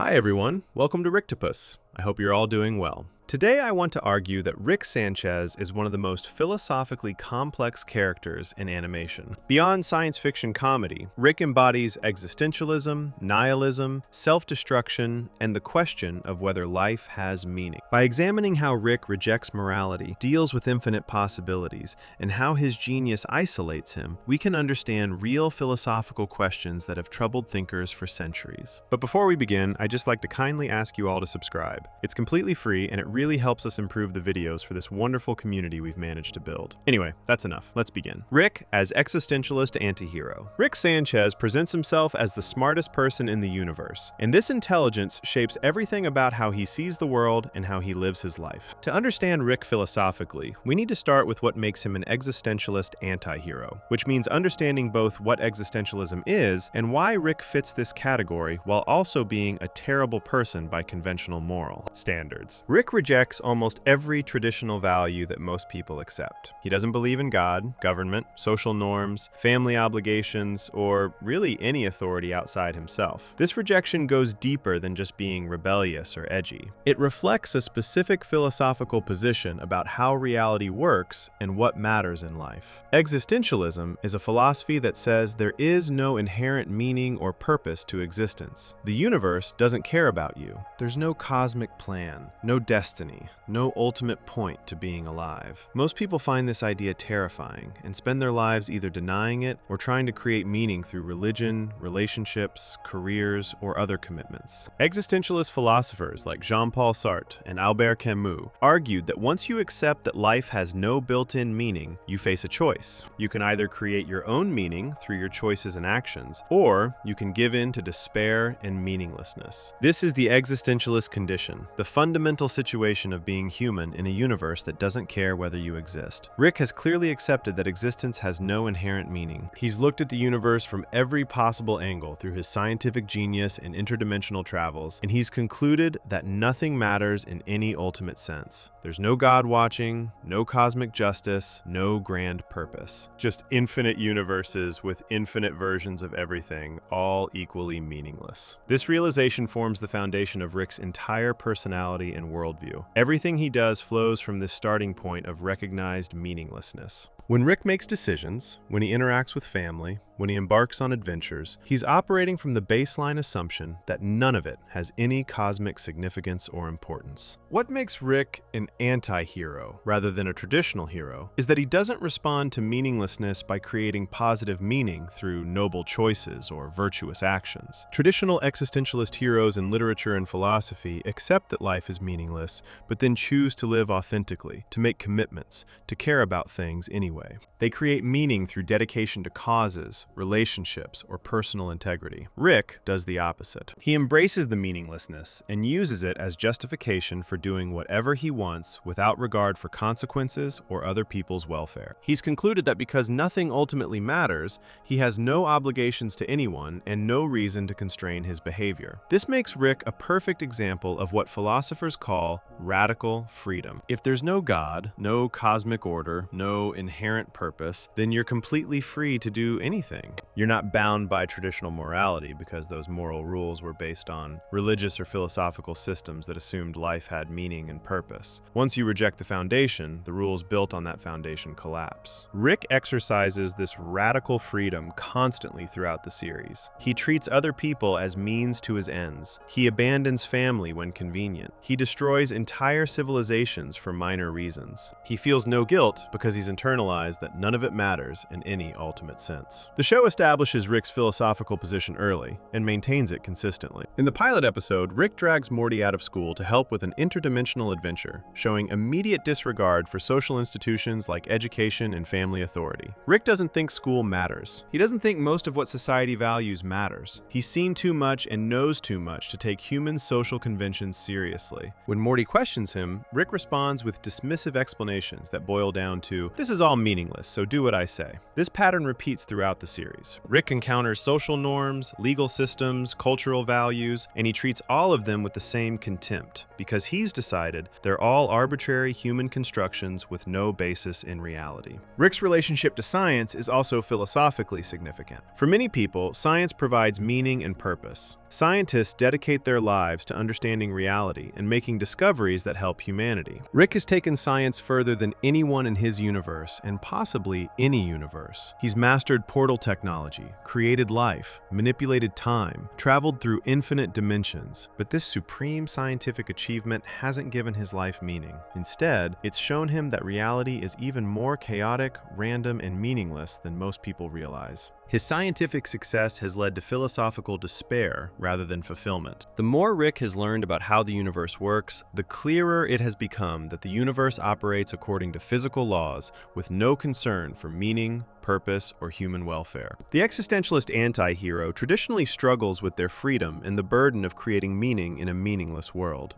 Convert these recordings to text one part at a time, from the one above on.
Hi everyone, welcome to Ricktopus. I hope you're all doing well. Today I want to argue that Rick Sanchez is one of the most philosophically complex characters in animation. Beyond science fiction comedy, Rick embodies existentialism, nihilism, self-destruction, and the question of whether life has meaning. By examining how Rick rejects morality, deals with infinite possibilities, and how his genius isolates him, we can understand real philosophical questions that have troubled thinkers for centuries. But before we begin, I'd just like to kindly ask you all to subscribe. It's completely free and it really helps us improve the videos for this wonderful community we've managed to build. Anyway, that's enough. Let's begin. Rick as existentialist anti-hero. Rick Sanchez presents himself as the smartest person in the universe, and this intelligence shapes everything about how he sees the world and how he lives his life. To understand Rick philosophically, we need to start with what makes him an existentialist anti-hero, which means understanding both what existentialism is and why Rick fits this category while also being a terrible person by conventional moral standards. Rick rejects almost every traditional value that most people accept. He doesn't believe in God, government, social norms, family obligations, or really any authority outside himself. This rejection goes deeper than just being rebellious or edgy. It reflects a specific philosophical position about how reality works and what matters in life. Existentialism is a philosophy that says there is no inherent meaning or purpose to existence. The universe doesn't care about you. There's no cosmic plan, no destiny, no ultimate point to being alive. Most people find this idea terrifying and spend their lives either denying it or trying to create meaning through religion, relationships, careers, or other commitments. Existentialist philosophers like Jean-Paul Sartre and Albert Camus argued that once you accept that life has no built-in meaning, you face a choice. You can either create your own meaning through your choices and actions, or you can give in to despair and meaninglessness. This is the existentialist condition, the fundamental situation of being human in a universe that doesn't care whether you exist. Rick has clearly accepted that existence has no inherent meaning. He's looked at the universe from every possible angle through his scientific genius and interdimensional travels, and he's concluded that nothing matters in any ultimate sense. There's no God watching, no cosmic justice, no grand purpose. Just infinite universes with infinite versions of everything, all equally meaningless. This realization forms the foundation of Rick's entire personality and worldview. Everything he does flows from this starting point of recognized meaninglessness. When Rick makes decisions, when he interacts with family, when he embarks on adventures, he's operating from the baseline assumption that none of it has any cosmic significance or importance. What makes Rick an anti-hero rather than a traditional hero is that he doesn't respond to meaninglessness by creating positive meaning through noble choices or virtuous actions. Traditional existentialist heroes in literature and philosophy accept that life is meaningless, but then choose to live authentically, to make commitments, to care about things anyway. They create meaning through dedication to causes, relationships, or personal integrity. Rick does the opposite. He embraces the meaninglessness and uses it as justification for doing whatever he wants without regard for consequences or other people's welfare. He's concluded that because nothing ultimately matters, he has no obligations to anyone and no reason to constrain his behavior. This makes Rick a perfect example of what philosophers call radical freedom. If there's no God, no cosmic order, no inherent purpose, then you're completely free to do anything. You're not bound by traditional morality because those moral rules were based on religious or philosophical systems that assumed life had meaning and purpose. Once you reject the foundation, the rules built on that foundation collapse. Rick exercises this radical freedom constantly throughout the series. He treats other people as means to his ends. He abandons family when convenient. He destroys entire civilizations for minor reasons. He feels no guilt because he's internalized that none of it matters in any ultimate sense. The show establishes Rick's philosophical position early and maintains it consistently. In the pilot episode, Rick drags Morty out of school to help with an interdimensional adventure, showing immediate disregard for social institutions like education and family authority. Rick doesn't think school matters. He doesn't think most of what society values matters. He's seen too much and knows too much to take human social conventions seriously. When Morty questions him, Rick responds with dismissive explanations that boil down to, "This is all meaningless, so do what I say." This pattern repeats throughout the series. Rick encounters social norms, legal systems, cultural values, and he treats all of them with the same contempt, because he's decided they're all arbitrary human constructions with no basis in reality. Rick's relationship to science is also philosophically significant. For many people, science provides meaning and purpose. Scientists dedicate their lives to understanding reality and making discoveries that help humanity. Rick has taken science further than anyone in his universe, and possibly any universe. He's mastered portal technology, created life, manipulated time, traveled through infinite dimensions. But this supreme scientific achievement hasn't given his life meaning. Instead, it's shown him that reality is even more chaotic, random, and meaningless than most people realize. His scientific success has led to philosophical despair rather than fulfillment. The more Rick has learned about how the universe works, the clearer it has become that the universe operates according to physical laws with no concern for meaning, purpose, or human welfare. The existentialist anti-hero traditionally struggles with their freedom and the burden of creating meaning in a meaningless world.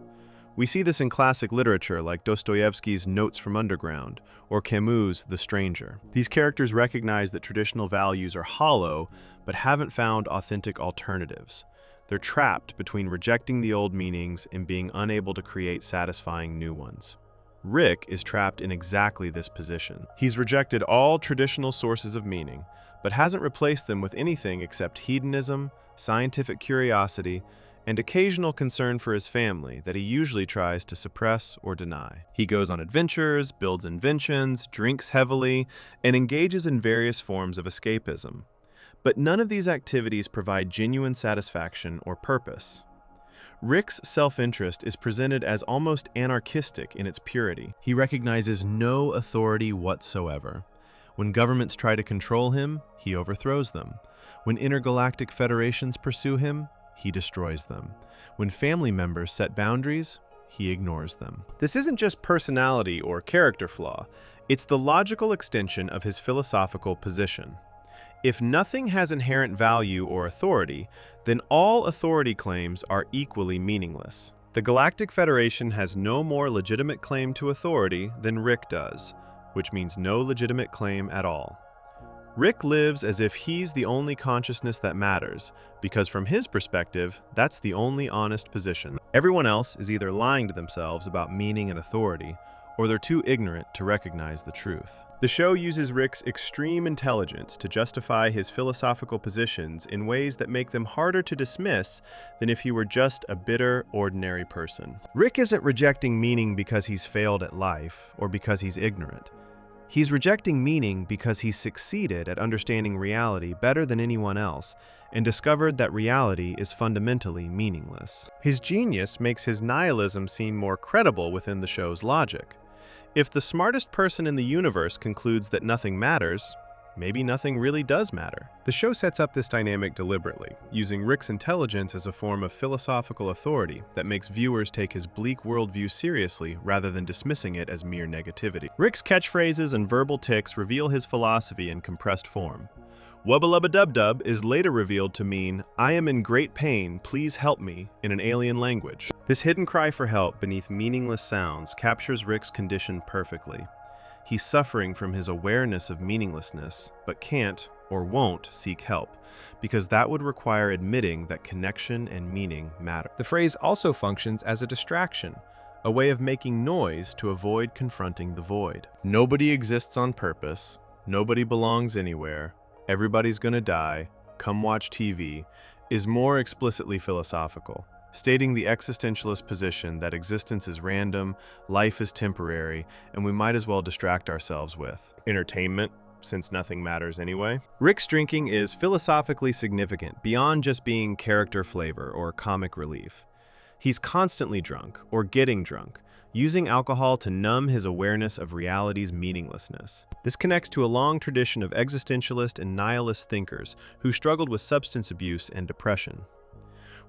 We see this in classic literature like Dostoevsky's Notes from Underground or Camus' The Stranger. These characters recognize that traditional values are hollow but haven't found authentic alternatives. They're trapped between rejecting the old meanings and being unable to create satisfying new ones. Rick is trapped in exactly this position. He's rejected all traditional sources of meaning, but hasn't replaced them with anything except hedonism, scientific curiosity, and occasional concern for his family that he usually tries to suppress or deny. He goes on adventures, builds inventions, drinks heavily, and engages in various forms of escapism. But none of these activities provide genuine satisfaction or purpose. Rick's self-interest is presented as almost anarchistic in its purity. He recognizes no authority whatsoever. When governments try to control him, he overthrows them. When intergalactic federations pursue him, he destroys them. When family members set boundaries, he ignores them. This isn't just personality or character flaw, it's the logical extension of his philosophical position. If nothing has inherent value or authority, then all authority claims are equally meaningless. The Galactic Federation has no more legitimate claim to authority than Rick does, which means no legitimate claim at all. Rick lives as if he's the only consciousness that matters, because from his perspective, that's the only honest position. Everyone else is either lying to themselves about meaning and authority, or they're too ignorant to recognize the truth. The show uses Rick's extreme intelligence to justify his philosophical positions in ways that make them harder to dismiss than if he were just a bitter, ordinary person. Rick isn't rejecting meaning because he's failed at life, or because he's ignorant. He's rejecting meaning because he's succeeded at understanding reality better than anyone else and discovered that reality is fundamentally meaningless. His genius makes his nihilism seem more credible within the show's logic. If the smartest person in the universe concludes that nothing matters, maybe nothing really does matter. The show sets up this dynamic deliberately, using Rick's intelligence as a form of philosophical authority that makes viewers take his bleak worldview seriously rather than dismissing it as mere negativity. Rick's catchphrases and verbal tics reveal his philosophy in compressed form. Wubba-lubba-dub-dub is later revealed to mean, "I am in great pain, please help me," in an alien language. This hidden cry for help beneath meaningless sounds captures Rick's condition perfectly. He's suffering from his awareness of meaninglessness, but can't or won't seek help, because that would require admitting that connection and meaning matter. The phrase also functions as a distraction, a way of making noise to avoid confronting the void. Nobody exists on purpose, nobody belongs anywhere, everybody's gonna die, come watch TV, is more explicitly philosophical, stating the existentialist position that existence is random, life is temporary, and we might as well distract ourselves with entertainment, since nothing matters anyway. Rick's drinking is philosophically significant beyond just being character flavor or comic relief. He's constantly drunk, or getting drunk, using alcohol to numb his awareness of reality's meaninglessness. This connects to a long tradition of existentialist and nihilist thinkers who struggled with substance abuse and depression.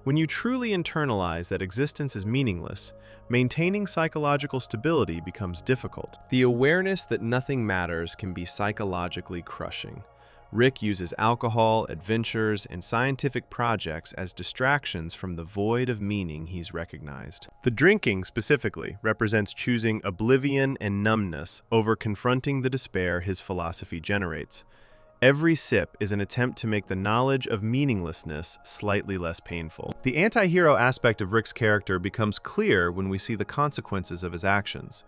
When you truly internalize that existence is meaningless, maintaining psychological stability becomes difficult. The awareness that nothing matters can be psychologically crushing. Rick uses alcohol, adventures, and scientific projects as distractions from the void of meaning he's recognized. The drinking, specifically, represents choosing oblivion and numbness over confronting the despair his philosophy generates. Every sip is an attempt to make the knowledge of meaninglessness slightly less painful. The anti-hero aspect of Rick's character becomes clear when we see the consequences of his actions.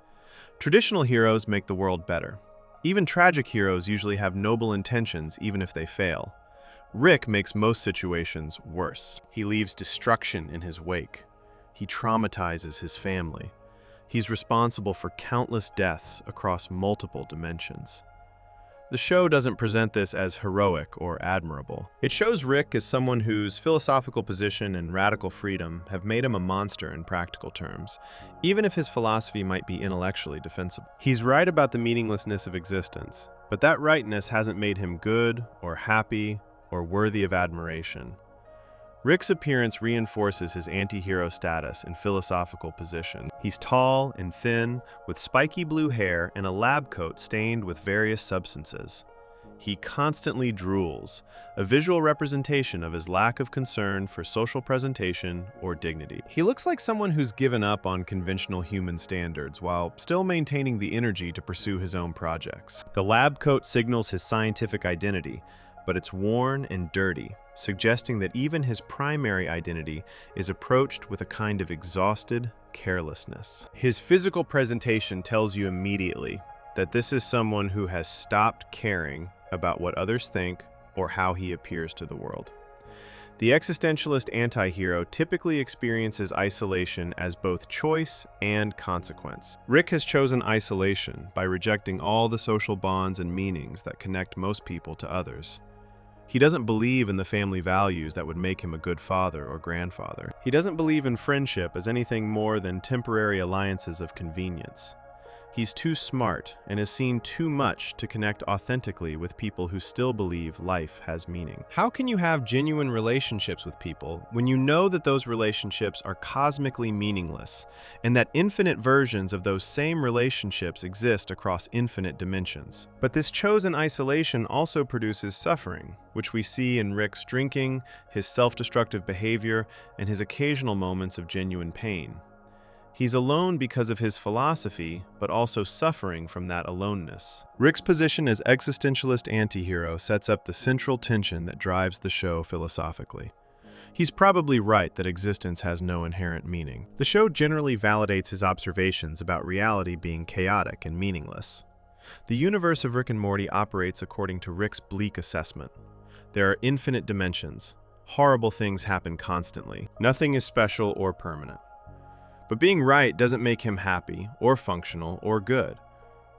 Traditional heroes make the world better. Even tragic heroes usually have noble intentions even if they fail. Rick makes most situations worse. He leaves destruction in his wake. He traumatizes his family. He's responsible for countless deaths across multiple dimensions. The show doesn't present this as heroic or admirable. It shows Rick as someone whose philosophical position and radical freedom have made him a monster in practical terms, even if his philosophy might be intellectually defensible. He's right about the meaninglessness of existence, but that rightness hasn't made him good or happy or worthy of admiration. Rick's appearance reinforces his anti-hero status and philosophical position. He's tall and thin, with spiky blue hair and a lab coat stained with various substances. He constantly drools, a visual representation of his lack of concern for social presentation or dignity. He looks like someone who's given up on conventional human standards while still maintaining the energy to pursue his own projects. The lab coat signals his scientific identity, but it's worn and dirty, suggesting that even his primary identity is approached with a kind of exhausted carelessness. His physical presentation tells you immediately that this is someone who has stopped caring about what others think or how he appears to the world. The existentialist anti-hero typically experiences isolation as both choice and consequence. Rick has chosen isolation by rejecting all the social bonds and meanings that connect most people to others. He doesn't believe in the family values that would make him a good father or grandfather. He doesn't believe in friendship as anything more than temporary alliances of convenience. He's too smart and has seen too much to connect authentically with people who still believe life has meaning. How can you have genuine relationships with people when you know that those relationships are cosmically meaningless and that infinite versions of those same relationships exist across infinite dimensions? But this chosen isolation also produces suffering, which we see in Rick's drinking, his self-destructive behavior, and his occasional moments of genuine pain. He's alone because of his philosophy, but also suffering from that aloneness. Rick's position as existentialist anti-hero sets up the central tension that drives the show philosophically. He's probably right that existence has no inherent meaning. The show generally validates his observations about reality being chaotic and meaningless. The universe of Rick and Morty operates according to Rick's bleak assessment. There are infinite dimensions. Horrible things happen constantly. Nothing is special or permanent. But being right doesn't make him happy, or functional, or good.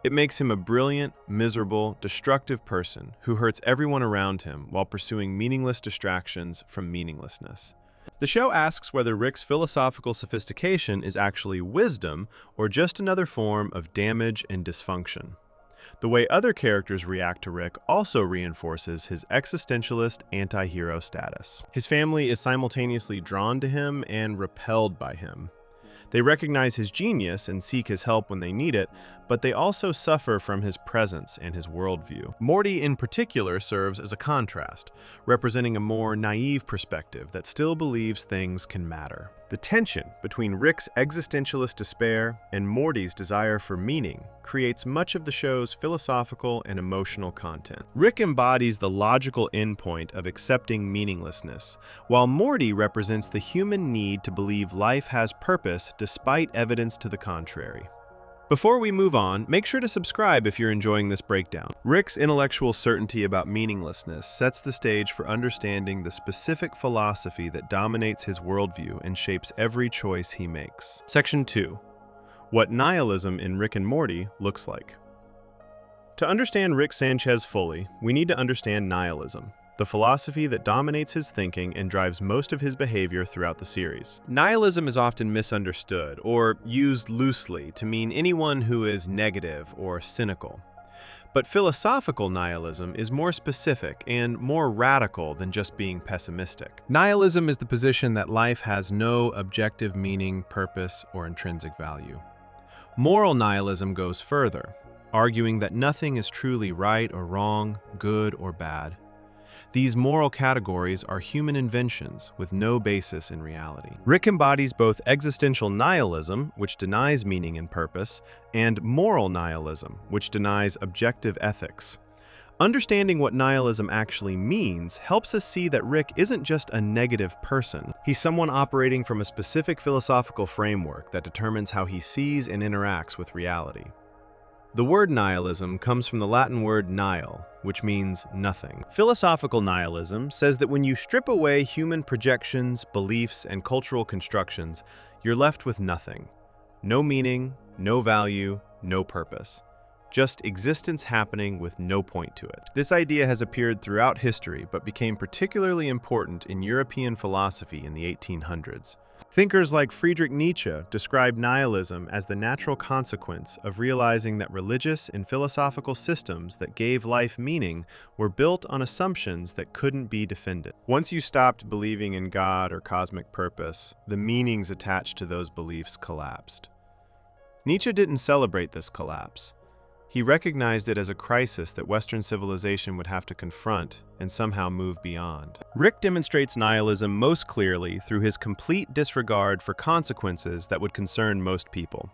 It makes him a brilliant, miserable, destructive person who hurts everyone around him while pursuing meaningless distractions from meaninglessness. The show asks whether Rick's philosophical sophistication is actually wisdom or just another form of damage and dysfunction. The way other characters react to Rick also reinforces his existentialist anti-hero status. His family is simultaneously drawn to him and repelled by him. They recognize his genius and seek his help when they need it, but they also suffer from his presence and his worldview. Morty in particular serves as a contrast, representing a more naive perspective that still believes things can matter. The tension between Rick's existentialist despair and Morty's desire for meaning creates much of the show's philosophical and emotional content. Rick embodies the logical endpoint of accepting meaninglessness, while Morty represents the human need to believe life has purpose despite evidence to the contrary. Before we move on, make sure to subscribe if you're enjoying this breakdown. Rick's intellectual certainty about meaninglessness sets the stage for understanding the specific philosophy that dominates his worldview and shapes every choice he makes. Section 2. What nihilism in Rick and Morty looks like. To understand Rick Sanchez fully, we need to understand nihilism, the philosophy that dominates his thinking and drives most of his behavior throughout the series. Nihilism is often misunderstood or used loosely to mean anyone who is negative or cynical. But philosophical nihilism is more specific and more radical than just being pessimistic. Nihilism is the position that life has no objective meaning, purpose, or intrinsic value. Moral nihilism goes further, arguing that nothing is truly right or wrong, good or bad. These moral categories are human inventions with no basis in reality. Rick embodies both existential nihilism, which denies meaning and purpose, and moral nihilism, which denies objective ethics. Understanding what nihilism actually means helps us see that Rick isn't just a negative person. He's someone operating from a specific philosophical framework that determines how he sees and interacts with reality. The word nihilism comes from the Latin word nihil, which means nothing. Philosophical nihilism says that when you strip away human projections, beliefs, and cultural constructions, you're left with nothing. No meaning, no value, no purpose. Just existence happening with no point to it. This idea has appeared throughout history, but became particularly important in European philosophy in the 1800s. Thinkers like Friedrich Nietzsche described nihilism as the natural consequence of realizing that religious and philosophical systems that gave life meaning were built on assumptions that couldn't be defended. Once you stopped believing in God or cosmic purpose, the meanings attached to those beliefs collapsed. Nietzsche didn't celebrate this collapse. He recognized it as a crisis that Western civilization would have to confront and somehow move beyond. Rick demonstrates nihilism most clearly through his complete disregard for consequences that would concern most people.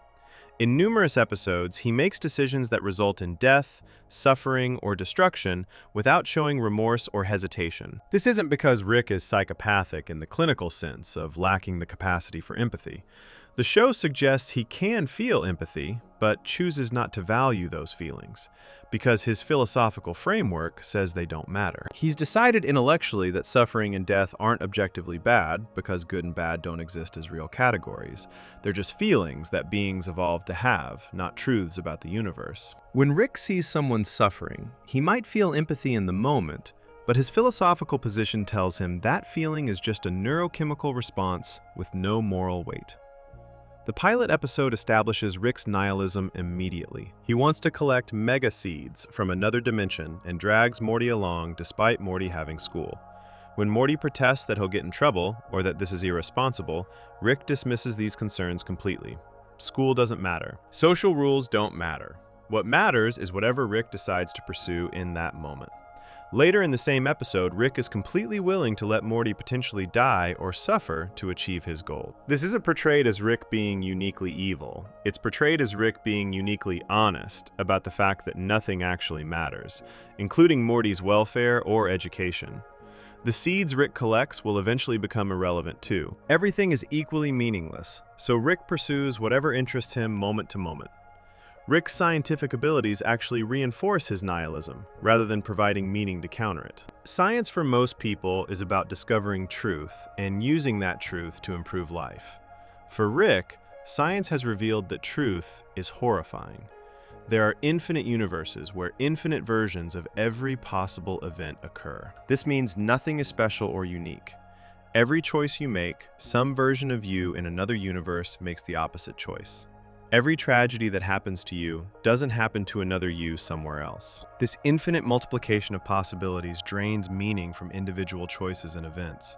In numerous episodes, he makes decisions that result in death, suffering, or destruction without showing remorse or hesitation. This isn't because Rick is psychopathic in the clinical sense of lacking the capacity for empathy. The show suggests he can feel empathy, but chooses not to value those feelings, because his philosophical framework says they don't matter. He's decided intellectually that suffering and death aren't objectively bad, because good and bad don't exist as real categories. They're just feelings that beings evolved to have, not truths about the universe. When Rick sees someone suffering, he might feel empathy in the moment, but his philosophical position tells him that feeling is just a neurochemical response with no moral weight. The pilot episode establishes Rick's nihilism immediately. He wants to collect mega seeds from another dimension and drags Morty along despite Morty having school. When Morty protests that he'll get in trouble, or that this is irresponsible, Rick dismisses these concerns completely. School doesn't matter. Social rules don't matter. What matters is whatever Rick decides to pursue in that moment. Later in the same episode, Rick is completely willing to let Morty potentially die or suffer to achieve his goal. This isn't portrayed as Rick being uniquely evil. It's portrayed as Rick being uniquely honest about the fact that nothing actually matters, including Morty's welfare or education. The seeds Rick collects will eventually become irrelevant too. Everything is equally meaningless, so Rick pursues whatever interests him moment to moment. Rick's scientific abilities actually reinforce his nihilism, rather than providing meaning to counter it. Science for most people is about discovering truth and using that truth to improve life. For Rick, science has revealed that truth is horrifying. There are infinite universes where infinite versions of every possible event occur. This means nothing is special or unique. Every choice you make, some version of you in another universe makes the opposite choice. Every tragedy that happens to you doesn't happen to another you somewhere else. This infinite multiplication of possibilities drains meaning from individual choices and events.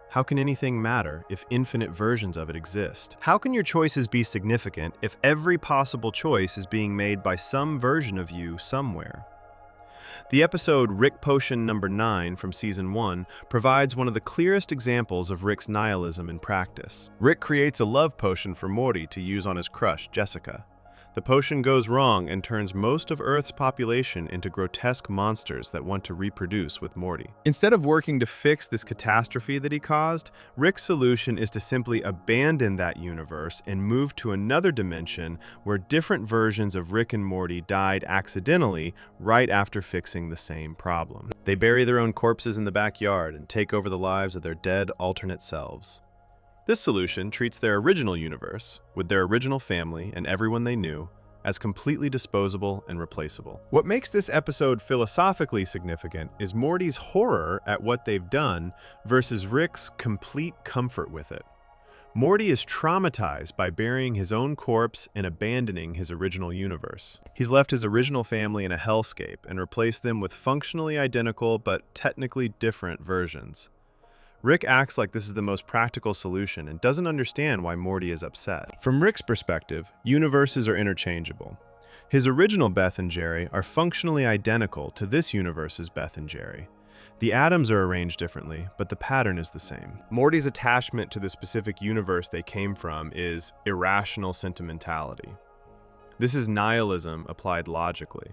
How can anything matter if infinite versions of it exist? How can your choices be significant if every possible choice is being made by some version of you somewhere? The episode Rick Potion number 9 from Season 1 provides one of the clearest examples of Rick's nihilism in practice. Rick creates a love potion for Morty to use on his crush, Jessica. The potion goes wrong and turns most of Earth's population into grotesque monsters that want to reproduce with Morty. Instead of working to fix this catastrophe that he caused, Rick's solution is to simply abandon that universe and move to another dimension where different versions of Rick and Morty died accidentally right after fixing the same problem. They bury their own corpses in the backyard and take over the lives of their dead alternate selves. This solution treats their original universe, with their original family and everyone they knew, as completely disposable and replaceable. What makes this episode philosophically significant is Morty's horror at what they've done versus Rick's complete comfort with it. Morty is traumatized by burying his own corpse and abandoning his original universe. He's left his original family in a hellscape and replaced them with functionally identical but technically different versions. Rick acts like this is the most practical solution and doesn't understand why Morty is upset. From Rick's perspective, universes are interchangeable. His original Beth and Jerry are functionally identical to this universe's Beth and Jerry. The atoms are arranged differently, but the pattern is the same. Morty's attachment to the specific universe they came from is irrational sentimentality. This is nihilism applied logically.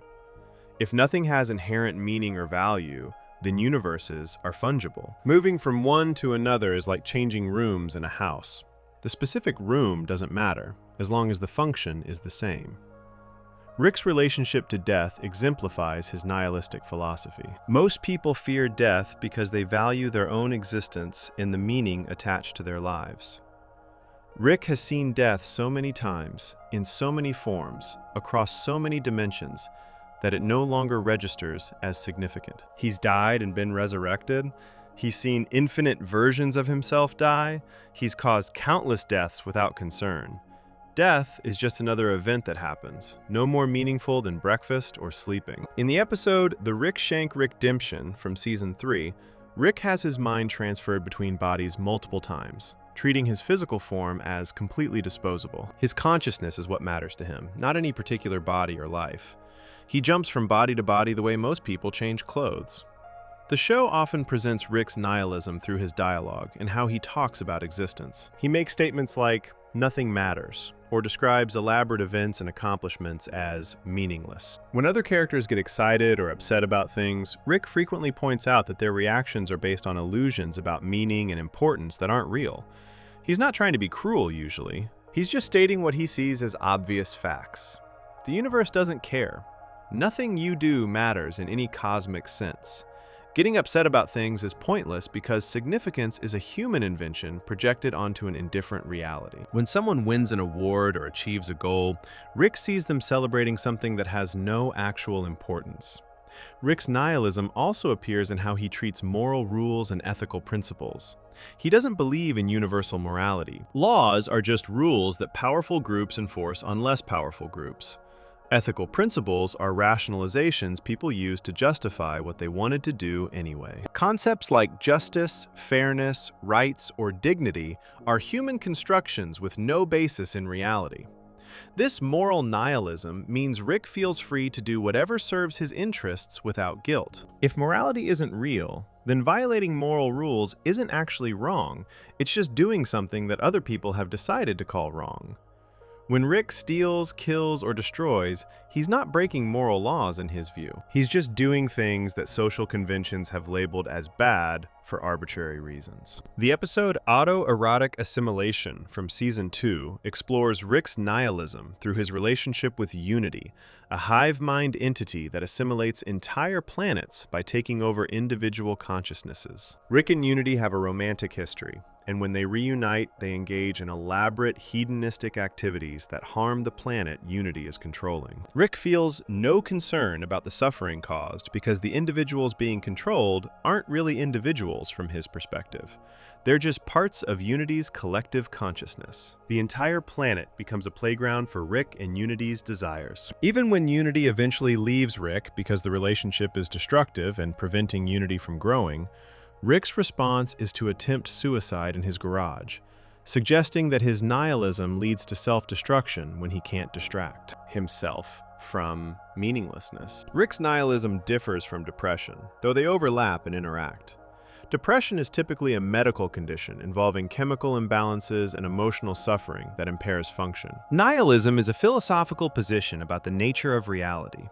If nothing has inherent meaning or value, then universes are fungible. Moving from one to another is like changing rooms in a house. The specific room doesn't matter, as long as the function is the same. Rick's relationship to death exemplifies his nihilistic philosophy. Most people fear death because they value their own existence and the meaning attached to their lives. Rick has seen death so many times, in so many forms, across so many dimensions, that it no longer registers as significant. He's died and been resurrected. He's seen infinite versions of himself die. He's caused countless deaths without concern. Death is just another event that happens, no more meaningful than breakfast or sleeping. In the episode The Rick Shank Rickdemption from Season 3, Rick has his mind transferred between bodies multiple times, treating his physical form as completely disposable. His consciousness is what matters to him, not any particular body or life. He jumps from body to body the way most people change clothes. The show often presents Rick's nihilism through his dialogue and how he talks about existence. He makes statements like, "Nothing matters," or describes elaborate events and accomplishments as meaningless. When other characters get excited or upset about things, Rick frequently points out that their reactions are based on illusions about meaning and importance that aren't real. He's not trying to be cruel, usually. He's just stating what he sees as obvious facts. The universe doesn't care. Nothing you do matters in any cosmic sense. Getting upset about things is pointless because significance is a human invention projected onto an indifferent reality. When someone wins an award or achieves a goal, Rick sees them celebrating something that has no actual importance. Rick's nihilism also appears in how he treats moral rules and ethical principles. He doesn't believe in universal morality. Laws are just rules that powerful groups enforce on less powerful groups. Ethical principles are rationalizations people use to justify what they wanted to do anyway. Concepts like justice, fairness, rights, or dignity are human constructions with no basis in reality. This moral nihilism means Rick feels free to do whatever serves his interests without guilt. If morality isn't real, then violating moral rules isn't actually wrong. It's just doing something that other people have decided to call wrong. When Rick steals, kills, or destroys, he's not breaking moral laws in his view. He's just doing things that social conventions have labeled as bad for arbitrary reasons. The episode Autoerotic Assimilation from Season 2 explores Rick's nihilism through his relationship with Unity, a hive mind entity that assimilates entire planets by taking over individual consciousnesses. Rick and Unity have a romantic history, and when they reunite, they engage in elaborate hedonistic activities that harm the planet Unity is controlling. Rick feels no concern about the suffering caused because the individuals being controlled aren't really individuals from his perspective. They're just parts of Unity's collective consciousness. The entire planet becomes a playground for Rick and Unity's desires. Even when Unity eventually leaves Rick because the relationship is destructive and preventing Unity from growing, Rick's response is to attempt suicide in his garage, suggesting that his nihilism leads to self-destruction when he can't distract himself from meaninglessness. Rick's nihilism differs from depression, though they overlap and interact. Depression is typically a medical condition involving chemical imbalances and emotional suffering that impairs function. Nihilism is a philosophical position about the nature of reality.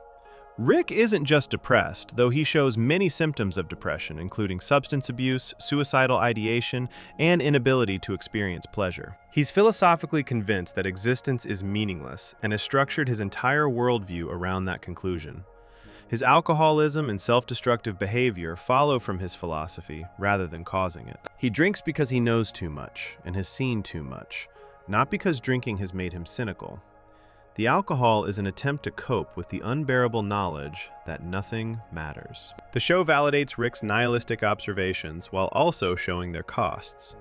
Rick isn't just depressed, though he shows many symptoms of depression, including substance abuse, suicidal ideation, and inability to experience pleasure. He's philosophically convinced that existence is meaningless and has structured his entire worldview around that conclusion. His alcoholism and self-destructive behavior follow from his philosophy rather than causing it. He drinks because he knows too much and has seen too much, not because drinking has made him cynical. The alcohol is an attempt to cope with the unbearable knowledge that nothing matters. The show validates Rick's nihilistic observations while also showing their costs.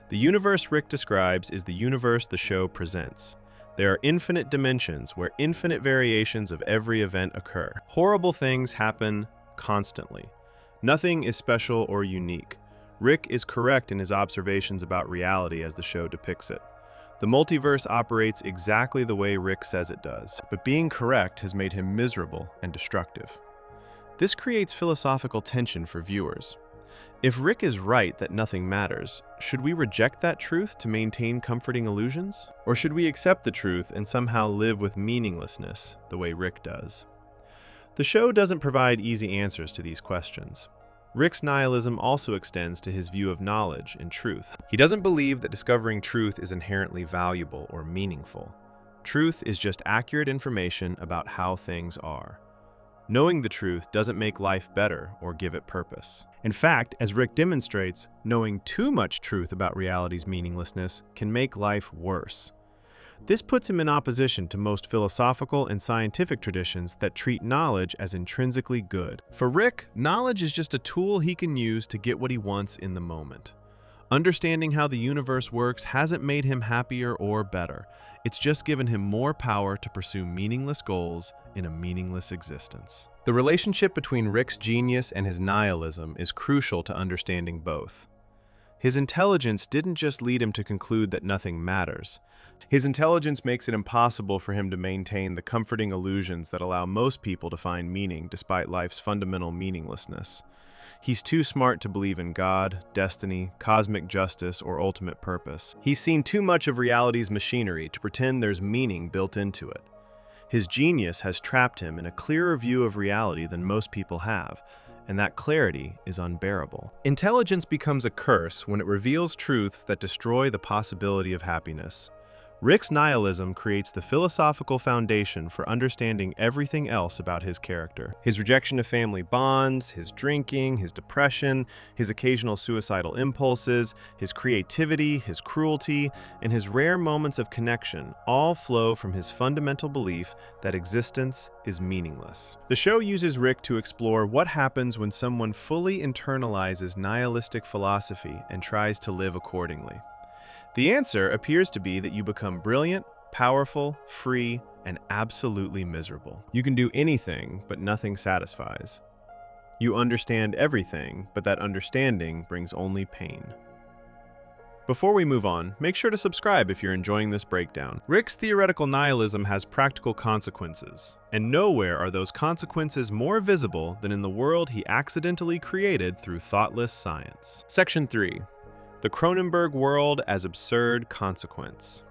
The universe Rick describes is the universe the show presents. There are infinite dimensions where infinite variations of every event occur. Horrible things happen constantly. Nothing is special or unique. Rick is correct in his observations about reality as the show depicts it. The multiverse operates exactly the way Rick says it does, but being correct has made him miserable and destructive. This creates philosophical tension for viewers. If Rick is right that nothing matters, should we reject that truth to maintain comforting illusions? Or should we accept the truth and somehow live with meaninglessness the way Rick does? The show doesn't provide easy answers to these questions. Rick's nihilism also extends to his view of knowledge and truth. He doesn't believe that discovering truth is inherently valuable or meaningful. Truth is just accurate information about how things are. Knowing the truth doesn't make life better or give it purpose. In fact, as Rick demonstrates, knowing too much truth about reality's meaninglessness can make life worse. This puts him in opposition to most philosophical and scientific traditions that treat knowledge as intrinsically good. For Rick, knowledge is just a tool he can use to get what he wants in the moment. Understanding how the universe works hasn't made him happier or better. It's just given him more power to pursue meaningless goals in a meaningless existence. The relationship between Rick's genius and his nihilism is crucial to understanding both. His intelligence didn't just lead him to conclude that nothing matters. His intelligence makes it impossible for him to maintain the comforting illusions that allow most people to find meaning despite life's fundamental meaninglessness. He's too smart to believe in God, destiny, cosmic justice, or ultimate purpose. He's seen too much of reality's machinery to pretend there's meaning built into it. His genius has trapped him in a clearer view of reality than most people have, and that clarity is unbearable. Intelligence becomes a curse when it reveals truths that destroy the possibility of happiness. Rick's nihilism creates the philosophical foundation for understanding everything else about his character. His rejection of family bonds, his drinking, his depression, his occasional suicidal impulses, his creativity, his cruelty, and his rare moments of connection all flow from his fundamental belief that existence is meaningless. The show uses Rick to explore what happens when someone fully internalizes nihilistic philosophy and tries to live accordingly. The answer appears to be that you become brilliant, powerful, free, and absolutely miserable. You can do anything, but nothing satisfies. You understand everything, but that understanding brings only pain. Before we move on, make sure to subscribe if you're enjoying this breakdown. Rick's theoretical nihilism has practical consequences, and nowhere are those consequences more visible than in the world he accidentally created through thoughtless science. Section 3. The Cronenberg world as absurd consequence.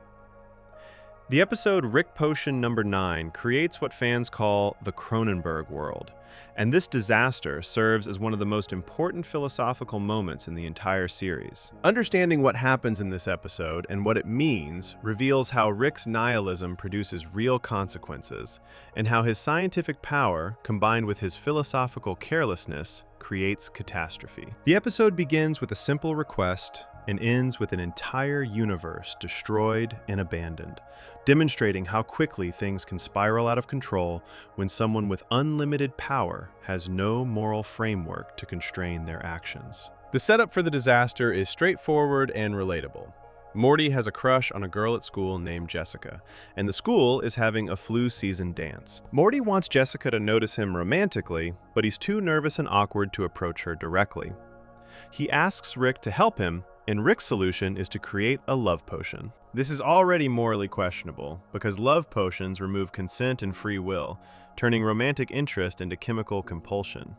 The episode Rick Potion number 9 creates what fans call the Cronenberg world, and this disaster serves as one of the most important philosophical moments in the entire series. Understanding what happens in this episode and what it means reveals how Rick's nihilism produces real consequences, and how his scientific power, combined with his philosophical carelessness, creates catastrophe. The episode begins with a simple request and ends with an entire universe destroyed and abandoned, demonstrating how quickly things can spiral out of control when someone with unlimited power has no moral framework to constrain their actions. The setup for the disaster is straightforward and relatable. Morty has a crush on a girl at school named Jessica, and the school is having a flu season dance. Morty wants Jessica to notice him romantically, but he's too nervous and awkward to approach her directly. He asks Rick to help him, and Rick's solution is to create a love potion. This is already morally questionable, because love potions remove consent and free will, turning romantic interest into chemical compulsion.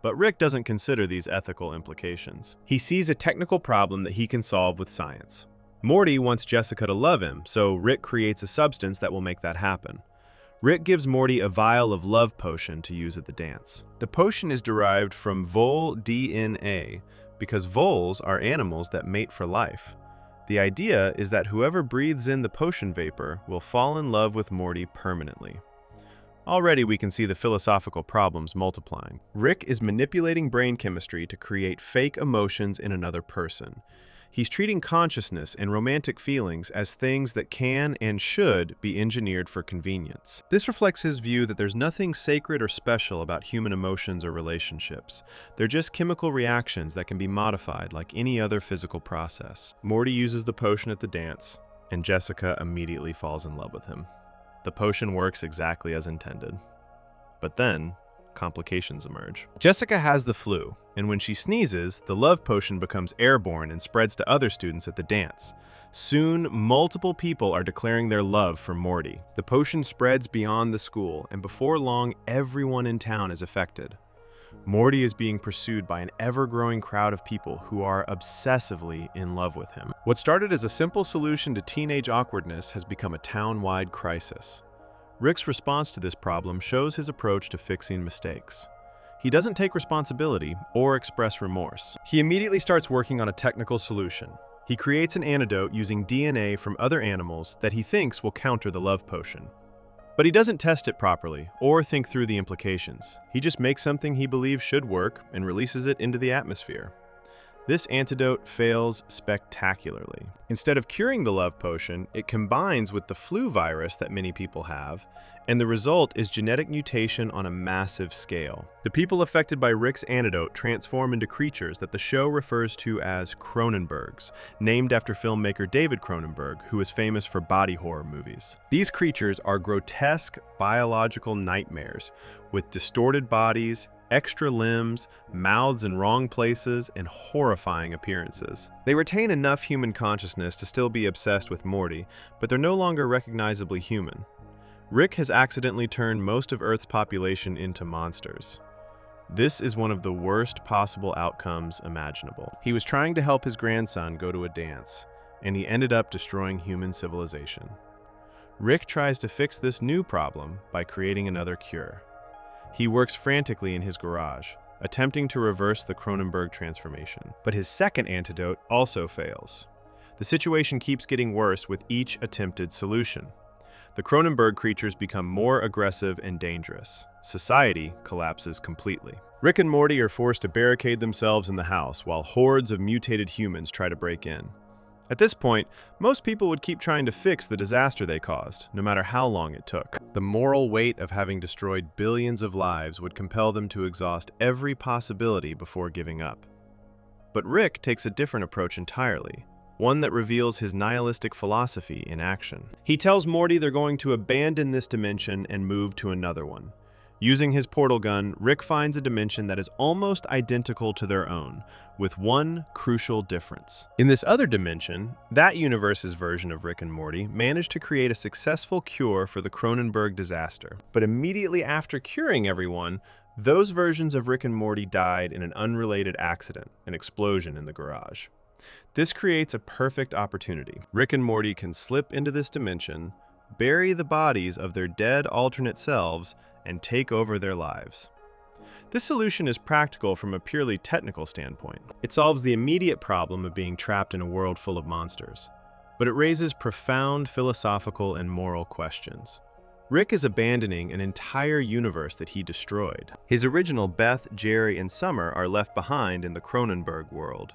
But Rick doesn't consider these ethical implications. He sees a technical problem that he can solve with science. Morty wants Jessica to love him, so Rick creates a substance that will make that happen. Rick gives Morty a vial of love potion to use at the dance. The potion is derived from vole DNA, because voles are animals that mate for life. The idea is that whoever breathes in the potion vapor will fall in love with Morty permanently. Already we can see the philosophical problems multiplying. Rick is manipulating brain chemistry to create fake emotions in another person. He's treating consciousness and romantic feelings as things that can and should be engineered for convenience. This reflects his view that there's nothing sacred or special about human emotions or relationships. They're just chemical reactions that can be modified like any other physical process. Morty uses the potion at the dance, and Jessica immediately falls in love with him. The potion works exactly as intended. But then, complications emerge. Jessica has the flu, and when she sneezes, the love potion becomes airborne and spreads to other students at the dance. Soon, multiple people are declaring their love for Morty. The potion spreads beyond the school, and before long, everyone in town is affected. Morty is being pursued by an ever-growing crowd of people who are obsessively in love with him. What started as a simple solution to teenage awkwardness has become a town-wide crisis. Rick's response to this problem shows his approach to fixing mistakes. He doesn't take responsibility or express remorse. He immediately starts working on a technical solution, He creates an antidote using DNA from other animals that he thinks will counter the love potion. But he doesn't test it properly or think through the implications. He just makes something he believes should work and releases it into the atmosphere. This antidote fails spectacularly. Instead of curing the love potion, it combines with the flu virus that many people have, and the result is genetic mutation on a massive scale. The people affected by Rick's antidote transform into creatures that the show refers to as Cronenbergs, named after filmmaker David Cronenberg, who is famous for body horror movies. These creatures are grotesque biological nightmares with distorted bodies, extra limbs, mouths in wrong places, and horrifying appearances. They retain enough human consciousness to still be obsessed with Morty, but they're no longer recognizably human. Rick has accidentally turned most of Earth's population into monsters. This is one of the worst possible outcomes imaginable. He was trying to help his grandson go to a dance, and he ended up destroying human civilization. Rick tries to fix this new problem by creating another cure. He works frantically in his garage, attempting to reverse the Cronenberg transformation. But his second antidote also fails. The situation keeps getting worse with each attempted solution. The Cronenberg creatures become more aggressive and dangerous. Society collapses completely. Rick and Morty are forced to barricade themselves in the house while hordes of mutated humans try to break in. At this point, most people would keep trying to fix the disaster they caused, no matter how long it took. The moral weight of having destroyed billions of lives would compel them to exhaust every possibility before giving up. But Rick takes a different approach entirely, one that reveals his nihilistic philosophy in action. He tells Morty they're going to abandon this dimension and move to another one. Using his portal gun, Rick finds a dimension that is almost identical to their own, with one crucial difference. In this other dimension, that universe's version of Rick and Morty managed to create a successful cure for the Cronenberg disaster. But immediately after curing everyone, those versions of Rick and Morty died in an unrelated accident, an explosion in the garage. This creates a perfect opportunity. Rick and Morty can slip into this dimension, bury the bodies of their dead alternate selves, and take over their lives. This solution is practical from a purely technical standpoint. It solves the immediate problem of being trapped in a world full of monsters, but it raises profound philosophical and moral questions. Rick is abandoning an entire universe that he destroyed. His original Beth, Jerry, and Summer are left behind in the Cronenberg world.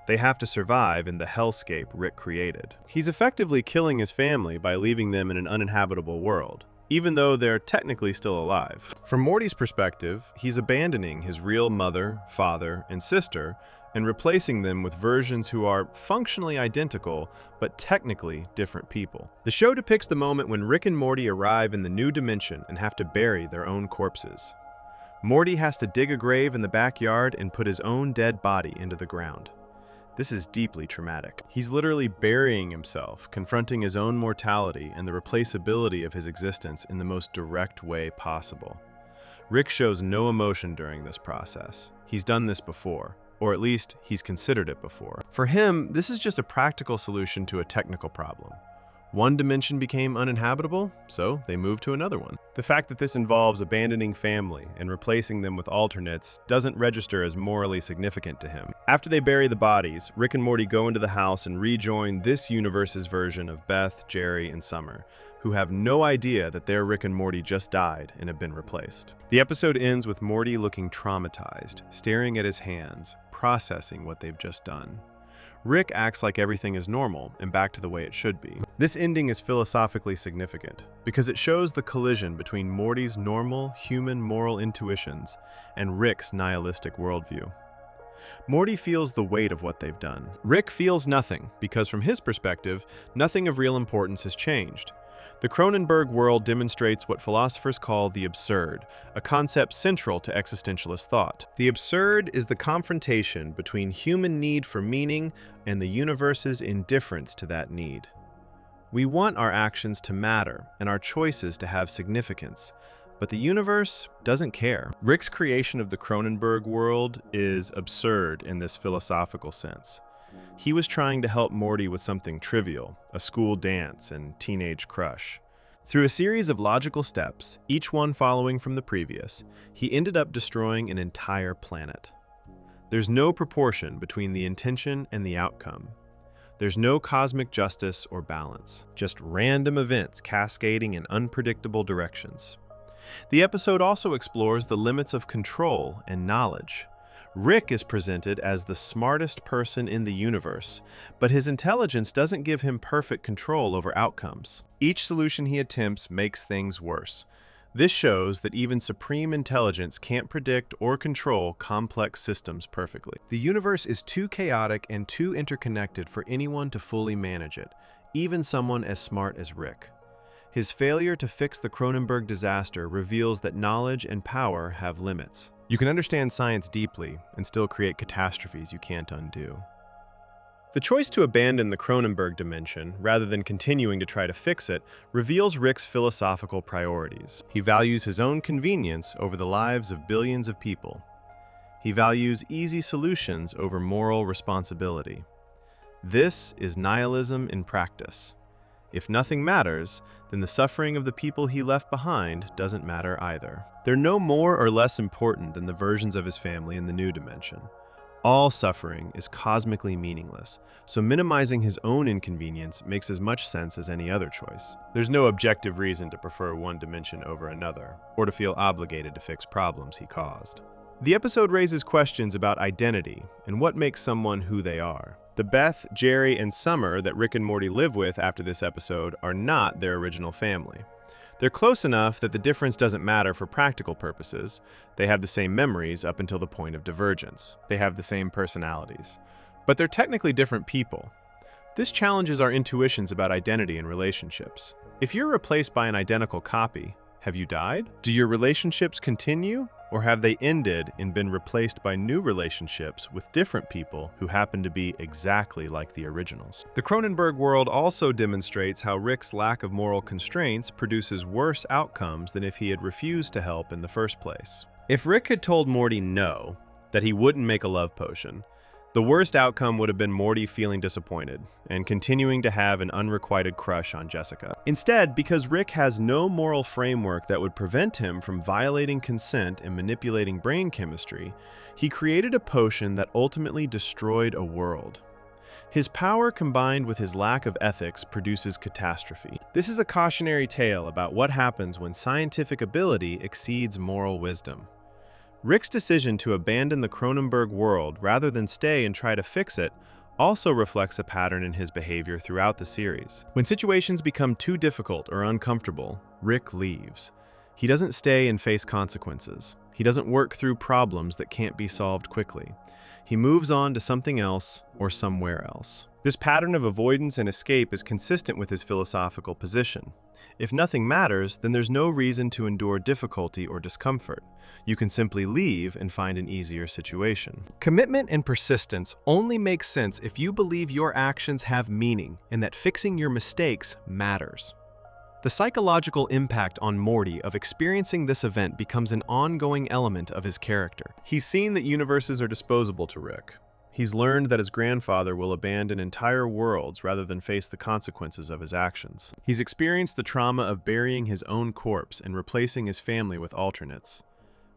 They have to survive in the hellscape Rick created. He's effectively killing his family by leaving them in an uninhabitable world, even though they're technically still alive. From Morty's perspective, he's abandoning his real mother, father, and sister and replacing them with versions who are functionally identical, but technically different people. The show depicts the moment when Rick and Morty arrive in the new dimension and have to bury their own corpses. Morty has to dig a grave in the backyard and put his own dead body into the ground. This is deeply traumatic. He's literally burying himself, confronting his own mortality and the replaceability of his existence in the most direct way possible. Rick shows no emotion during this process. He's done this before, or at least he's considered it before. For him, this is just a practical solution to a technical problem. One dimension became uninhabitable, so they moved to another one. The fact that this involves abandoning family and replacing them with alternates doesn't register as morally significant to him. After they bury the bodies, Rick and Morty go into the house and rejoin this universe's version of Beth, Jerry, and Summer, who have no idea that their Rick and Morty just died and have been replaced. The episode ends with Morty looking traumatized, staring at his hands, processing what they've just done. Rick acts like everything is normal and back to the way it should be. This ending is philosophically significant because it shows the collision between Morty's normal human moral intuitions and Rick's nihilistic worldview. Morty feels the weight of what they've done. Rick feels nothing because from his perspective, nothing of real importance has changed. The Cronenberg world demonstrates what philosophers call the absurd, a concept central to existentialist thought. The absurd is the confrontation between human need for meaning and the universe's indifference to that need. We want our actions to matter and our choices to have significance, but the universe doesn't care. Rick's creation of the Cronenberg world is absurd in this philosophical sense. He was trying to help Morty with something trivial, a school dance and teenage crush. Through a series of logical steps, each one following from the previous, he ended up destroying an entire planet. There's no proportion between the intention and the outcome. There's no cosmic justice or balance, just random events cascading in unpredictable directions. The episode also explores the limits of control and knowledge. Rick is presented as the smartest person in the universe, but his intelligence doesn't give him perfect control over outcomes. Each solution he attempts makes things worse. This shows that even supreme intelligence can't predict or control complex systems perfectly. The universe is too chaotic and too interconnected for anyone to fully manage it, even someone as smart as Rick. His failure to fix the Cronenberg disaster reveals that knowledge and power have limits. You can understand science deeply and still create catastrophes you can't undo. The choice to abandon the Cronenberg dimension, rather than continuing to try to fix it, reveals Rick's philosophical priorities. He values his own convenience over the lives of billions of people. He values easy solutions over moral responsibility. This is nihilism in practice. If nothing matters, then the suffering of the people he left behind doesn't matter either. They're no more or less important than the versions of his family in the new dimension. All suffering is cosmically meaningless, so minimizing his own inconvenience makes as much sense as any other choice. There's no objective reason to prefer one dimension over another, or to feel obligated to fix problems he caused. The episode raises questions about identity and what makes someone who they are. The Beth, Jerry, and Summer that Rick and Morty live with after this episode are not their original family. They're close enough that the difference doesn't matter for practical purposes. They have the same memories up until the point of divergence. They have the same personalities. But they're technically different people. This challenges our intuitions about identity and relationships. If you're replaced by an identical copy, have you died? Do your relationships continue? Or have they ended and been replaced by new relationships with different people who happen to be exactly like the originals? The Cronenberg world also demonstrates how Rick's lack of moral constraints produces worse outcomes than if he had refused to help in the first place. If Rick had told Morty no, that he wouldn't make a love potion, the worst outcome would have been Morty feeling disappointed and continuing to have an unrequited crush on Jessica. Instead, because Rick has no moral framework that would prevent him from violating consent and manipulating brain chemistry, he created a potion that ultimately destroyed a world. His power combined with his lack of ethics produces catastrophe. This is a cautionary tale about what happens when scientific ability exceeds moral wisdom. Rick's decision to abandon the Cronenberg world rather than stay and try to fix it also reflects a pattern in his behavior throughout the series. When situations become too difficult or uncomfortable, Rick leaves. He doesn't stay and face consequences. He doesn't work through problems that can't be solved quickly. He moves on to something else or somewhere else. This pattern of avoidance and escape is consistent with his philosophical position. If nothing matters, then there's no reason to endure difficulty or discomfort. You can simply leave and find an easier situation. Commitment and persistence only make sense if you believe your actions have meaning and that fixing your mistakes matters. The psychological impact on Morty of experiencing this event becomes an ongoing element of his character. He's seen that universes are disposable to Rick. He's learned that his grandfather will abandon entire worlds rather than face the consequences of his actions. He's experienced the trauma of burying his own corpse and replacing his family with alternates.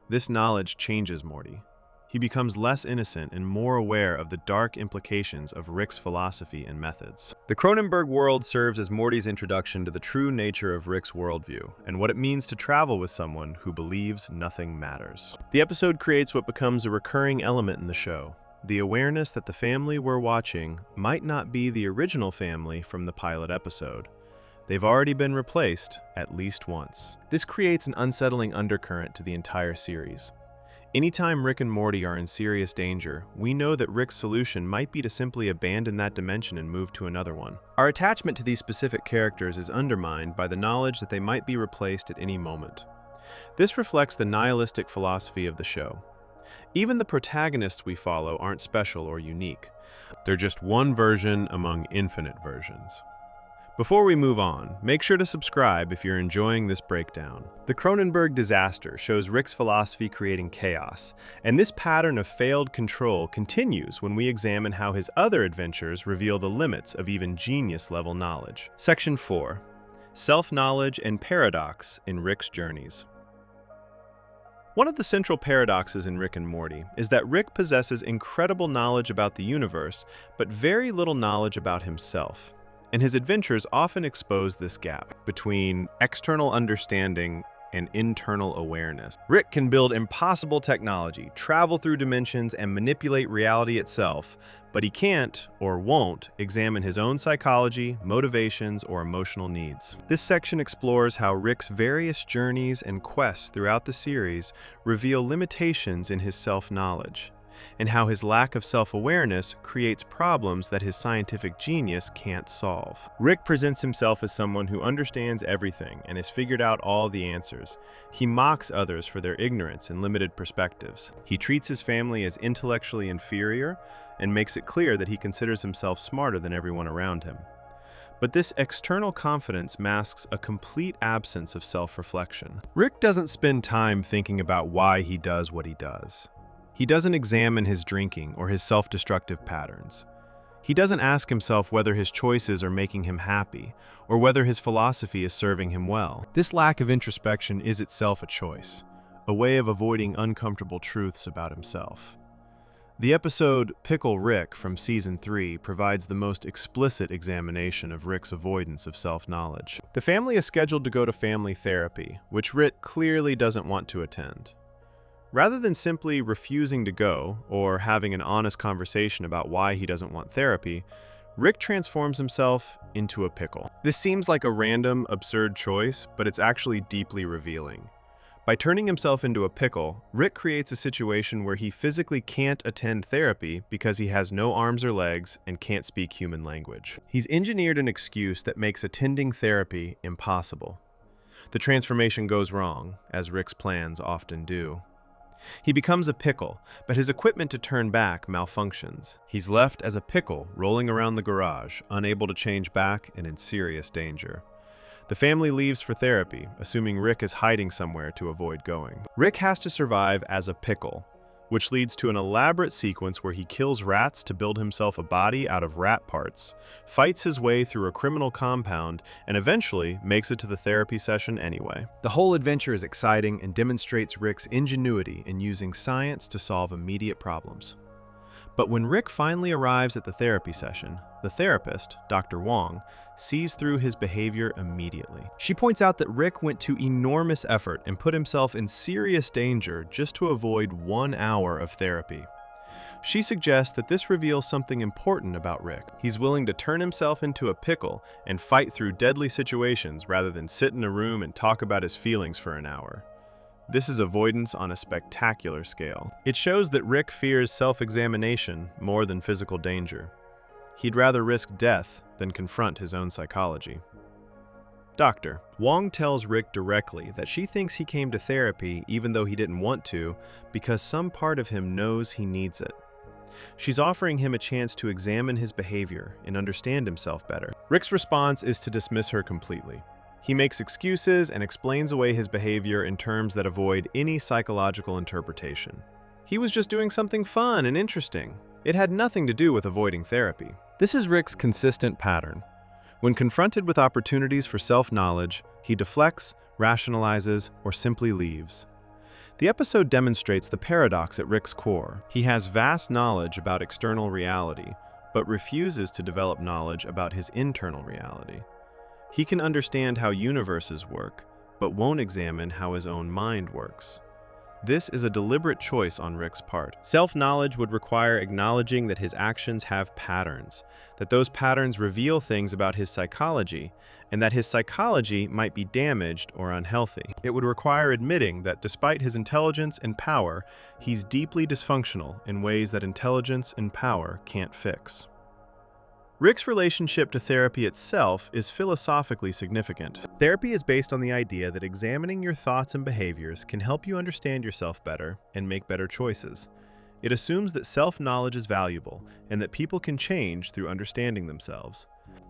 This knowledge changes Morty. He becomes less innocent and more aware of the dark implications of Rick's philosophy and methods. The Cronenberg world serves as Morty's introduction to the true nature of Rick's worldview and what it means to travel with someone who believes nothing matters. The episode creates what becomes a recurring element in the show: the awareness that the family we're watching might not be the original family from the pilot episode. They've already been replaced at least once. This creates an unsettling undercurrent to the entire series. Anytime Rick and Morty are in serious danger, we know that Rick's solution might be to simply abandon that dimension and move to another one. Our attachment to these specific characters is undermined by the knowledge that they might be replaced at any moment. This reflects the nihilistic philosophy of the show. Even the protagonists we follow aren't special or unique. They're just one version among infinite versions. Before we move on, make sure to subscribe if you're enjoying this breakdown. The Cronenberg disaster shows Rick's philosophy creating chaos, and this pattern of failed control continues when we examine how his other adventures reveal the limits of even genius-level knowledge. Section 4. Self-knowledge and paradox in Rick's journeys. One of the central paradoxes in Rick and Morty is that Rick possesses incredible knowledge about the universe, but very little knowledge about himself. And his adventures often expose this gap between external understanding and internal awareness. Rick can build impossible technology, travel through dimensions, and manipulate reality itself, but he can't, or won't, examine his own psychology, motivations, or emotional needs. This section explores how Rick's various journeys and quests throughout the series reveal limitations in his self-knowledge, and how his lack of self-awareness creates problems that his scientific genius can't solve. Rick presents himself as someone who understands everything and has figured out all the answers. He mocks others for their ignorance and limited perspectives. He treats his family as intellectually inferior and makes it clear that he considers himself smarter than everyone around him. But this external confidence masks a complete absence of self-reflection. Rick doesn't spend time thinking about why he does what he does. He doesn't examine his drinking or his self-destructive patterns. He doesn't ask himself whether his choices are making him happy or whether his philosophy is serving him well. This lack of introspection is itself a choice, a way of avoiding uncomfortable truths about himself. The episode Pickle Rick from Season 3 provides the most explicit examination of Rick's avoidance of self-knowledge. The family is scheduled to go to family therapy, which Rick clearly doesn't want to attend. Rather than simply refusing to go or having an honest conversation about why he doesn't want therapy, Rick transforms himself into a pickle. This seems like a random, absurd choice, but it's actually deeply revealing. By turning himself into a pickle, Rick creates a situation where he physically can't attend therapy because he has no arms or legs and can't speak human language. He's engineered an excuse that makes attending therapy impossible. The transformation goes wrong, as Rick's plans often do. He becomes a pickle, but his equipment to turn back malfunctions. He's left as a pickle rolling around the garage, unable to change back and in serious danger. The family leaves for therapy, assuming Rick is hiding somewhere to avoid going. Rick has to survive as a pickle, which leads to an elaborate sequence where he kills rats to build himself a body out of rat parts, fights his way through a criminal compound, and eventually makes it to the therapy session anyway. The whole adventure is exciting and demonstrates Rick's ingenuity in using science to solve immediate problems. But when Rick finally arrives at the therapy session, the therapist, Dr. Wong, sees through his behavior immediately. She points out that Rick went to enormous effort and put himself in serious danger just to avoid 1 hour of therapy. She suggests that this reveals something important about Rick. He's willing to turn himself into a pickle and fight through deadly situations rather than sit in a room and talk about his feelings for an hour. This is avoidance on a spectacular scale. It shows that Rick fears self-examination more than physical danger. He'd rather risk death than confront his own psychology. Doctor Wong tells Rick directly that she thinks he came to therapy even though he didn't want to because some part of him knows he needs it. She's offering him a chance to examine his behavior and understand himself better. Rick's response is to dismiss her completely. He makes excuses and explains away his behavior in terms that avoid any psychological interpretation. He was just doing something fun and interesting. It had nothing to do with avoiding therapy. This is Rick's consistent pattern. When confronted with opportunities for self-knowledge, he deflects, rationalizes, or simply leaves. The episode demonstrates the paradox at Rick's core. He has vast knowledge about external reality, but refuses to develop knowledge about his internal reality. He can understand how universes work, but won't examine how his own mind works. This is a deliberate choice on Rick's part. Self-knowledge would require acknowledging that his actions have patterns, that those patterns reveal things about his psychology, and that his psychology might be damaged or unhealthy. It would require admitting that despite his intelligence and power, he's deeply dysfunctional in ways that intelligence and power can't fix. Rick's relationship to therapy itself is philosophically significant. Therapy is based on the idea that examining your thoughts and behaviors can help you understand yourself better and make better choices. It assumes that self-knowledge is valuable and that people can change through understanding themselves.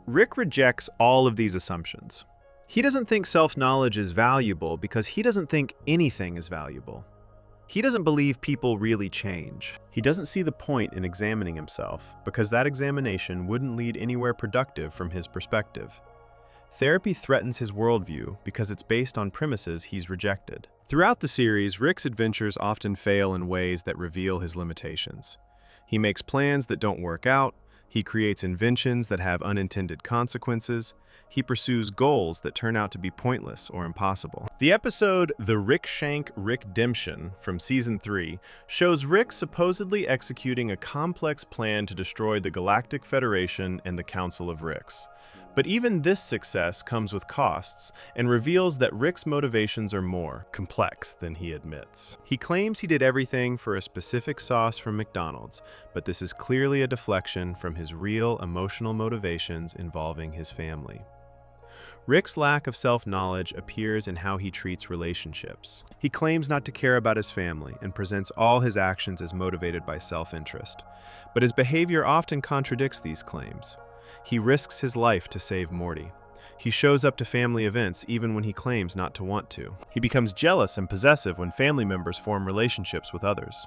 Rick rejects all of these assumptions. He doesn't think self-knowledge is valuable because he doesn't think anything is valuable. He doesn't believe people really change. He doesn't see the point in examining himself because that examination wouldn't lead anywhere productive from his perspective. Therapy threatens his worldview because it's based on premises he's rejected. Throughout the series, Rick's adventures often fail in ways that reveal his limitations. He makes plans that don't work out, he creates inventions that have unintended consequences, he pursues goals that turn out to be pointless or impossible. The episode The Rickshank Rickdemption from Season 3 shows Rick supposedly executing a complex plan to destroy the Galactic Federation and the Council of Ricks. But even this success comes with costs and reveals that Rick's motivations are more complex than he admits. He claims he did everything for a specific sauce from McDonald's, but this is clearly a deflection from his real emotional motivations involving his family. Rick's lack of self-knowledge appears in how he treats relationships. He claims not to care about his family and presents all his actions as motivated by self-interest, but his behavior often contradicts these claims. He risks his life to save Morty. He shows up to family events even when he claims not to want to. He becomes jealous and possessive when family members form relationships with others.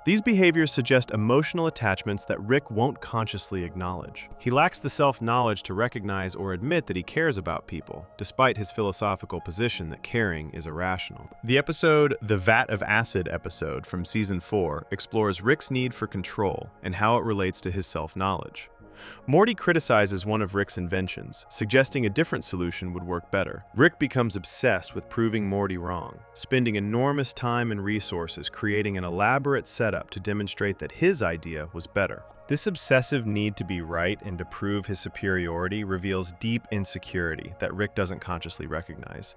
These behaviors suggest emotional attachments that Rick won't consciously acknowledge. He lacks the self-knowledge to recognize or admit that he cares about people, despite his philosophical position that caring is irrational. The episode The Vat of Acid episode from Season 4 explores Rick's need for control and how it relates to his self-knowledge. Morty criticizes one of Rick's inventions, suggesting a different solution would work better. Rick becomes obsessed with proving Morty wrong, spending enormous time and resources creating an elaborate setup to demonstrate that his idea was better. This obsessive need to be right and to prove his superiority reveals deep insecurity that Rick doesn't consciously recognize.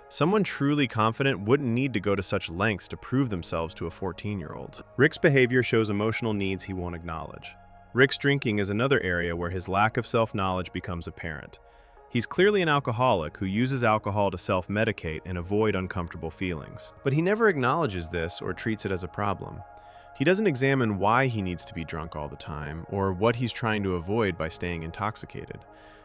Someone truly confident wouldn't need to go to such lengths to prove themselves to a 14-year-old. Rick's behavior shows emotional needs he won't acknowledge. Rick's drinking is another area where his lack of self-knowledge becomes apparent. He's clearly an alcoholic who uses alcohol to self-medicate and avoid uncomfortable feelings. But he never acknowledges this or treats it as a problem. He doesn't examine why he needs to be drunk all the time or what he's trying to avoid by staying intoxicated.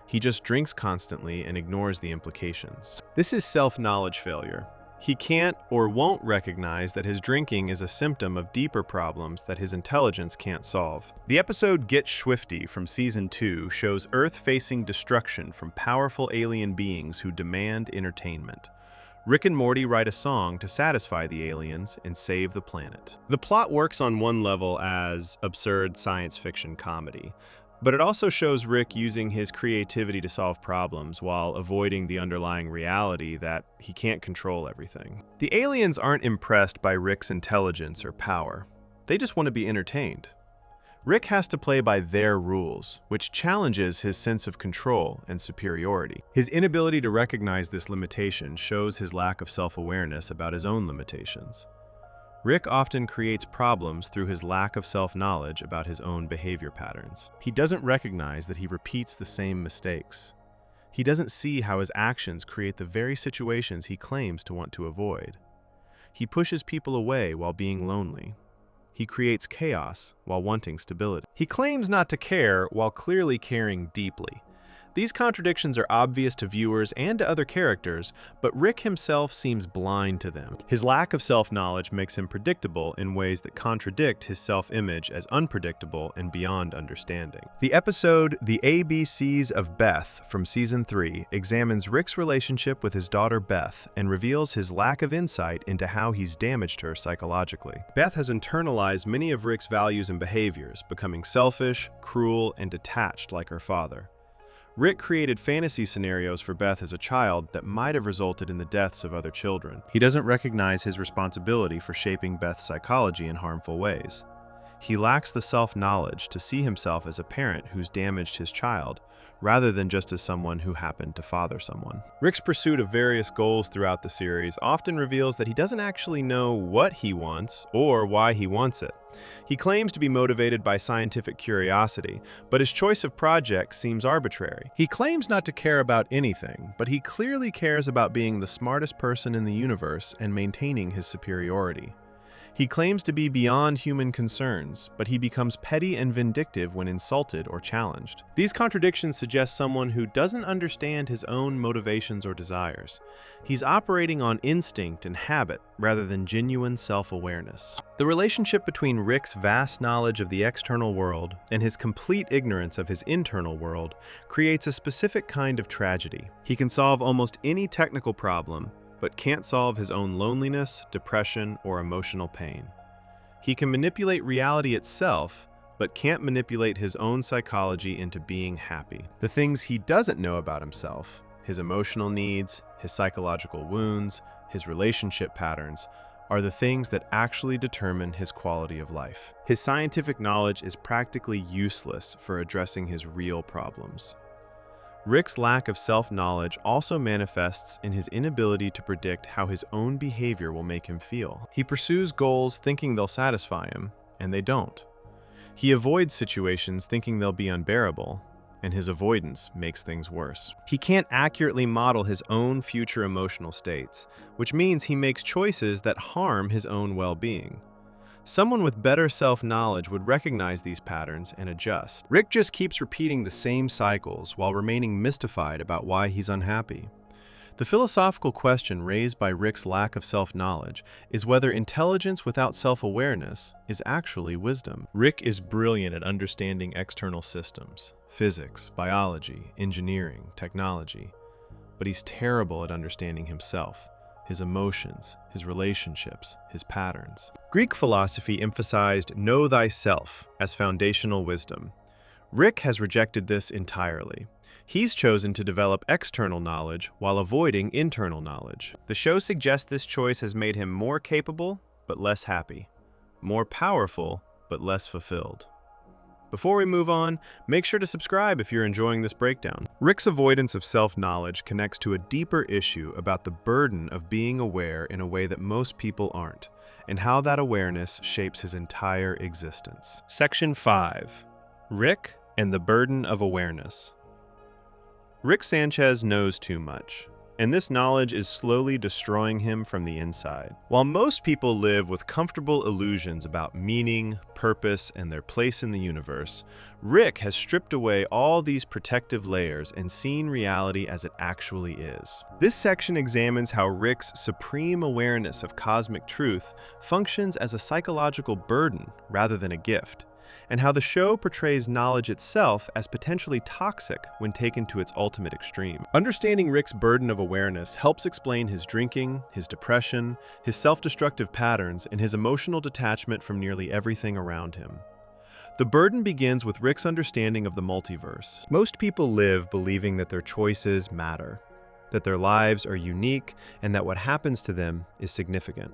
He just drinks constantly and ignores the implications. This is self-knowledge failure. He can't or won't recognize that his drinking is a symptom of deeper problems that his intelligence can't solve. The episode Get Schwifty from Season 2 shows Earth facing destruction from powerful alien beings who demand entertainment. Rick and Morty write a song to satisfy the aliens and save the planet. The plot works on one level as absurd science fiction comedy, but it also shows Rick using his creativity to solve problems while avoiding the underlying reality that he can't control everything. The aliens aren't impressed by Rick's intelligence or power. They just want to be entertained. Rick has to play by their rules, which challenges his sense of control and superiority. His inability to recognize this limitation shows his lack of self-awareness about his own limitations. Rick often creates problems through his lack of self-knowledge about his own behavior patterns. He doesn't recognize that he repeats the same mistakes. He doesn't see how his actions create the very situations he claims to want to avoid. He pushes people away while being lonely. He creates chaos while wanting stability. He claims not to care while clearly caring deeply. These contradictions are obvious to viewers and to other characters, but Rick himself seems blind to them. His lack of self-knowledge makes him predictable in ways that contradict his self-image as unpredictable and beyond understanding. The episode The ABCs of Beth from Season 3 examines Rick's relationship with his daughter Beth and reveals his lack of insight into how he's damaged her psychologically. Beth has internalized many of Rick's values and behaviors, becoming selfish, cruel, and detached like her father. Rick created fantasy scenarios for Beth as a child that might have resulted in the deaths of other children. He doesn't recognize his responsibility for shaping Beth's psychology in harmful ways. He lacks the self-knowledge to see himself as a parent who's damaged his child, rather than just as someone who happened to father someone. Rick's pursuit of various goals throughout the series often reveals that he doesn't actually know what he wants or why he wants it. He claims to be motivated by scientific curiosity, but his choice of projects seems arbitrary. He claims not to care about anything, but he clearly cares about being the smartest person in the universe and maintaining his superiority. He claims to be beyond human concerns, but he becomes petty and vindictive when insulted or challenged. These contradictions suggest someone who doesn't understand his own motivations or desires. He's operating on instinct and habit rather than genuine self-awareness. The relationship between Rick's vast knowledge of the external world and his complete ignorance of his internal world creates a specific kind of tragedy. He can solve almost any technical problem, but can't solve his own loneliness, depression, or emotional pain. He can manipulate reality itself, but can't manipulate his own psychology into being happy. The things he doesn't know about himself, his emotional needs, his psychological wounds, his relationship patterns, are the things that actually determine his quality of life. His scientific knowledge is practically useless for addressing his real problems. Rick's lack of self-knowledge also manifests in his inability to predict how his own behavior will make him feel. He pursues goals thinking they'll satisfy him, and they don't. He avoids situations thinking they'll be unbearable, and his avoidance makes things worse. He can't accurately model his own future emotional states, which means he makes choices that harm his own well-being. Someone with better self-knowledge would recognize these patterns and adjust. Rick just keeps repeating the same cycles while remaining mystified about why he's unhappy. The philosophical question raised by Rick's lack of self-knowledge is whether intelligence without self-awareness is actually wisdom. Rick is brilliant at understanding external systems, physics, biology, engineering, technology, but he's terrible at understanding himself, his emotions, his relationships, his patterns. Greek philosophy emphasized know thyself as foundational wisdom. Rick has rejected this entirely. He's chosen to develop external knowledge while avoiding internal knowledge. The show suggests this choice has made him more capable, but less happy, more powerful, but less fulfilled. Before we move on, make sure to subscribe if you're enjoying this breakdown. Rick's avoidance of self-knowledge connects to a deeper issue about the burden of being aware in a way that most people aren't, and how that awareness shapes his entire existence. Section 5. Rick and the Burden of Awareness. Rick Sanchez knows too much, and this knowledge is slowly destroying him from the inside. While most people live with comfortable illusions about meaning, purpose, and their place in the universe, Rick has stripped away all these protective layers and seen reality as it actually is. This section examines how Rick's supreme awareness of cosmic truth functions as a psychological burden rather than a gift, and how the show portrays knowledge itself as potentially toxic when taken to its ultimate extreme. Understanding Rick's burden of awareness helps explain his drinking, his depression, his self-destructive patterns, and his emotional detachment from nearly everything around him. The burden begins with Rick's understanding of the multiverse. Most people live believing that their choices matter, that their lives are unique, and that what happens to them is significant.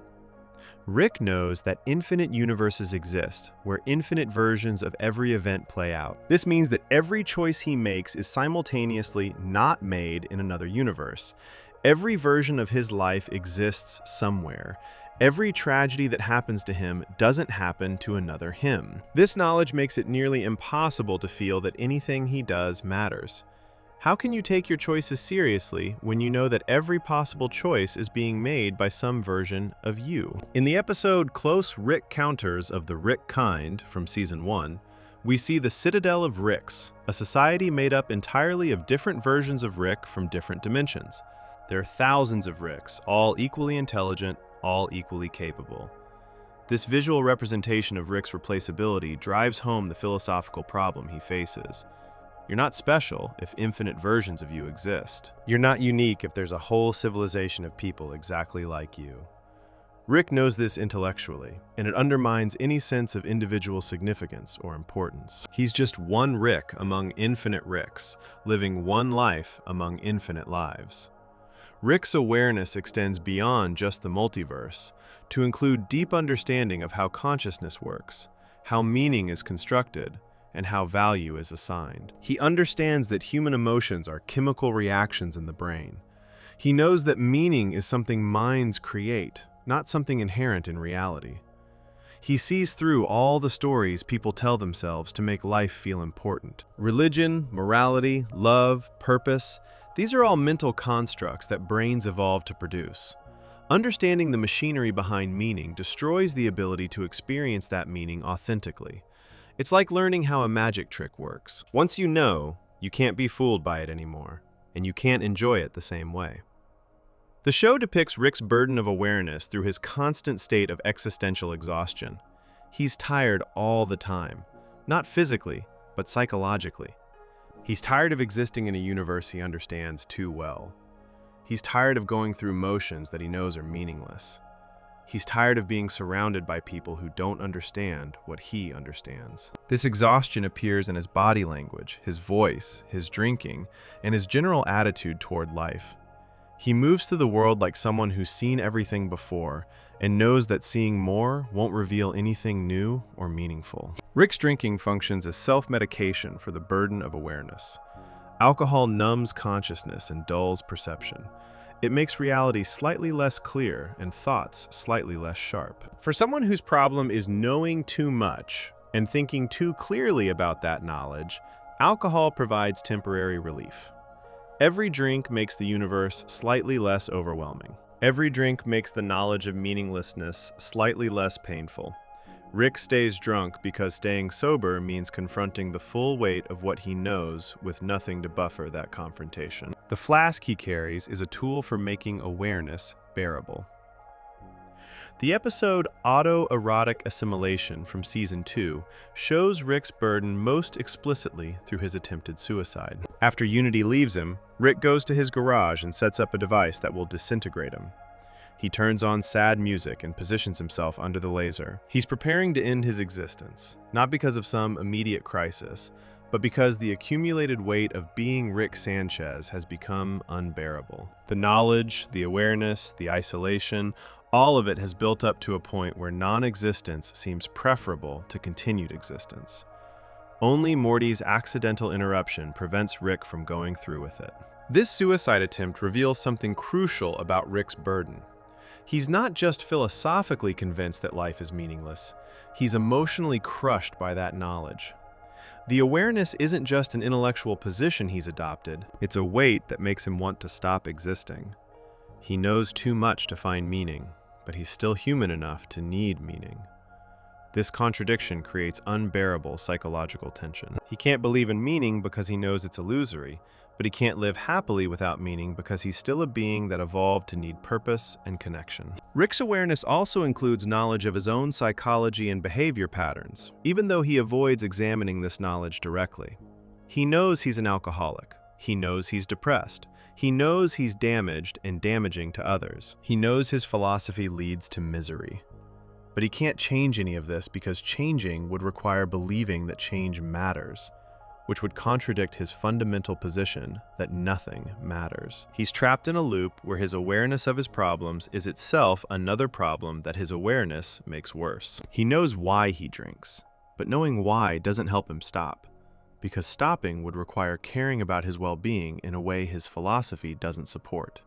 Rick knows that infinite universes exist, where infinite versions of every event play out. This means that every choice he makes is simultaneously not made in another universe. Every version of his life exists somewhere. Every tragedy that happens to him doesn't happen to another him. This knowledge makes it nearly impossible to feel that anything he does matters. How can you take your choices seriously when you know that every possible choice is being made by some version of you? In the episode Close Rick Counters of the Rick Kind from Season 1, we see the Citadel of Ricks, a society made up entirely of different versions of Rick from different dimensions. There are thousands of Ricks, all equally intelligent, all equally capable. This visual representation of Rick's replaceability drives home the philosophical problem he faces. You're not special if infinite versions of you exist. You're not unique if there's a whole civilization of people exactly like you. Rick knows this intellectually, and it undermines any sense of individual significance or importance. He's just one Rick among infinite Ricks, living one life among infinite lives. Rick's awareness extends beyond just the multiverse, to include deep understanding of how consciousness works, how meaning is constructed, and how value is assigned. He understands that human emotions are chemical reactions in the brain. He knows that meaning is something minds create, not something inherent in reality. He sees through all the stories people tell themselves to make life feel important. Religion, morality, love, purpose, these are all mental constructs that brains evolved to produce. Understanding the machinery behind meaning destroys the ability to experience that meaning authentically. It's like learning how a magic trick works. Once you know, you can't be fooled by it anymore, and you can't enjoy it the same way. The show depicts Rick's burden of awareness through his constant state of existential exhaustion. He's tired all the time, not physically, but psychologically. He's tired of existing in a universe he understands too well. He's tired of going through motions that he knows are meaningless. He's tired of being surrounded by people who don't understand what he understands. This exhaustion appears in his body language, his voice, his drinking, and his general attitude toward life. He moves through the world like someone who's seen everything before and knows that seeing more won't reveal anything new or meaningful. Rick's drinking functions as self-medication for the burden of awareness. Alcohol numbs consciousness and dulls perception. It makes reality slightly less clear and thoughts slightly less sharp. For someone whose problem is knowing too much and thinking too clearly about that knowledge, alcohol provides temporary relief. Every drink makes the universe slightly less overwhelming. Every drink makes the knowledge of meaninglessness slightly less painful. Rick stays drunk because staying sober means confronting the full weight of what he knows with nothing to buffer that confrontation. The flask he carries is a tool for making awareness bearable. The episode Autoerotic Assimilation from Season 2 shows Rick's burden most explicitly through his attempted suicide. After Unity leaves him, Rick goes to his garage and sets up a device that will disintegrate him. He turns on sad music and positions himself under the laser. He's preparing to end his existence, not because of some immediate crisis, but because the accumulated weight of being Rick Sanchez has become unbearable. The knowledge, the awareness, the isolation, all of it has built up to a point where non-existence seems preferable to continued existence. Only Morty's accidental interruption prevents Rick from going through with it. This suicide attempt reveals something crucial about Rick's burden. He's not just philosophically convinced that life is meaningless, he's emotionally crushed by that knowledge. The awareness isn't just an intellectual position he's adopted, it's a weight that makes him want to stop existing. He knows too much to find meaning, but he's still human enough to need meaning. This contradiction creates unbearable psychological tension. He can't believe in meaning because he knows it's illusory, but he can't live happily without meaning because he's still a being that evolved to need purpose and connection. Rick's awareness also includes knowledge of his own psychology and behavior patterns, even though he avoids examining this knowledge directly. He knows he's an alcoholic. He knows he's depressed. He knows he's damaged and damaging to others. He knows his philosophy leads to misery. But he can't change any of this because changing would require believing that change matters, which would contradict his fundamental position that nothing matters. He's trapped in a loop where his awareness of his problems is itself another problem that his awareness makes worse. He knows why he drinks, but knowing why doesn't help him stop, because stopping would require caring about his well-being in a way his philosophy doesn't support.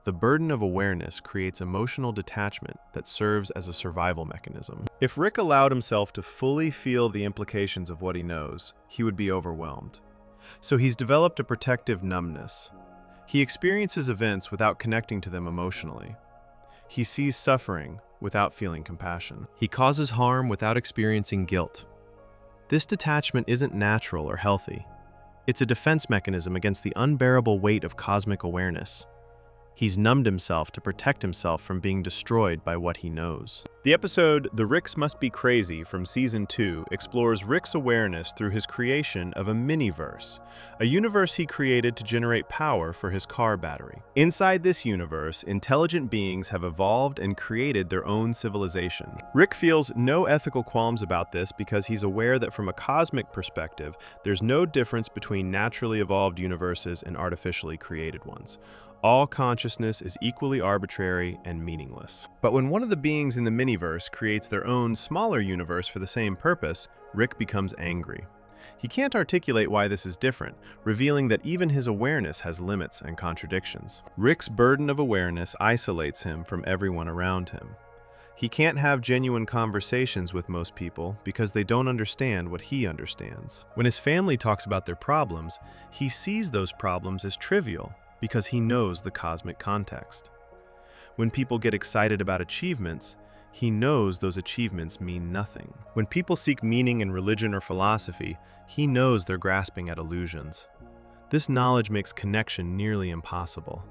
The burden of awareness creates emotional detachment that serves as a survival mechanism. If Rick allowed himself to fully feel the implications of what he knows, he would be overwhelmed. So he's developed a protective numbness. He experiences events without connecting to them emotionally. He sees suffering without feeling compassion. He causes harm without experiencing guilt. This detachment isn't natural or healthy. It's a defense mechanism against the unbearable weight of cosmic awareness. He's numbed himself to protect himself from being destroyed by what he knows. The episode The Ricks Must Be Crazy from Season 2 explores Rick's awareness through his creation of a mini-verse, a universe he created to generate power for his car battery. Inside this universe, intelligent beings have evolved and created their own civilization. Rick feels no ethical qualms about this because he's aware that from a cosmic perspective, there's no difference between naturally evolved universes and artificially created ones. All consciousness is equally arbitrary and meaningless. But when one of the beings in the miniverse creates their own smaller universe for the same purpose, Rick becomes angry. He can't articulate why this is different, revealing that even his awareness has limits and contradictions. Rick's burden of awareness isolates him from everyone around him. He can't have genuine conversations with most people because they don't understand what he understands. When his family talks about their problems, he sees those problems as trivial, because he knows the cosmic context. When people get excited about achievements, he knows those achievements mean nothing. When people seek meaning in religion or philosophy, he knows they're grasping at illusions. This knowledge makes connection nearly impossible.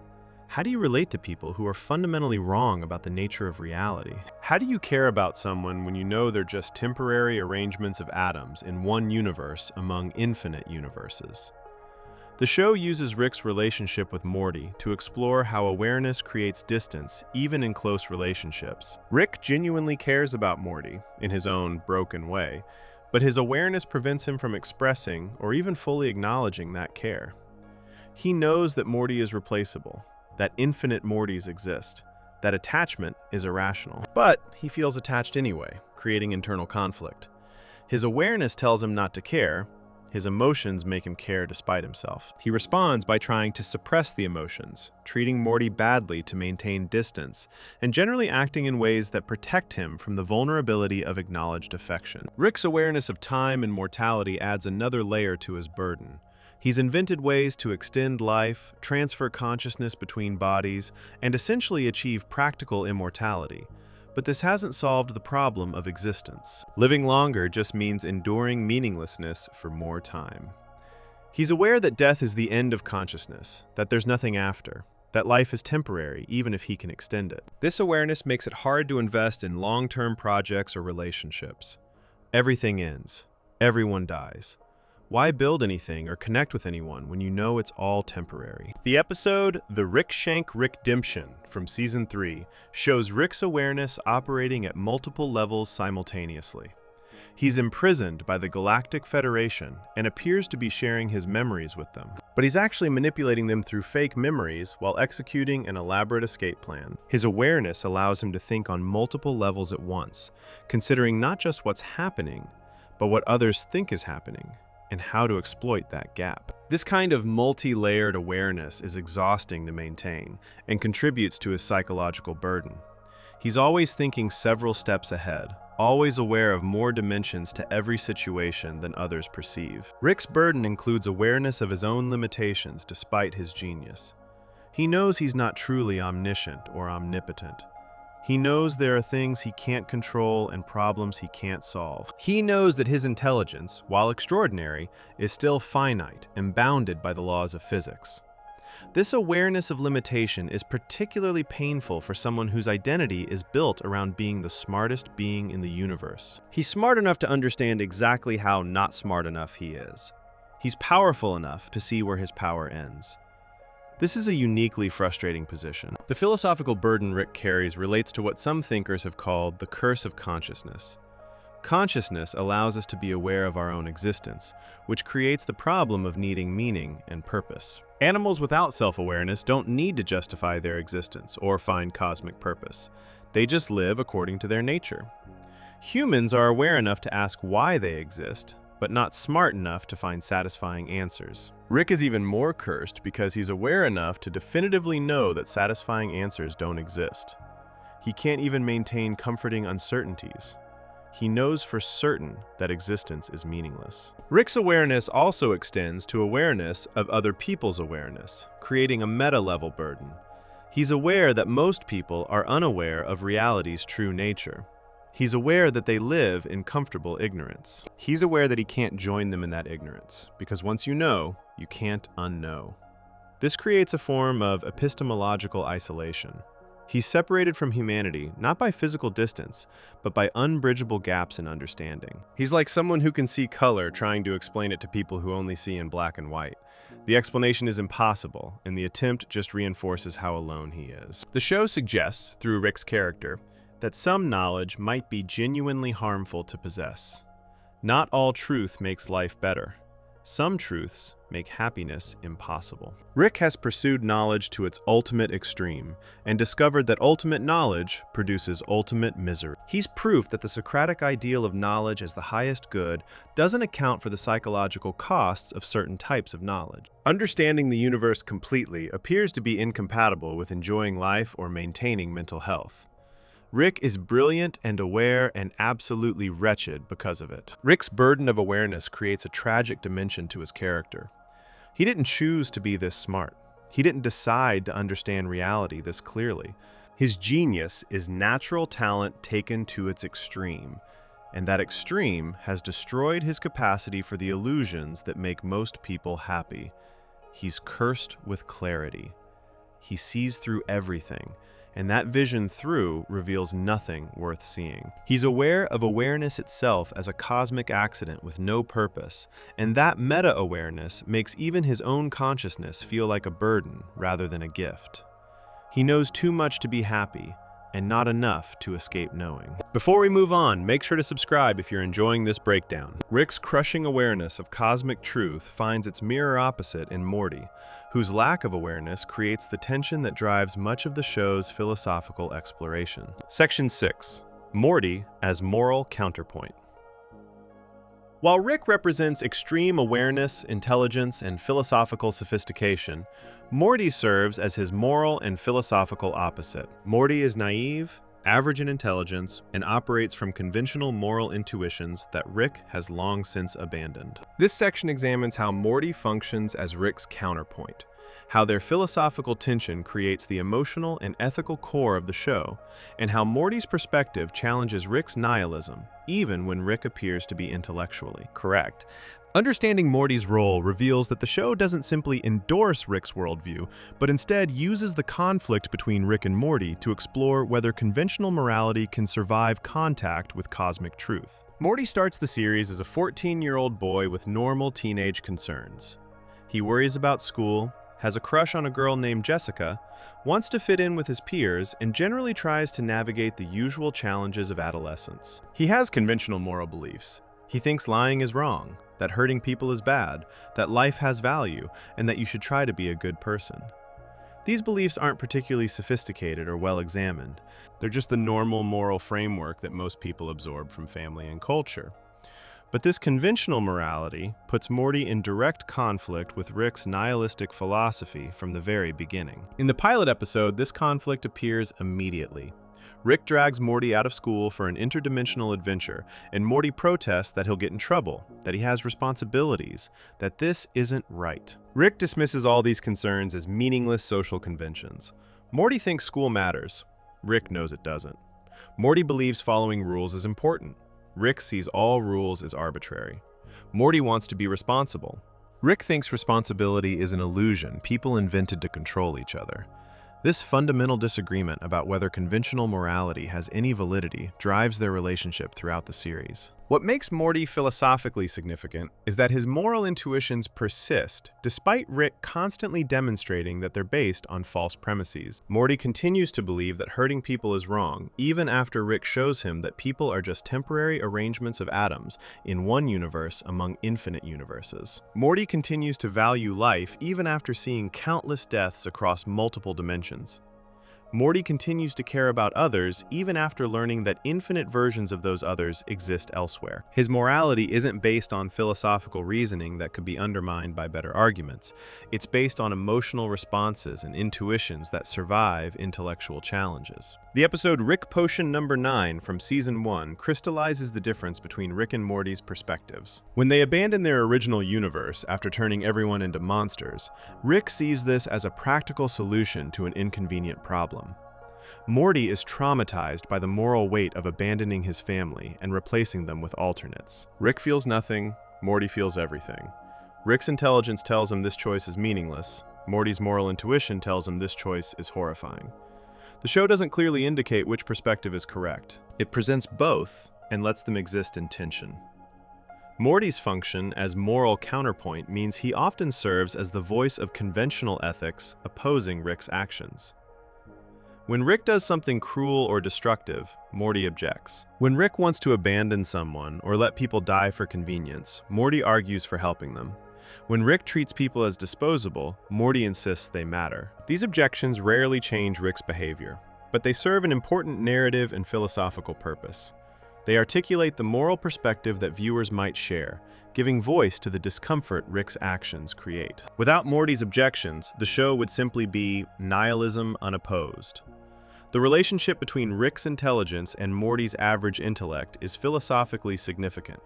How do you relate to people who are fundamentally wrong about the nature of reality? How do you care about someone when you know they're just temporary arrangements of atoms in one universe among infinite universes? The show uses Rick's relationship with Morty to explore how awareness creates distance, even in close relationships. Rick genuinely cares about Morty, in his own broken way, but his awareness prevents him from expressing or even fully acknowledging that care. He knows that Morty is replaceable, that infinite Mortys exist, that attachment is irrational. But he feels attached anyway, creating internal conflict. His awareness tells him not to care. His emotions make him care despite himself. He responds by trying to suppress the emotions, treating Morty badly to maintain distance, and generally acting in ways that protect him from the vulnerability of acknowledged affection. Rick's awareness of time and mortality adds another layer to his burden. He's invented ways to extend life, transfer consciousness between bodies, and essentially achieve practical immortality. But this hasn't solved the problem of existence. Living longer just means enduring meaninglessness for more time. He's aware that death is the end of consciousness, that there's nothing after, that life is temporary, even if he can extend it. This awareness makes it hard to invest in long-term projects or relationships. Everything ends. Everyone dies. Why build anything or connect with anyone when you know it's all temporary? The episode The Rick Shank Rickdemption from Season 3 shows Rick's awareness operating at multiple levels simultaneously. He's imprisoned by the Galactic Federation and appears to be sharing his memories with them. But he's actually manipulating them through fake memories while executing an elaborate escape plan. His awareness allows him to think on multiple levels at once, considering not just what's happening, but what others think is happening, and how to exploit that gap. This kind of multi-layered awareness is exhausting to maintain and contributes to his psychological burden. He's always thinking several steps ahead, always aware of more dimensions to every situation than others perceive. Rick's burden includes awareness of his own limitations despite his genius. He knows he's not truly omniscient or omnipotent. He knows there are things he can't control and problems he can't solve. He knows that his intelligence, while extraordinary, is still finite and bounded by the laws of physics. This awareness of limitation is particularly painful for someone whose identity is built around being the smartest being in the universe. He's smart enough to understand exactly how not smart enough he is. He's powerful enough to see where his power ends. This is a uniquely frustrating position. The philosophical burden Rick carries relates to what some thinkers have called the curse of consciousness. Consciousness allows us to be aware of our own existence, which creates the problem of needing meaning and purpose. Animals without self-awareness don't need to justify their existence or find cosmic purpose. They just live according to their nature. Humans are aware enough to ask why they exist, but not smart enough to find satisfying answers. Rick is even more cursed because he's aware enough to definitively know that satisfying answers don't exist. He can't even maintain comforting uncertainties. He knows for certain that existence is meaningless. Rick's awareness also extends to awareness of other people's awareness, creating a meta-level burden. He's aware that most people are unaware of reality's true nature. He's aware that they live in comfortable ignorance. He's aware that he can't join them in that ignorance, because once you know, you can't unknow. This creates a form of epistemological isolation. He's separated from humanity, not by physical distance, but by unbridgeable gaps in understanding. He's like someone who can see color trying to explain it to people who only see in black and white. The explanation is impossible, and the attempt just reinforces how alone he is. The show suggests, through Rick's character, that some knowledge might be genuinely harmful to possess. Not all truth makes life better. Some truths make happiness impossible. Rick has pursued knowledge to its ultimate extreme and discovered that ultimate knowledge produces ultimate misery. He's proof that the Socratic ideal of knowledge as the highest good doesn't account for the psychological costs of certain types of knowledge. Understanding the universe completely appears to be incompatible with enjoying life or maintaining mental health. Rick is brilliant and aware and absolutely wretched because of it. Rick's burden of awareness creates a tragic dimension to his character. He didn't choose to be this smart. He didn't decide to understand reality this clearly. His genius is natural talent taken to its extreme, and that extreme has destroyed his capacity for the illusions that make most people happy. He's cursed with clarity. He sees through everything, and that vision through reveals nothing worth seeing. He's aware of awareness itself as a cosmic accident with no purpose, and that meta-awareness makes even his own consciousness feel like a burden rather than a gift. He knows too much to be happy, and not enough to escape knowing. Before we move on, make sure to subscribe if you're enjoying this breakdown. Rick's crushing awareness of cosmic truth finds its mirror opposite in Morty, whose lack of awareness creates the tension that drives much of the show's philosophical exploration. Section 6. Morty as moral counterpoint. While Rick represents extreme awareness, intelligence, and philosophical sophistication, Morty serves as his moral and philosophical opposite. Morty is naive, average in intelligence, and operates from conventional moral intuitions that Rick has long since abandoned. This section examines how Morty functions as Rick's counterpoint, how their philosophical tension creates the emotional and ethical core of the show, and how Morty's perspective challenges Rick's nihilism, even when Rick appears to be intellectually correct. Understanding Morty's role reveals that the show doesn't simply endorse Rick's worldview, but instead uses the conflict between Rick and Morty to explore whether conventional morality can survive contact with cosmic truth. Morty starts the series as a 14-year-old boy with normal teenage concerns. He worries about school, has a crush on a girl named Jessica, wants to fit in with his peers, and generally tries to navigate the usual challenges of adolescence. He has conventional moral beliefs. He thinks lying is wrong, that hurting people is bad, that life has value, and that you should try to be a good person. These beliefs aren't particularly sophisticated or well-examined. They're just the normal moral framework that most people absorb from family and culture. But this conventional morality puts Morty in direct conflict with Rick's nihilistic philosophy from the very beginning. In the pilot episode, this conflict appears immediately. Rick drags Morty out of school for an interdimensional adventure, and Morty protests that he'll get in trouble, that he has responsibilities, that this isn't right. Rick dismisses all these concerns as meaningless social conventions. Morty thinks school matters. Rick knows it doesn't. Morty believes following rules is important. Rick sees all rules as arbitrary. Morty wants to be responsible. Rick thinks responsibility is an illusion people invented to control each other. This fundamental disagreement about whether conventional morality has any validity drives their relationship throughout the series. What makes Morty philosophically significant is that his moral intuitions persist, despite Rick constantly demonstrating that they're based on false premises. Morty continues to believe that hurting people is wrong, even after Rick shows him that people are just temporary arrangements of atoms in one universe among infinite universes. Morty continues to value life even after seeing countless deaths across multiple dimensions. Morty continues to care about others even after learning that infinite versions of those others exist elsewhere. His morality isn't based on philosophical reasoning that could be undermined by better arguments. It's based on emotional responses and intuitions that survive intellectual challenges. The episode Rick Potion number 9 from Season 1 crystallizes the difference between Rick and Morty's perspectives. When they abandon their original universe after turning everyone into monsters, Rick sees this as a practical solution to an inconvenient problem. Morty is traumatized by the moral weight of abandoning his family and replacing them with alternates. Rick feels nothing, Morty feels everything. Rick's intelligence tells him this choice is meaningless. Morty's moral intuition tells him this choice is horrifying. The show doesn't clearly indicate which perspective is correct. It presents both and lets them exist in tension. Morty's function as moral counterpoint means he often serves as the voice of conventional ethics opposing Rick's actions. When Rick does something cruel or destructive, Morty objects. When Rick wants to abandon someone or let people die for convenience, Morty argues for helping them. When Rick treats people as disposable, Morty insists they matter. These objections rarely change Rick's behavior, but they serve an important narrative and philosophical purpose. They articulate the moral perspective that viewers might share, giving voice to the discomfort Rick's actions create. Without Morty's objections, the show would simply be nihilism unopposed. The relationship between Rick's intelligence and Morty's average intellect is philosophically significant.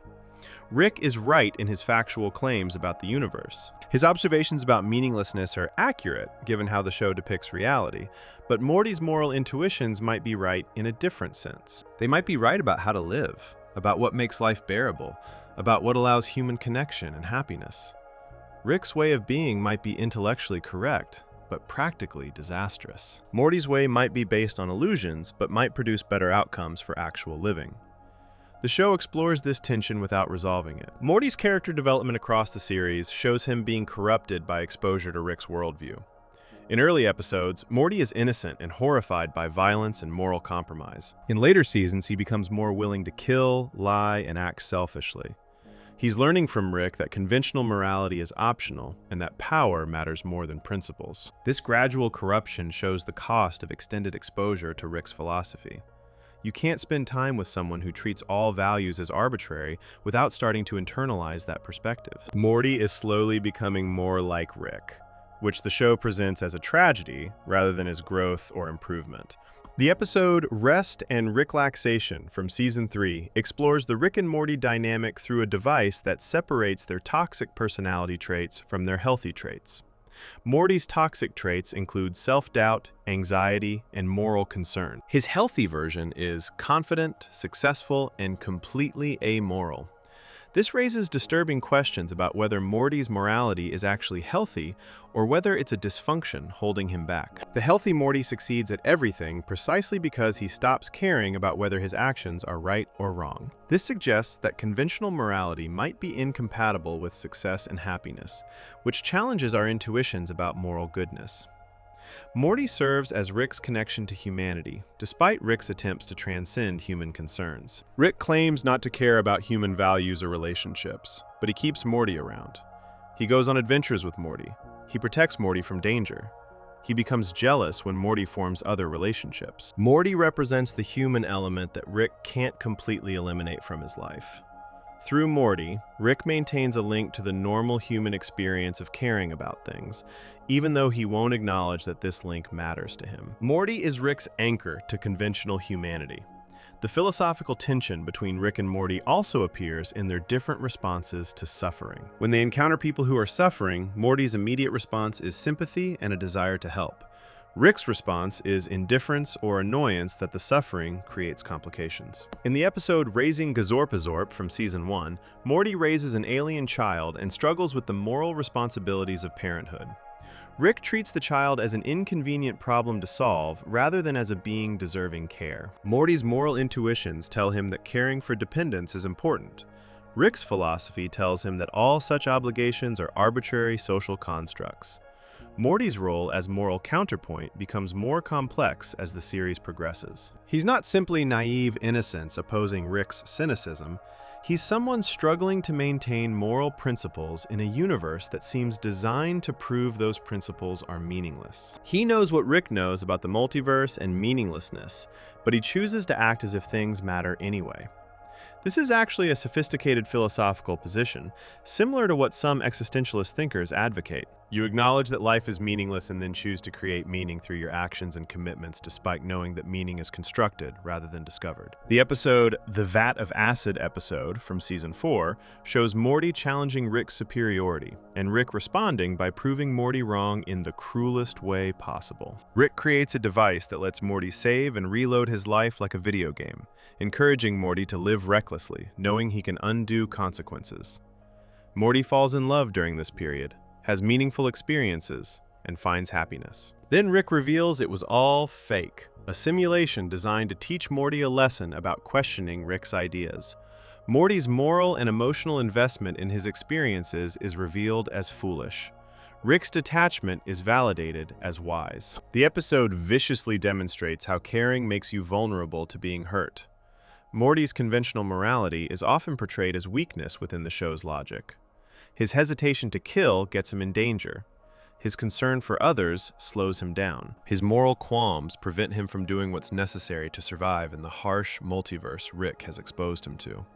Rick is right in his factual claims about the universe. His observations about meaninglessness are accurate, given how the show depicts reality, but Morty's moral intuitions might be right in a different sense. They might be right about how to live, about what makes life bearable, about what allows human connection and happiness. Rick's way of being might be intellectually correct, but practically disastrous. Morty's way might be based on illusions, but might produce better outcomes for actual living. The show explores this tension without resolving it. Morty's character development across the series shows him being corrupted by exposure to Rick's worldview. In early episodes, Morty is innocent and horrified by violence and moral compromise. In later seasons, he becomes more willing to kill, lie, and act selfishly. He's learning from Rick that conventional morality is optional and that power matters more than principles. This gradual corruption shows the cost of extended exposure to Rick's philosophy. You can't spend time with someone who treats all values as arbitrary without starting to internalize that perspective. Morty is slowly becoming more like Rick, which the show presents as a tragedy rather than as growth or improvement. The episode Rest and Ricklaxation from Season 3 explores the Rick and Morty dynamic through a device that separates their toxic personality traits from their healthy traits. Morty's toxic traits include self-doubt, anxiety, and moral concern. His healthy version is confident, successful, and completely amoral. This raises disturbing questions about whether Morty's morality is actually healthy or whether it's a dysfunction holding him back. The healthy Morty succeeds at everything precisely because he stops caring about whether his actions are right or wrong. This suggests that conventional morality might be incompatible with success and happiness, which challenges our intuitions about moral goodness. Morty serves as Rick's connection to humanity, despite Rick's attempts to transcend human concerns. Rick claims not to care about human values or relationships, but he keeps Morty around. He goes on adventures with Morty. He protects Morty from danger. He becomes jealous when Morty forms other relationships. Morty represents the human element that Rick can't completely eliminate from his life. Through Morty, Rick maintains a link to the normal human experience of caring about things, even though he won't acknowledge that this link matters to him. Morty is Rick's anchor to conventional humanity. The philosophical tension between Rick and Morty also appears in their different responses to suffering. When they encounter people who are suffering, Morty's immediate response is sympathy and a desire to help. Rick's response is indifference or annoyance that the suffering creates complications. In the episode Raising Gazorpazorp from Season 1, Morty raises an alien child and struggles with the moral responsibilities of parenthood. Rick treats the child as an inconvenient problem to solve rather than as a being deserving care. Morty's moral intuitions tell him that caring for dependents is important. Rick's philosophy tells him that all such obligations are arbitrary social constructs. Morty's role as moral counterpoint becomes more complex as the series progresses. He's not simply naive innocence opposing Rick's cynicism. He's someone struggling to maintain moral principles in a universe that seems designed to prove those principles are meaningless. He knows what Rick knows about the multiverse and meaninglessness, but he chooses to act as if things matter anyway. This is actually a sophisticated philosophical position, similar to what some existentialist thinkers advocate. You acknowledge that life is meaningless and then choose to create meaning through your actions and commitments despite knowing that meaning is constructed rather than discovered. The episode The Vat of Acid episode from Season 4 shows Morty challenging Rick's superiority, and Rick responding by proving Morty wrong in the cruelest way possible. Rick creates a device that lets Morty save and reload his life like a video game, encouraging Morty to live recklessly, knowing he can undo consequences. Morty falls in love during this period, has meaningful experiences, and finds happiness. Then Rick reveals it was all fake, a simulation designed to teach Morty a lesson about questioning Rick's ideas. Morty's moral and emotional investment in his experiences is revealed as foolish. Rick's detachment is validated as wise. The episode viciously demonstrates how caring makes you vulnerable to being hurt. Morty's conventional morality is often portrayed as weakness within the show's logic. His hesitation to kill gets him in danger. His concern for others slows him down. His moral qualms prevent him from doing what's necessary to survive in the harsh multiverse Rick has exposed him to.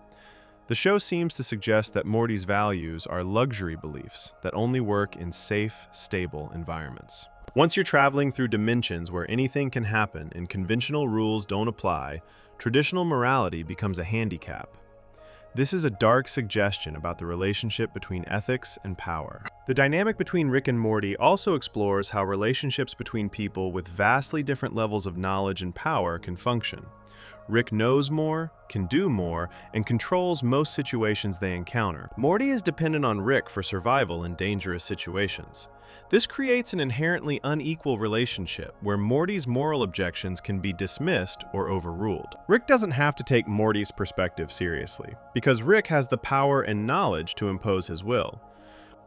The show seems to suggest that Morty's values are luxury beliefs that only work in safe, stable environments. Once you're traveling through dimensions where anything can happen and conventional rules don't apply, traditional morality becomes a handicap. This is a dark suggestion about the relationship between ethics and power. The dynamic between Rick and Morty also explores how relationships between people with vastly different levels of knowledge and power can function. Rick knows more, can do more, and controls most situations they encounter. Morty is dependent on Rick for survival in dangerous situations. This creates an inherently unequal relationship where Morty's moral objections can be dismissed or overruled. Rick doesn't have to take Morty's perspective seriously, because Rick has the power and knowledge to impose his will.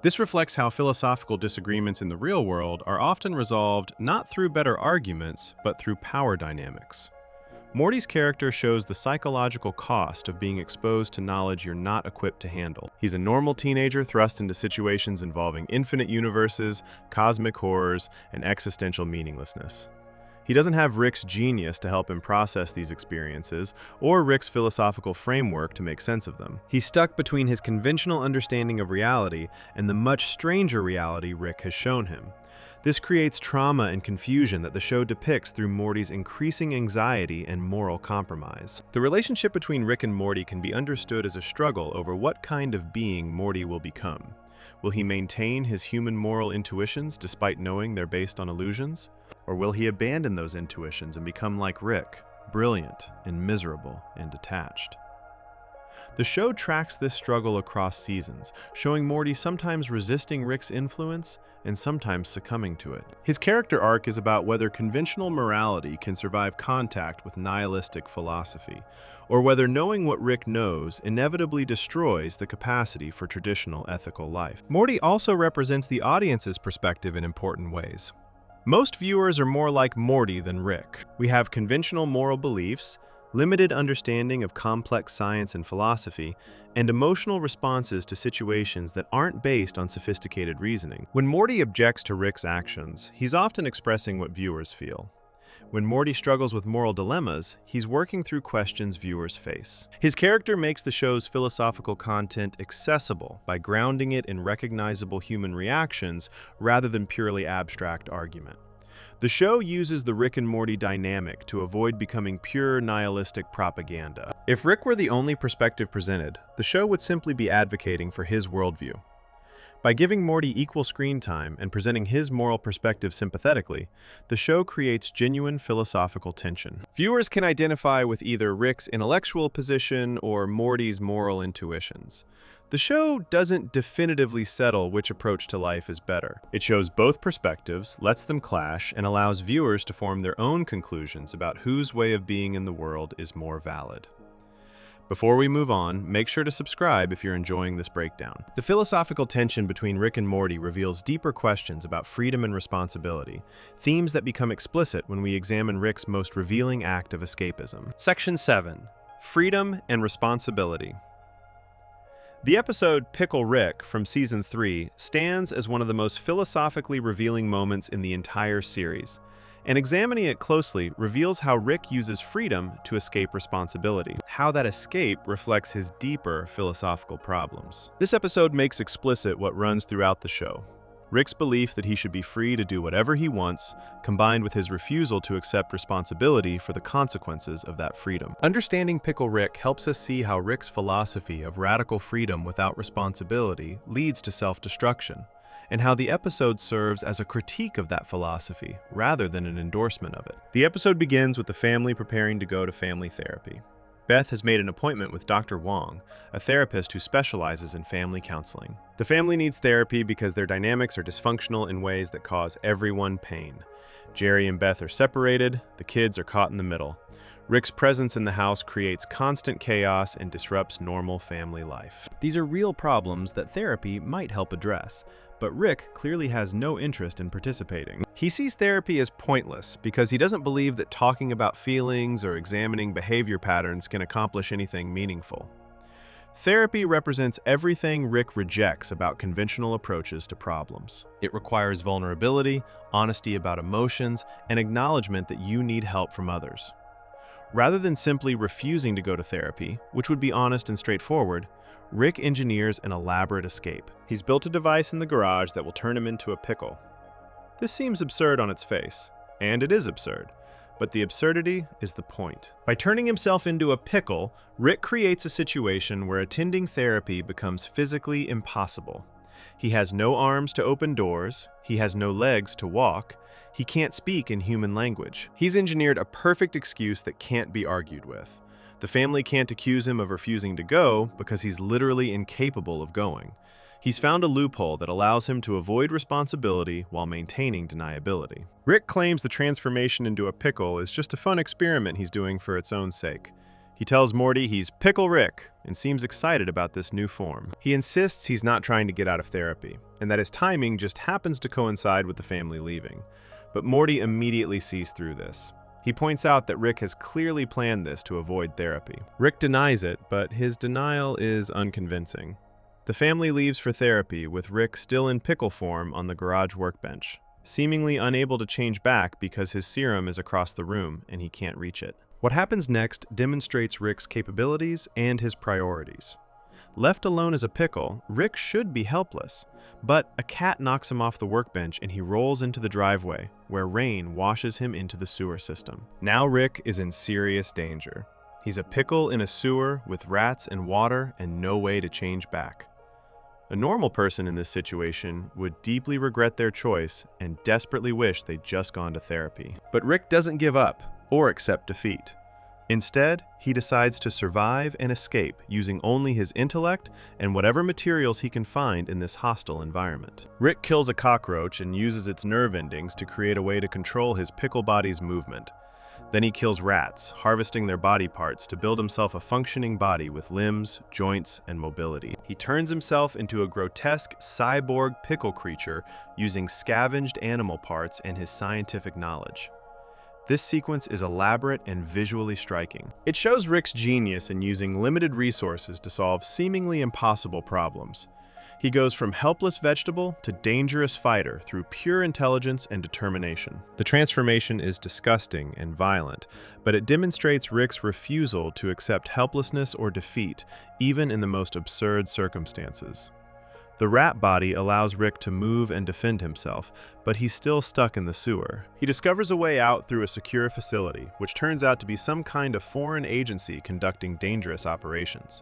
This reflects how philosophical disagreements in the real world are often resolved not through better arguments, but through power dynamics. Morty's character shows the psychological cost of being exposed to knowledge you're not equipped to handle. He's a normal teenager thrust into situations involving infinite universes, cosmic horrors, and existential meaninglessness. He doesn't have Rick's genius to help him process these experiences, or Rick's philosophical framework to make sense of them. He's stuck between his conventional understanding of reality and the much stranger reality Rick has shown him. This creates trauma and confusion that the show depicts through Morty's increasing anxiety and moral compromise. The relationship between Rick and Morty can be understood as a struggle over what kind of being Morty will become. Will he maintain his human moral intuitions despite knowing they're based on illusions? Or will he abandon those intuitions and become like Rick, brilliant and miserable and detached? The show tracks this struggle across seasons, showing Morty sometimes resisting Rick's influence and sometimes succumbing to it. His character arc is about whether conventional morality can survive contact with nihilistic philosophy, or whether knowing what Rick knows inevitably destroys the capacity for traditional ethical life. Morty also represents the audience's perspective in important ways. Most viewers are more like Morty than Rick. We have conventional moral beliefs, limited understanding of complex science and philosophy, and emotional responses to situations that aren't based on sophisticated reasoning. When Morty objects to Rick's actions, he's often expressing what viewers feel. When Morty struggles with moral dilemmas, he's working through questions viewers face. His character makes the show's philosophical content accessible by grounding it in recognizable human reactions rather than purely abstract argument. The show uses the Rick and Morty dynamic to avoid becoming pure nihilistic propaganda. If Rick were the only perspective presented, the show would simply be advocating for his worldview. By giving Morty equal screen time and presenting his moral perspective sympathetically, the show creates genuine philosophical tension. Viewers can identify with either Rick's intellectual position or Morty's moral intuitions. The show doesn't definitively settle which approach to life is better. It shows both perspectives, lets them clash, and allows viewers to form their own conclusions about whose way of being in the world is more valid. Before we move on, make sure to subscribe if you're enjoying this breakdown. The philosophical tension between Rick and Morty reveals deeper questions about freedom and responsibility, themes that become explicit when we examine Rick's most revealing act of escapism. Section 7. Freedom and Responsibility. The episode Pickle Rick from Season 3 stands as one of the most philosophically revealing moments in the entire series, and examining it closely reveals how Rick uses freedom to escape responsibility, how that escape reflects his deeper philosophical problems. This episode makes explicit what runs throughout the show. Rick's belief that he should be free to do whatever he wants, combined with his refusal to accept responsibility for the consequences of that freedom. Understanding Pickle Rick helps us see how Rick's philosophy of radical freedom without responsibility leads to self-destruction, and how the episode serves as a critique of that philosophy rather than an endorsement of it. The episode begins with the family preparing to go to family therapy. Beth has made an appointment with Dr. Wong, a therapist who specializes in family counseling. The family needs therapy because their dynamics are dysfunctional in ways that cause everyone pain. Jerry and Beth are separated, the kids are caught in the middle. Rick's presence in the house creates constant chaos and disrupts normal family life. These are real problems that therapy might help address, but Rick clearly has no interest in participating. He sees therapy as pointless because he doesn't believe that talking about feelings or examining behavior patterns can accomplish anything meaningful. Therapy represents everything Rick rejects about conventional approaches to problems. It requires vulnerability, honesty about emotions, and acknowledgement that you need help from others. Rather than simply refusing to go to therapy, which would be honest and straightforward, Rick engineers an elaborate escape. He's built a device in the garage that will turn him into a pickle. This seems absurd on its face, and it is absurd, but the absurdity is the point. By turning himself into a pickle, Rick creates a situation where attending therapy becomes physically impossible. He has no arms to open doors, he has no legs to walk, he can't speak in human language. He's engineered a perfect excuse that can't be argued with. The family can't accuse him of refusing to go because he's literally incapable of going. He's found a loophole that allows him to avoid responsibility while maintaining deniability. Rick claims the transformation into a pickle is just a fun experiment he's doing for its own sake. He tells Morty he's Pickle Rick and seems excited about this new form. He insists he's not trying to get out of therapy, and that his timing just happens to coincide with the family leaving. But Morty immediately sees through this. He points out that Rick has clearly planned this to avoid therapy. Rick denies it, but his denial is unconvincing. The family leaves for therapy with Rick still in pickle form on the garage workbench, seemingly unable to change back because his serum is across the room and he can't reach it. What happens next demonstrates Rick's capabilities and his priorities. Left alone as a pickle, Rick should be helpless, but a cat knocks him off the workbench and he rolls into the driveway, where rain washes him into the sewer system. Now Rick is in serious danger. He's a pickle in a sewer with rats and water and no way to change back. A normal person in this situation would deeply regret their choice and desperately wish they'd just gone to therapy. But Rick doesn't give up or accept defeat. Instead, he decides to survive and escape using only his intellect and whatever materials he can find in this hostile environment. Rick kills a cockroach and uses its nerve endings to create a way to control his pickle body's movement. Then he kills rats, harvesting their body parts to build himself a functioning body with limbs, joints, and mobility. He turns himself into a grotesque cyborg pickle creature using scavenged animal parts and his scientific knowledge. This sequence is elaborate and visually striking. It shows Rick's genius in using limited resources to solve seemingly impossible problems. He goes from helpless vegetable to dangerous fighter through pure intelligence and determination. The transformation is disgusting and violent, but it demonstrates Rick's refusal to accept helplessness or defeat, even in the most absurd circumstances. The rat body allows Rick to move and defend himself, but he's still stuck in the sewer. He discovers a way out through a secure facility, which turns out to be some kind of foreign agency conducting dangerous operations.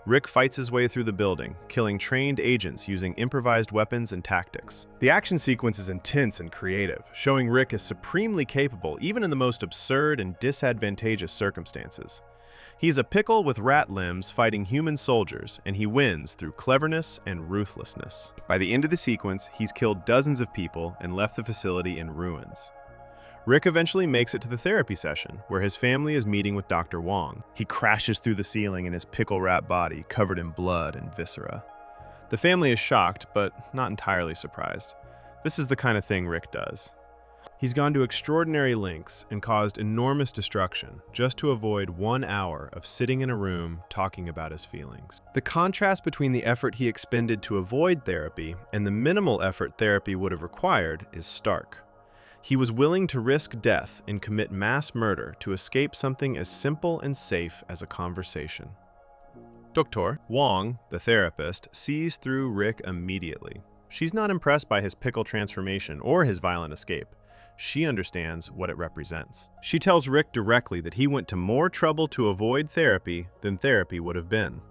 Rick fights his way through the building, killing trained agents using improvised weapons and tactics. The action sequence is intense and creative, showing Rick is supremely capable even in the most absurd and disadvantageous circumstances. He's a pickle with rat limbs fighting human soldiers, and he wins through cleverness and ruthlessness. By the end of the sequence, he's killed dozens of people and left the facility in ruins. Rick eventually makes it to the therapy session, where his family is meeting with Dr. Wong. He crashes through the ceiling in his pickle rat body, covered in blood and viscera. The family is shocked, but not entirely surprised. This is the kind of thing Rick does. He's gone to extraordinary lengths and caused enormous destruction just to avoid 1 hour of sitting in a room talking about his feelings. The contrast between the effort he expended to avoid therapy and the minimal effort therapy would have required is stark. He was willing to risk death and commit mass murder to escape something as simple and safe as a conversation. Dr. Wong, the therapist, sees through Rick immediately. She's not impressed by his pickle transformation or his violent escape. She understands what it represents. She tells Rick directly that he went to more trouble to avoid therapy than therapy would have been.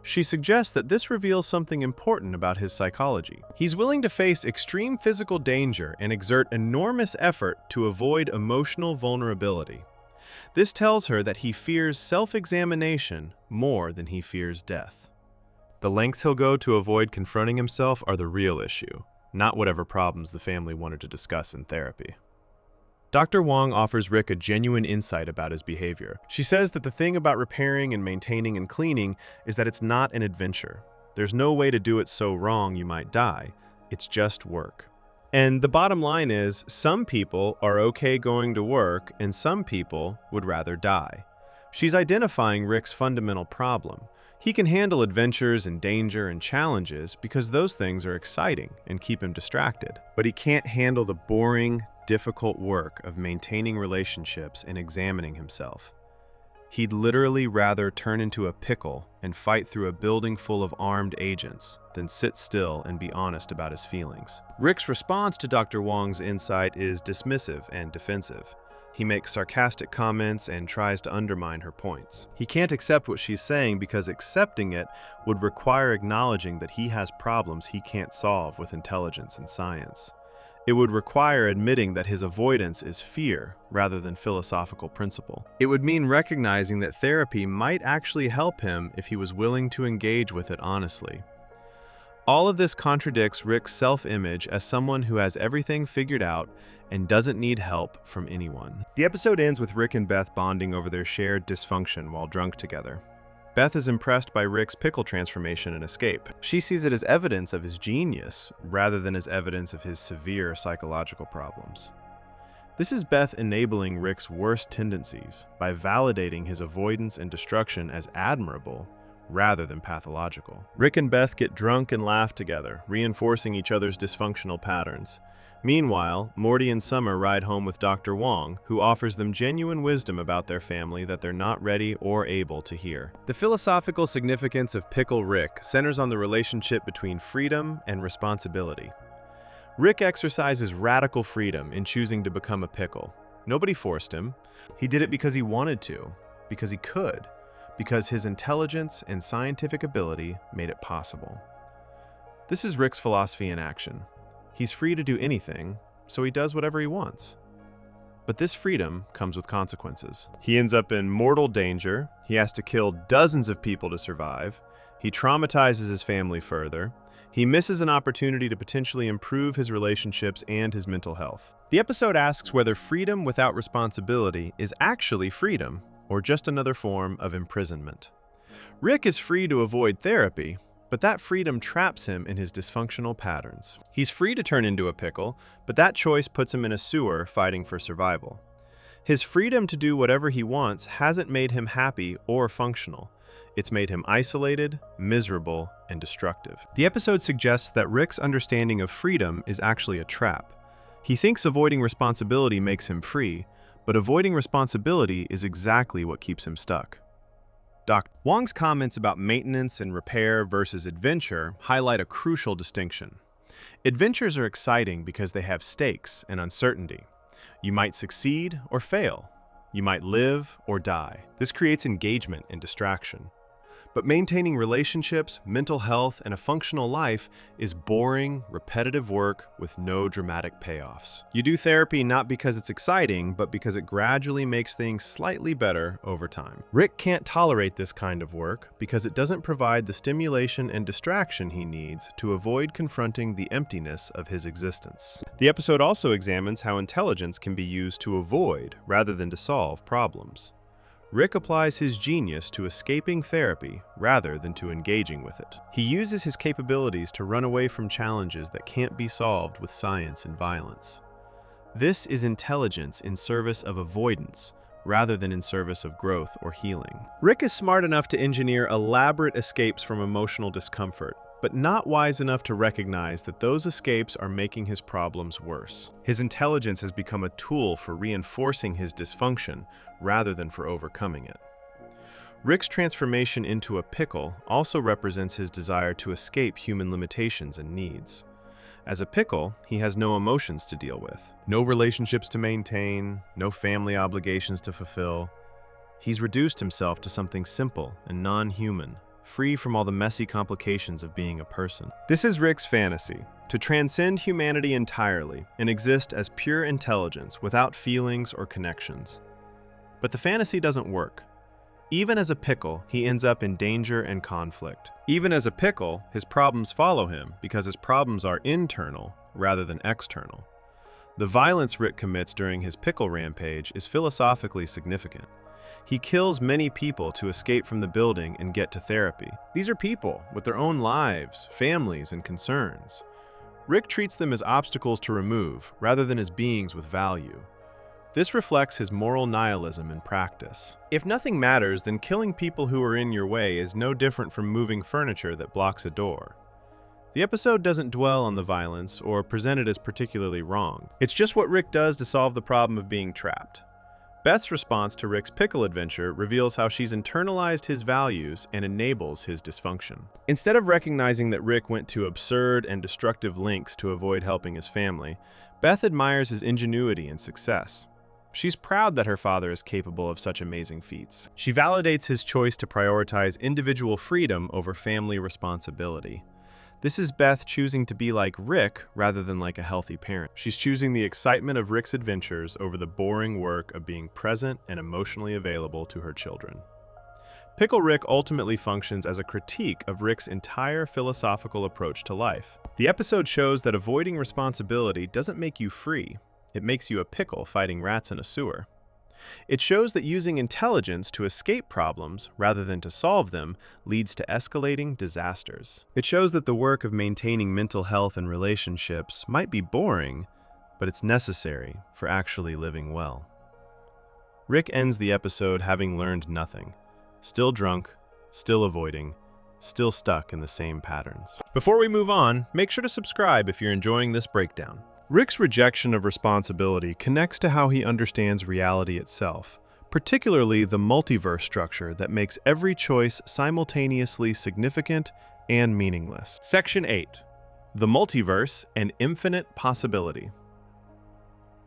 She suggests that this reveals something important about his psychology. He's willing to face extreme physical danger and exert enormous effort to avoid emotional vulnerability. This tells her that he fears self-examination more than he fears death. The lengths he'll go to avoid confronting himself are the real issue, not whatever problems the family wanted to discuss in therapy. Dr. Wong offers Rick a genuine insight about his behavior. She says that the thing about repairing and maintaining and cleaning is that it's not an adventure. There's no way to do it so wrong you might die. It's just work. And the bottom line is, some people are okay going to work and some people would rather die. She's identifying Rick's fundamental problem. He can handle adventures and danger and challenges because those things are exciting and keep him distracted. But he can't handle the boring, difficult work of maintaining relationships and examining himself. He'd literally rather turn into a pickle and fight through a building full of armed agents than sit still and be honest about his feelings. Rick's response to Dr. Wong's insight is dismissive and defensive. He makes sarcastic comments and tries to undermine her points. He can't accept what she's saying because accepting it would require acknowledging that he has problems he can't solve with intelligence and science. It would require admitting that his avoidance is fear rather than philosophical principle. It would mean recognizing that therapy might actually help him if he was willing to engage with it honestly. All of this contradicts Rick's self-image as someone who has everything figured out and doesn't need help from anyone. The episode ends with Rick and Beth bonding over their shared dysfunction while drunk together. Beth is impressed by Rick's pickle transformation and escape. She sees it as evidence of his genius rather than as evidence of his severe psychological problems. This is Beth enabling Rick's worst tendencies by validating his avoidance and destruction as admirable rather than pathological. Rick and Beth get drunk and laugh together, reinforcing each other's dysfunctional patterns. Meanwhile, Morty and Summer ride home with Dr. Wong, who offers them genuine wisdom about their family that they're not ready or able to hear. The philosophical significance of Pickle Rick centers on the relationship between freedom and responsibility. Rick exercises radical freedom in choosing to become a pickle. Nobody forced him. He did it because he wanted to, because he could, because his intelligence and scientific ability made it possible. This is Rick's philosophy in action. He's free to do anything, so he does whatever he wants. But this freedom comes with consequences. He ends up in mortal danger, he has to kill dozens of people to survive, he traumatizes his family further, he misses an opportunity to potentially improve his relationships and his mental health. The episode asks whether freedom without responsibility is actually freedom, or just another form of imprisonment. Rick is free to avoid therapy, but that freedom traps him in his dysfunctional patterns. He's free to turn into a pickle, but that choice puts him in a sewer fighting for survival. His freedom to do whatever he wants hasn't made him happy or functional. It's made him isolated, miserable, and destructive. The episode suggests that Rick's understanding of freedom is actually a trap. He thinks avoiding responsibility makes him free, but avoiding responsibility is exactly what keeps him stuck. Dr. Wong's comments about maintenance and repair versus adventure highlight a crucial distinction. Adventures are exciting because they have stakes and uncertainty. You might succeed or fail. You might live or die. This creates engagement and distraction. But maintaining relationships, mental health, and a functional life is boring, repetitive work with no dramatic payoffs. You do therapy not because it's exciting, but because it gradually makes things slightly better over time. Rick can't tolerate this kind of work because it doesn't provide the stimulation and distraction he needs to avoid confronting the emptiness of his existence. The episode also examines how intelligence can be used to avoid rather than to solve problems. Rick applies his genius to escaping therapy rather than to engaging with it. He uses his capabilities to run away from challenges that can't be solved with science and violence. This is intelligence in service of avoidance rather than in service of growth or healing. Rick is smart enough to engineer elaborate escapes from emotional discomfort, but not wise enough to recognize that those escapes are making his problems worse. His intelligence has become a tool for reinforcing his dysfunction rather than for overcoming it. Rick's transformation into a pickle also represents his desire to escape human limitations and needs. As a pickle, he has no emotions to deal with, no relationships to maintain, no family obligations to fulfill. He's reduced himself to something simple and non-human, free from all the messy complications of being a person. This is Rick's fantasy, to transcend humanity entirely and exist as pure intelligence without feelings or connections. But the fantasy doesn't work. Even as a pickle, he ends up in danger and conflict. Even as a pickle, his problems follow him because his problems are internal rather than external. The violence Rick commits during his pickle rampage is philosophically significant. He kills many people to escape from the building and get to therapy. These are people with their own lives, families, and concerns. Rick treats them as obstacles to remove rather than as beings with value. This reflects his moral nihilism in practice. If nothing matters, then killing people who are in your way is no different from moving furniture that blocks a door. The episode doesn't dwell on the violence or present it as particularly wrong. It's just what Rick does to solve the problem of being trapped. Beth's response to Rick's pickle adventure reveals how she's internalized his values and enables his dysfunction. Instead of recognizing that Rick went to absurd and destructive lengths to avoid helping his family, Beth admires his ingenuity and success. She's proud that her father is capable of such amazing feats. She validates his choice to prioritize individual freedom over family responsibility. This is Beth choosing to be like Rick rather than like a healthy parent. She's choosing the excitement of Rick's adventures over the boring work of being present and emotionally available to her children. Pickle Rick ultimately functions as a critique of Rick's entire philosophical approach to life. The episode shows that avoiding responsibility doesn't make you free. It makes you a pickle fighting rats in a sewer. It shows that using intelligence to escape problems rather than to solve them leads to escalating disasters. It shows that the work of maintaining mental health and relationships might be boring, but it's necessary for actually living well. Rick ends the episode having learned nothing. Still drunk, still avoiding, still stuck in the same patterns. Before we move on, make sure to subscribe if you're enjoying this breakdown. Rick's rejection of responsibility connects to how he understands reality itself, particularly the multiverse structure that makes every choice simultaneously significant and meaningless. Section 8. The Multiverse and Infinite Possibility.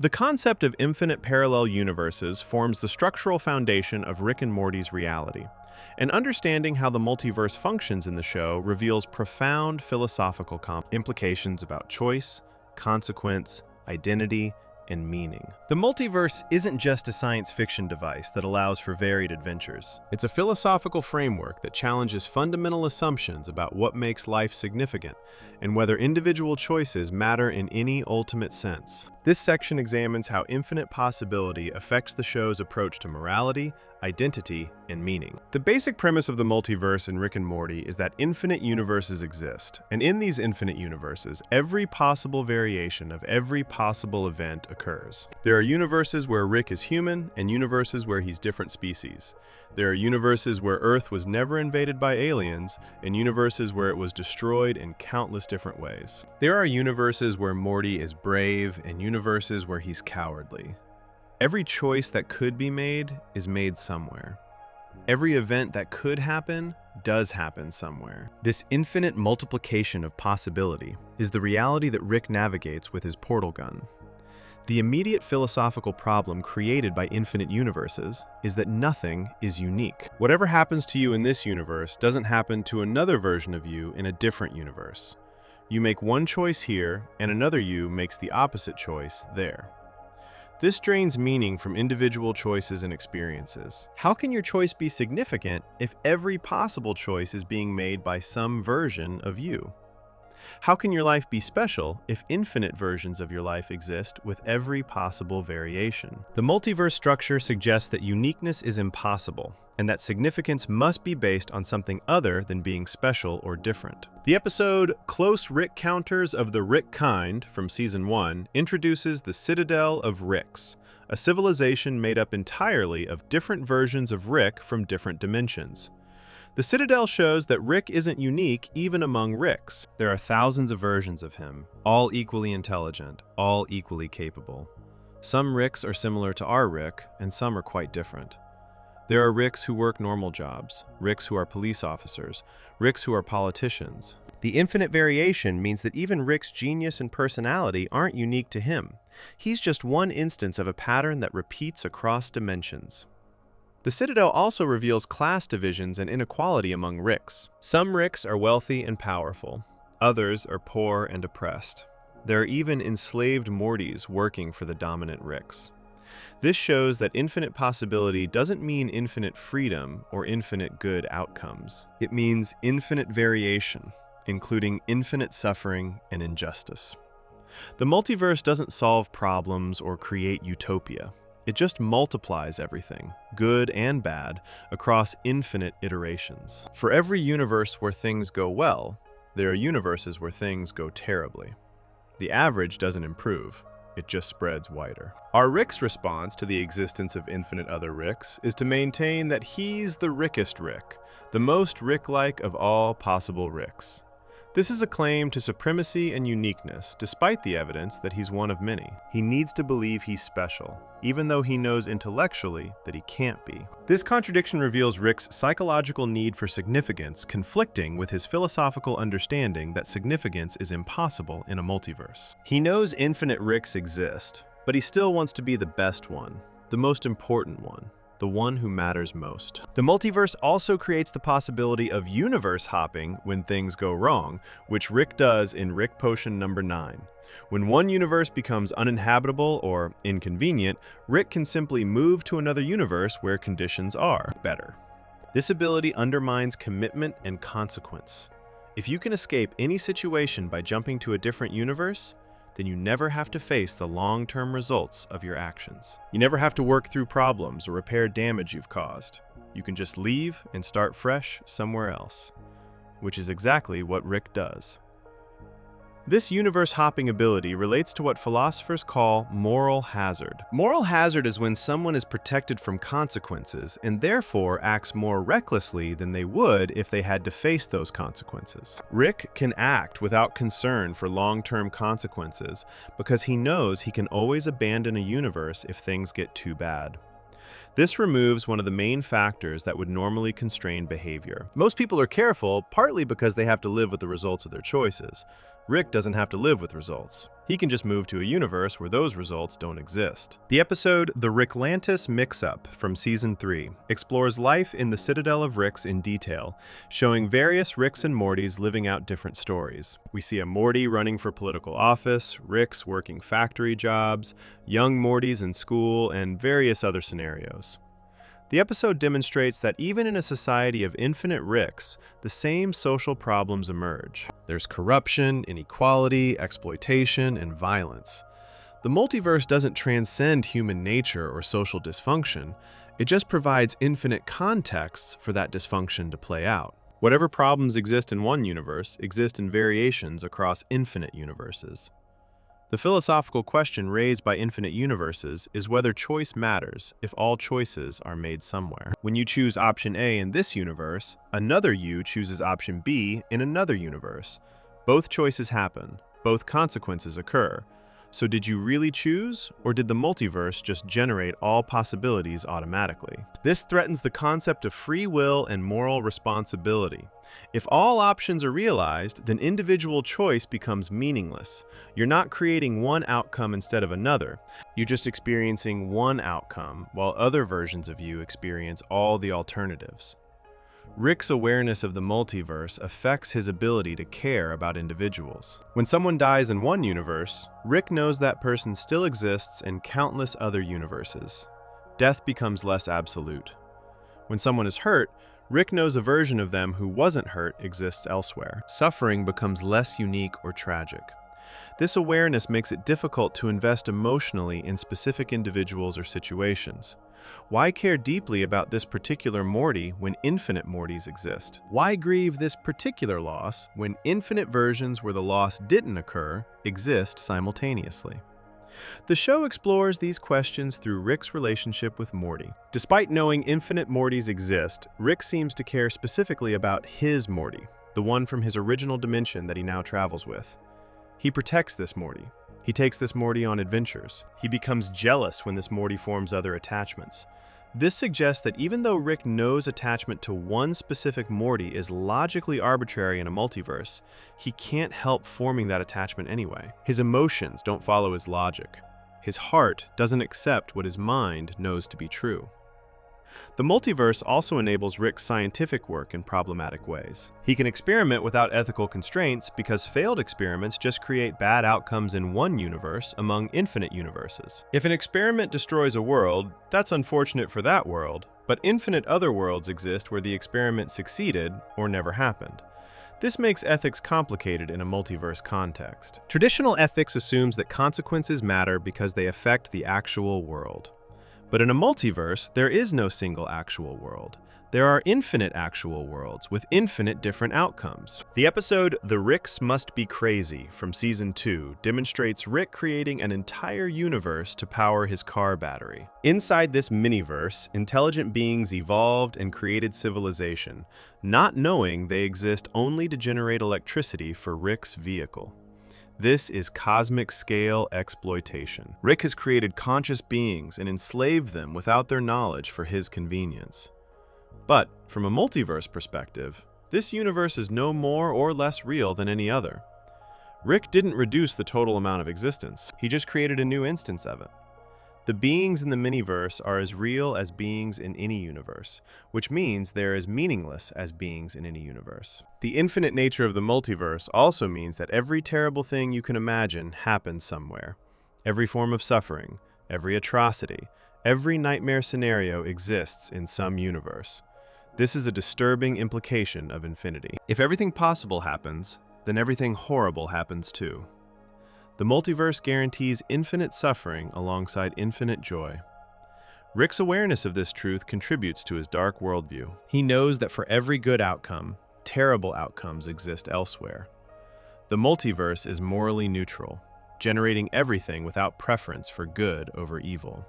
The concept of infinite parallel universes forms the structural foundation of Rick and Morty's reality, and understanding how the multiverse functions in the show reveals profound philosophical implications about choice, consequence, identity, and meaning. The multiverse isn't just a science fiction device that allows for varied adventures. It's a philosophical framework that challenges fundamental assumptions about what makes life significant and whether individual choices matter in any ultimate sense. This section examines how infinite possibility affects the show's approach to morality, identity, and meaning. The basic premise of the multiverse in Rick and Morty is that infinite universes exist, and in these infinite universes, every possible variation of every possible event occurs. There are universes where Rick is human, and universes where he's different species. There are universes where Earth was never invaded by aliens, and universes where it was destroyed in countless different ways. There are universes where Morty is brave, and universes where he's cowardly. Every choice that could be made is made somewhere. Every event that could happen does happen somewhere. This infinite multiplication of possibility is the reality that Rick navigates with his portal gun. The immediate philosophical problem created by infinite universes is that nothing is unique. Whatever happens to you in this universe doesn't happen to another version of you in a different universe. You make one choice here, and another you makes the opposite choice there. This drains meaning from individual choices and experiences. How can your choice be significant if every possible choice is being made by some version of you? How can your life be special if infinite versions of your life exist with every possible variation? The multiverse structure suggests that uniqueness is impossible, and that significance must be based on something other than being special or different. The episode Close Rick Counters of the Rick Kind from Season 1 introduces the Citadel of Ricks, a civilization made up entirely of different versions of Rick from different dimensions. The Citadel shows that Rick isn't unique even among Ricks. There are thousands of versions of him, all equally intelligent, all equally capable. Some Ricks are similar to our Rick, and some are quite different. There are Ricks who work normal jobs, Ricks who are police officers, Ricks who are politicians. The infinite variation means that even Rick's genius and personality aren't unique to him. He's just one instance of a pattern that repeats across dimensions. The Citadel also reveals class divisions and inequality among Ricks. Some Ricks are wealthy and powerful. Others are poor and oppressed. There are even enslaved Mortys working for the dominant Ricks. This shows that infinite possibility doesn't mean infinite freedom or infinite good outcomes. It means infinite variation, including infinite suffering and injustice. The multiverse doesn't solve problems or create utopia. It just multiplies everything, good and bad, across infinite iterations. For every universe where things go well, there are universes where things go terribly. The average doesn't improve, it just spreads wider. Our Rick's response to the existence of infinite other Ricks is to maintain that he's the Rickest Rick, the most Rick-like of all possible Ricks. This is a claim to supremacy and uniqueness, despite the evidence that he's one of many. He needs to believe he's special, even though he knows intellectually that he can't be. This contradiction reveals Rick's psychological need for significance conflicting with his philosophical understanding that significance is impossible in a multiverse. He knows infinite Ricks exist, but he still wants to be the best one. the most important one, the one who matters most. The multiverse also creates the possibility of universe hopping when things go wrong, which Rick does in Rick Potion number 9. When one universe becomes uninhabitable or inconvenient, Rick can simply move to another universe where conditions are better. This ability undermines commitment and consequence. If you can escape any situation by jumping to a different universe, then you never have to face the long-term results of your actions. You never have to work through problems or repair damage you've caused. You can just leave and start fresh somewhere else, which is exactly what Rick does. This universe-hopping ability relates to what philosophers call moral hazard. Moral hazard is when someone is protected from consequences and therefore acts more recklessly than they would if they had to face those consequences. Rick can act without concern for long-term consequences because he knows he can always abandon a universe if things get too bad. This removes one of the main factors that would normally constrain behavior. Most people are careful partly because they have to live with the results of their choices. Rick doesn't have to live with results. He can just move to a universe where those results don't exist. The episode The Ricklantis Mix-Up from Season 3 explores life in the Citadel of Ricks in detail, showing various Ricks and Mortys living out different stories. We see a Morty running for political office, Ricks working factory jobs, young Mortys in school, and various other scenarios. The episode demonstrates that even in a society of infinite Ricks, the same social problems emerge. There's corruption, inequality, exploitation, and violence. The multiverse doesn't transcend human nature or social dysfunction, it just provides infinite contexts for that dysfunction to play out. Whatever problems exist in one universe exist in variations across infinite universes. The philosophical question raised by infinite universes is whether choice matters if all choices are made somewhere. When you choose option A in this universe, another you chooses option B in another universe. Both choices happen, both consequences occur. So did you really choose, or did the multiverse just generate all possibilities automatically? This threatens the concept of free will and moral responsibility. If all options are realized, then individual choice becomes meaningless. You're not creating one outcome instead of another. You're just experiencing one outcome, while other versions of you experience all the alternatives. Rick's awareness of the multiverse affects his ability to care about individuals. When someone dies in one universe, Rick knows that person still exists in countless other universes. Death becomes less absolute. When someone is hurt, Rick knows a version of them who wasn't hurt exists elsewhere. Suffering becomes less unique or tragic. This awareness makes it difficult to invest emotionally in specific individuals or situations. Why care deeply about this particular Morty when infinite Mortys exist? Why grieve this particular loss when infinite versions where the loss didn't occur exist simultaneously? The show explores these questions through Rick's relationship with Morty. Despite knowing infinite Mortys exist, Rick seems to care specifically about his Morty, the one from his original dimension that he now travels with. He protects this Morty. He takes this Morty on adventures. He becomes jealous when this Morty forms other attachments. This suggests that even though Rick knows attachment to one specific Morty is logically arbitrary in a multiverse, he can't help forming that attachment anyway. His emotions don't follow his logic. His heart doesn't accept what his mind knows to be true. The multiverse also enables Rick's scientific work in problematic ways. He can experiment without ethical constraints because failed experiments just create bad outcomes in one universe among infinite universes. If an experiment destroys a world, that's unfortunate for that world, but infinite other worlds exist where the experiment succeeded or never happened. This makes ethics complicated in a multiverse context. Traditional ethics assumes that consequences matter because they affect the actual world. But in a multiverse, there is no single actual world. There are infinite actual worlds with infinite different outcomes. The episode The Ricks Must Be Crazy from Season 2 demonstrates Rick creating an entire universe to power his car battery. Inside this miniverse, intelligent beings evolved and created civilization, not knowing they exist only to generate electricity for Rick's vehicle. This is cosmic-scale exploitation. Rick has created conscious beings and enslaved them without their knowledge for his convenience. But, from a multiverse perspective, this universe is no more or less real than any other. Rick didn't reduce the total amount of existence, he just created a new instance of it. The beings in the miniverse are as real as beings in any universe, which means they're as meaningless as beings in any universe. The infinite nature of the multiverse also means that every terrible thing you can imagine happens somewhere. Every form of suffering, every atrocity, every nightmare scenario exists in some universe. This is a disturbing implication of infinity. If everything possible happens, then everything horrible happens too. The multiverse guarantees infinite suffering alongside infinite joy. Rick's awareness of this truth contributes to his dark worldview. He knows that for every good outcome, terrible outcomes exist elsewhere. The multiverse is morally neutral, generating everything without preference for good over evil.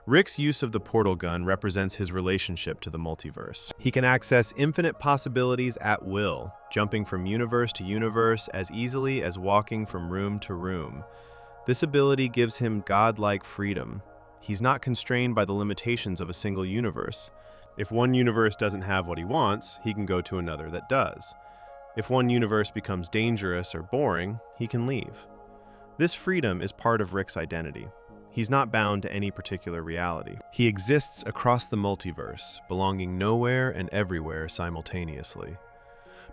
Rick's use of the portal gun represents his relationship to the multiverse. He can access infinite possibilities at will, jumping from universe to universe as easily as walking from room to room. This ability gives him godlike freedom. He's not constrained by the limitations of a single universe. If one universe doesn't have what he wants, he can go to another that does. If one universe becomes dangerous or boring, he can leave. This freedom is part of Rick's identity. He's not bound to any particular reality. He exists across the multiverse, belonging nowhere and everywhere simultaneously.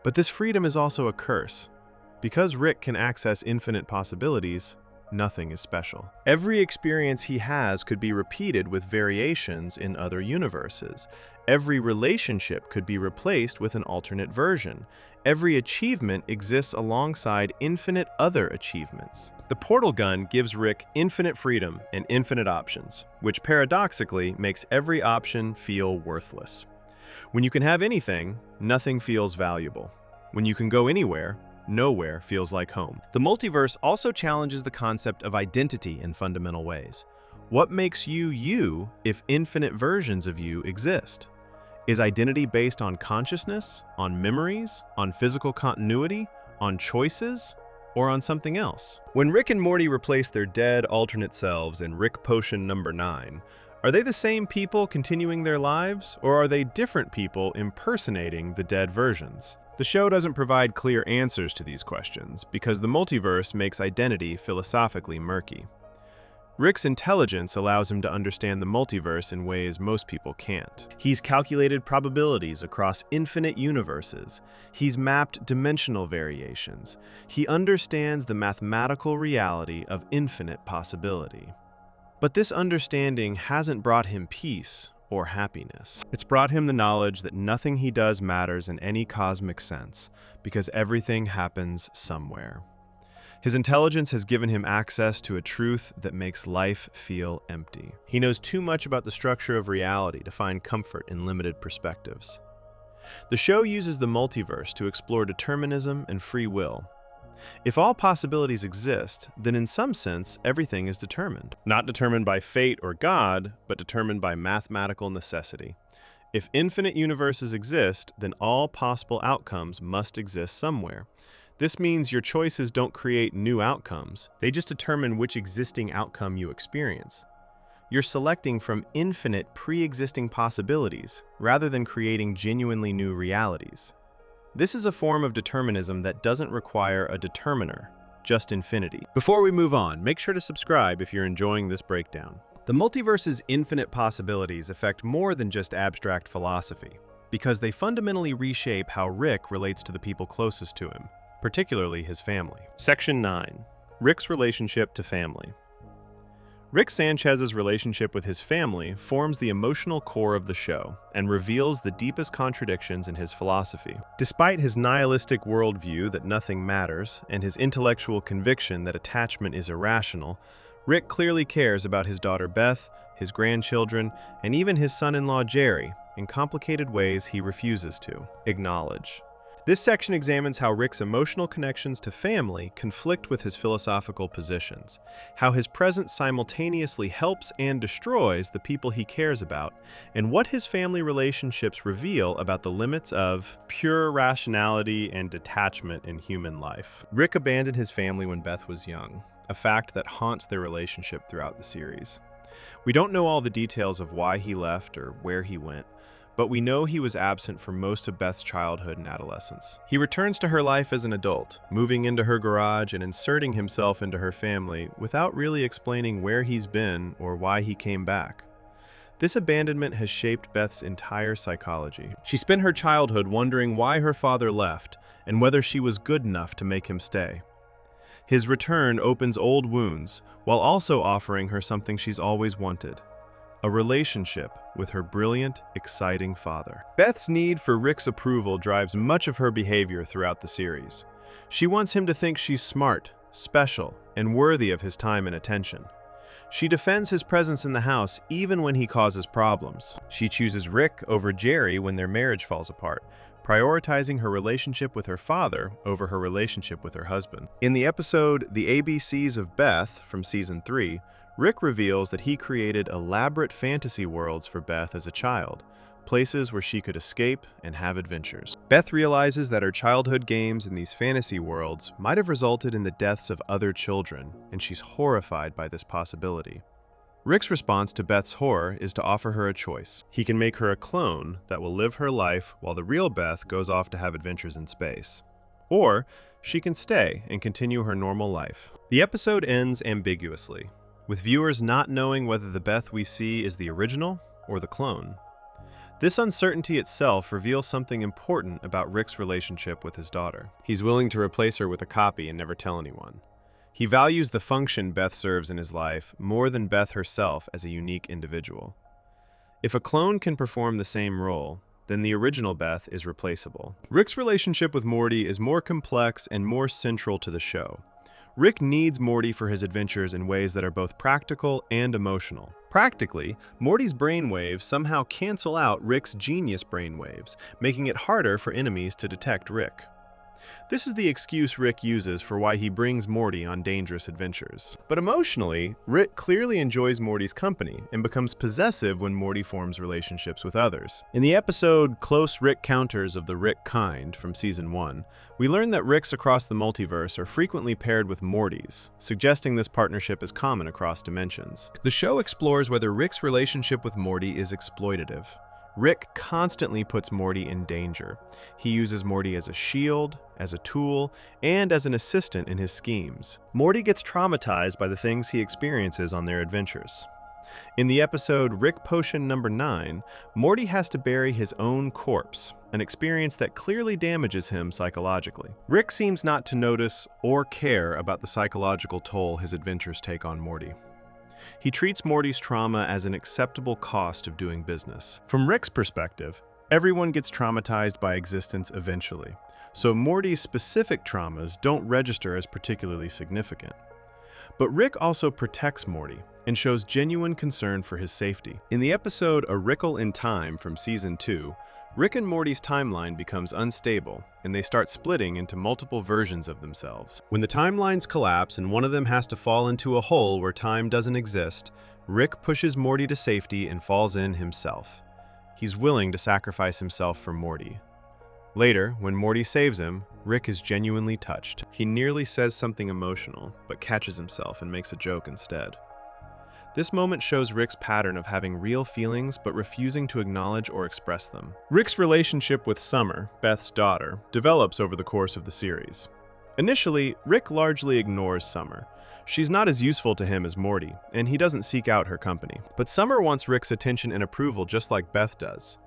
But this freedom is also a curse. Because Rick can access infinite possibilities, nothing is special. Every experience he has could be repeated with variations in other universes. Every relationship could be replaced with an alternate version. Every achievement exists alongside infinite other achievements. The portal gun gives Rick infinite freedom and infinite options, which paradoxically makes every option feel worthless. When you can have anything, nothing feels valuable. When you can go anywhere, nowhere feels like home. The multiverse also challenges the concept of identity in fundamental ways. What makes you you if infinite versions of you exist? Is identity based on consciousness, on memories, on physical continuity, on choices, or on something else? When Rick and Morty replace their dead alternate selves in Rick Potion number 9, are they the same people continuing their lives, or are they different people impersonating the dead versions? The show doesn't provide clear answers to these questions because the multiverse makes identity philosophically murky. Rick's intelligence allows him to understand the multiverse in ways most people can't. He's calculated probabilities across infinite universes. He's mapped dimensional variations. He understands the mathematical reality of infinite possibility. But this understanding hasn't brought him peace or happiness. It's brought him the knowledge that nothing he does matters in any cosmic sense, because everything happens somewhere. His intelligence has given him access to a truth that makes life feel empty. He knows too much about the structure of reality to find comfort in limited perspectives. The show uses the multiverse to explore determinism and free will. If all possibilities exist, then in some sense, everything is determined. Not determined by fate or God, but determined by mathematical necessity. If infinite universes exist, then all possible outcomes must exist somewhere. This means your choices don't create new outcomes. They just determine which existing outcome you experience. You're selecting from infinite pre-existing possibilities rather than creating genuinely new realities. This is a form of determinism that doesn't require a determiner, just infinity. Before we move on, make sure to subscribe if you're enjoying this breakdown. The multiverse's infinite possibilities affect more than just abstract philosophy, because they fundamentally reshape how Rick relates to the people closest to him, particularly his family. Section 9. Rick's relationship to family. Rick Sanchez's relationship with his family forms the emotional core of the show and reveals the deepest contradictions in his philosophy. Despite his nihilistic worldview that nothing matters and his intellectual conviction that attachment is irrational, Rick clearly cares about his daughter Beth, his grandchildren, and even his son-in-law Jerry in complicated ways he refuses to acknowledge. This section examines how Rick's emotional connections to family conflict with his philosophical positions, how his presence simultaneously helps and destroys the people he cares about, and what his family relationships reveal about the limits of pure rationality and detachment in human life. Rick abandoned his family when Beth was young, a fact that haunts their relationship throughout the series. We don't know all the details of why he left or where he went, but we know he was absent for most of Beth's childhood and adolescence. He returns to her life as an adult, moving into her garage and inserting himself into her family without really explaining where he's been or why he came back. This abandonment has shaped Beth's entire psychology. She spent her childhood wondering why her father left and whether she was good enough to make him stay. His return opens old wounds while also offering her something she's always wanted: a relationship with her brilliant, exciting father. Beth's need for Rick's approval drives much of her behavior throughout the series. She wants him to think she's smart, special, and worthy of his time and attention. She defends his presence in the house even when he causes problems. She chooses Rick over Jerry when their marriage falls apart, prioritizing her relationship with her father over her relationship with her husband. In the episode The ABCs of Beth from Season 3, Rick reveals that he created elaborate fantasy worlds for Beth as a child, places where she could escape and have adventures. Beth realizes that her childhood games in these fantasy worlds might have resulted in the deaths of other children, and she's horrified by this possibility. Rick's response to Beth's horror is to offer her a choice. He can make her a clone that will live her life while the real Beth goes off to have adventures in space. Or she can stay and continue her normal life. The episode ends ambiguously, with viewers not knowing whether the Beth we see is the original or the clone. This uncertainty itself reveals something important about Rick's relationship with his daughter. He's willing to replace her with a copy and never tell anyone. He values the function Beth serves in his life more than Beth herself as a unique individual. If a clone can perform the same role, then the original Beth is replaceable. Rick's relationship with Morty is more complex and more central to the show. Rick needs Morty for his adventures in ways that are both practical and emotional. Practically, Morty's brainwaves somehow cancel out Rick's genius brainwaves, making it harder for enemies to detect Rick. This is the excuse Rick uses for why he brings Morty on dangerous adventures. But emotionally, Rick clearly enjoys Morty's company and becomes possessive when Morty forms relationships with others. In the episode Close Rick Counters of the Rick Kind from Season 1, we learn that Ricks across the multiverse are frequently paired with Mortys, suggesting this partnership is common across dimensions. The show explores whether Rick's relationship with Morty is exploitative. Rick constantly puts Morty in danger. He uses Morty as a shield, as a tool, and as an assistant in his schemes. Morty gets traumatized by the things he experiences on their adventures. In the episode Rick Potion number 9, Morty has to bury his own corpse, an experience that clearly damages him psychologically. Rick seems not to notice or care about the psychological toll his adventures take on Morty. He treats Morty's trauma as an acceptable cost of doing business. From Rick's perspective, everyone gets traumatized by existence eventually, so Morty's specific traumas don't register as particularly significant. But Rick also protects Morty and shows genuine concern for his safety. In the episode A Wrinkle in Time from Season 2, Rick and Morty's timeline becomes unstable, and they start splitting into multiple versions of themselves. When the timelines collapse and one of them has to fall into a hole where time doesn't exist, Rick pushes Morty to safety and falls in himself. He's willing to sacrifice himself for Morty. Later, when Morty saves him, Rick is genuinely touched. He nearly says something emotional, but catches himself and makes a joke instead. This moment shows Rick's pattern of having real feelings but refusing to acknowledge or express them. Rick's relationship with Summer, Beth's daughter, develops over the course of the series. Initially, Rick largely ignores Summer. She's not as useful to him as Morty, and he doesn't seek out her company. But Summer wants Rick's attention and approval just like Beth does.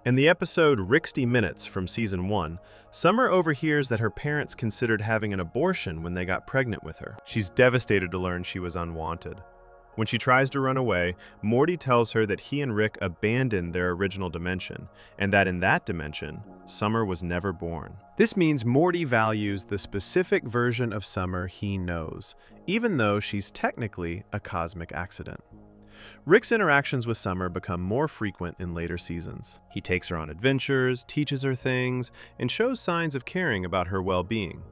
In the episode Ricksty Minutes from Season 1, Summer overhears that her parents considered having an abortion when they got pregnant with her. She's devastated to learn she was unwanted. When she tries to run away, Morty tells her that he and Rick abandoned their original dimension, and that in that dimension, Summer was never born. This means Morty values the specific version of Summer he knows, even though she's technically a cosmic accident. Rick's interactions with Summer become more frequent in later seasons. He takes her on adventures, teaches her things, and shows signs of caring about her well-being.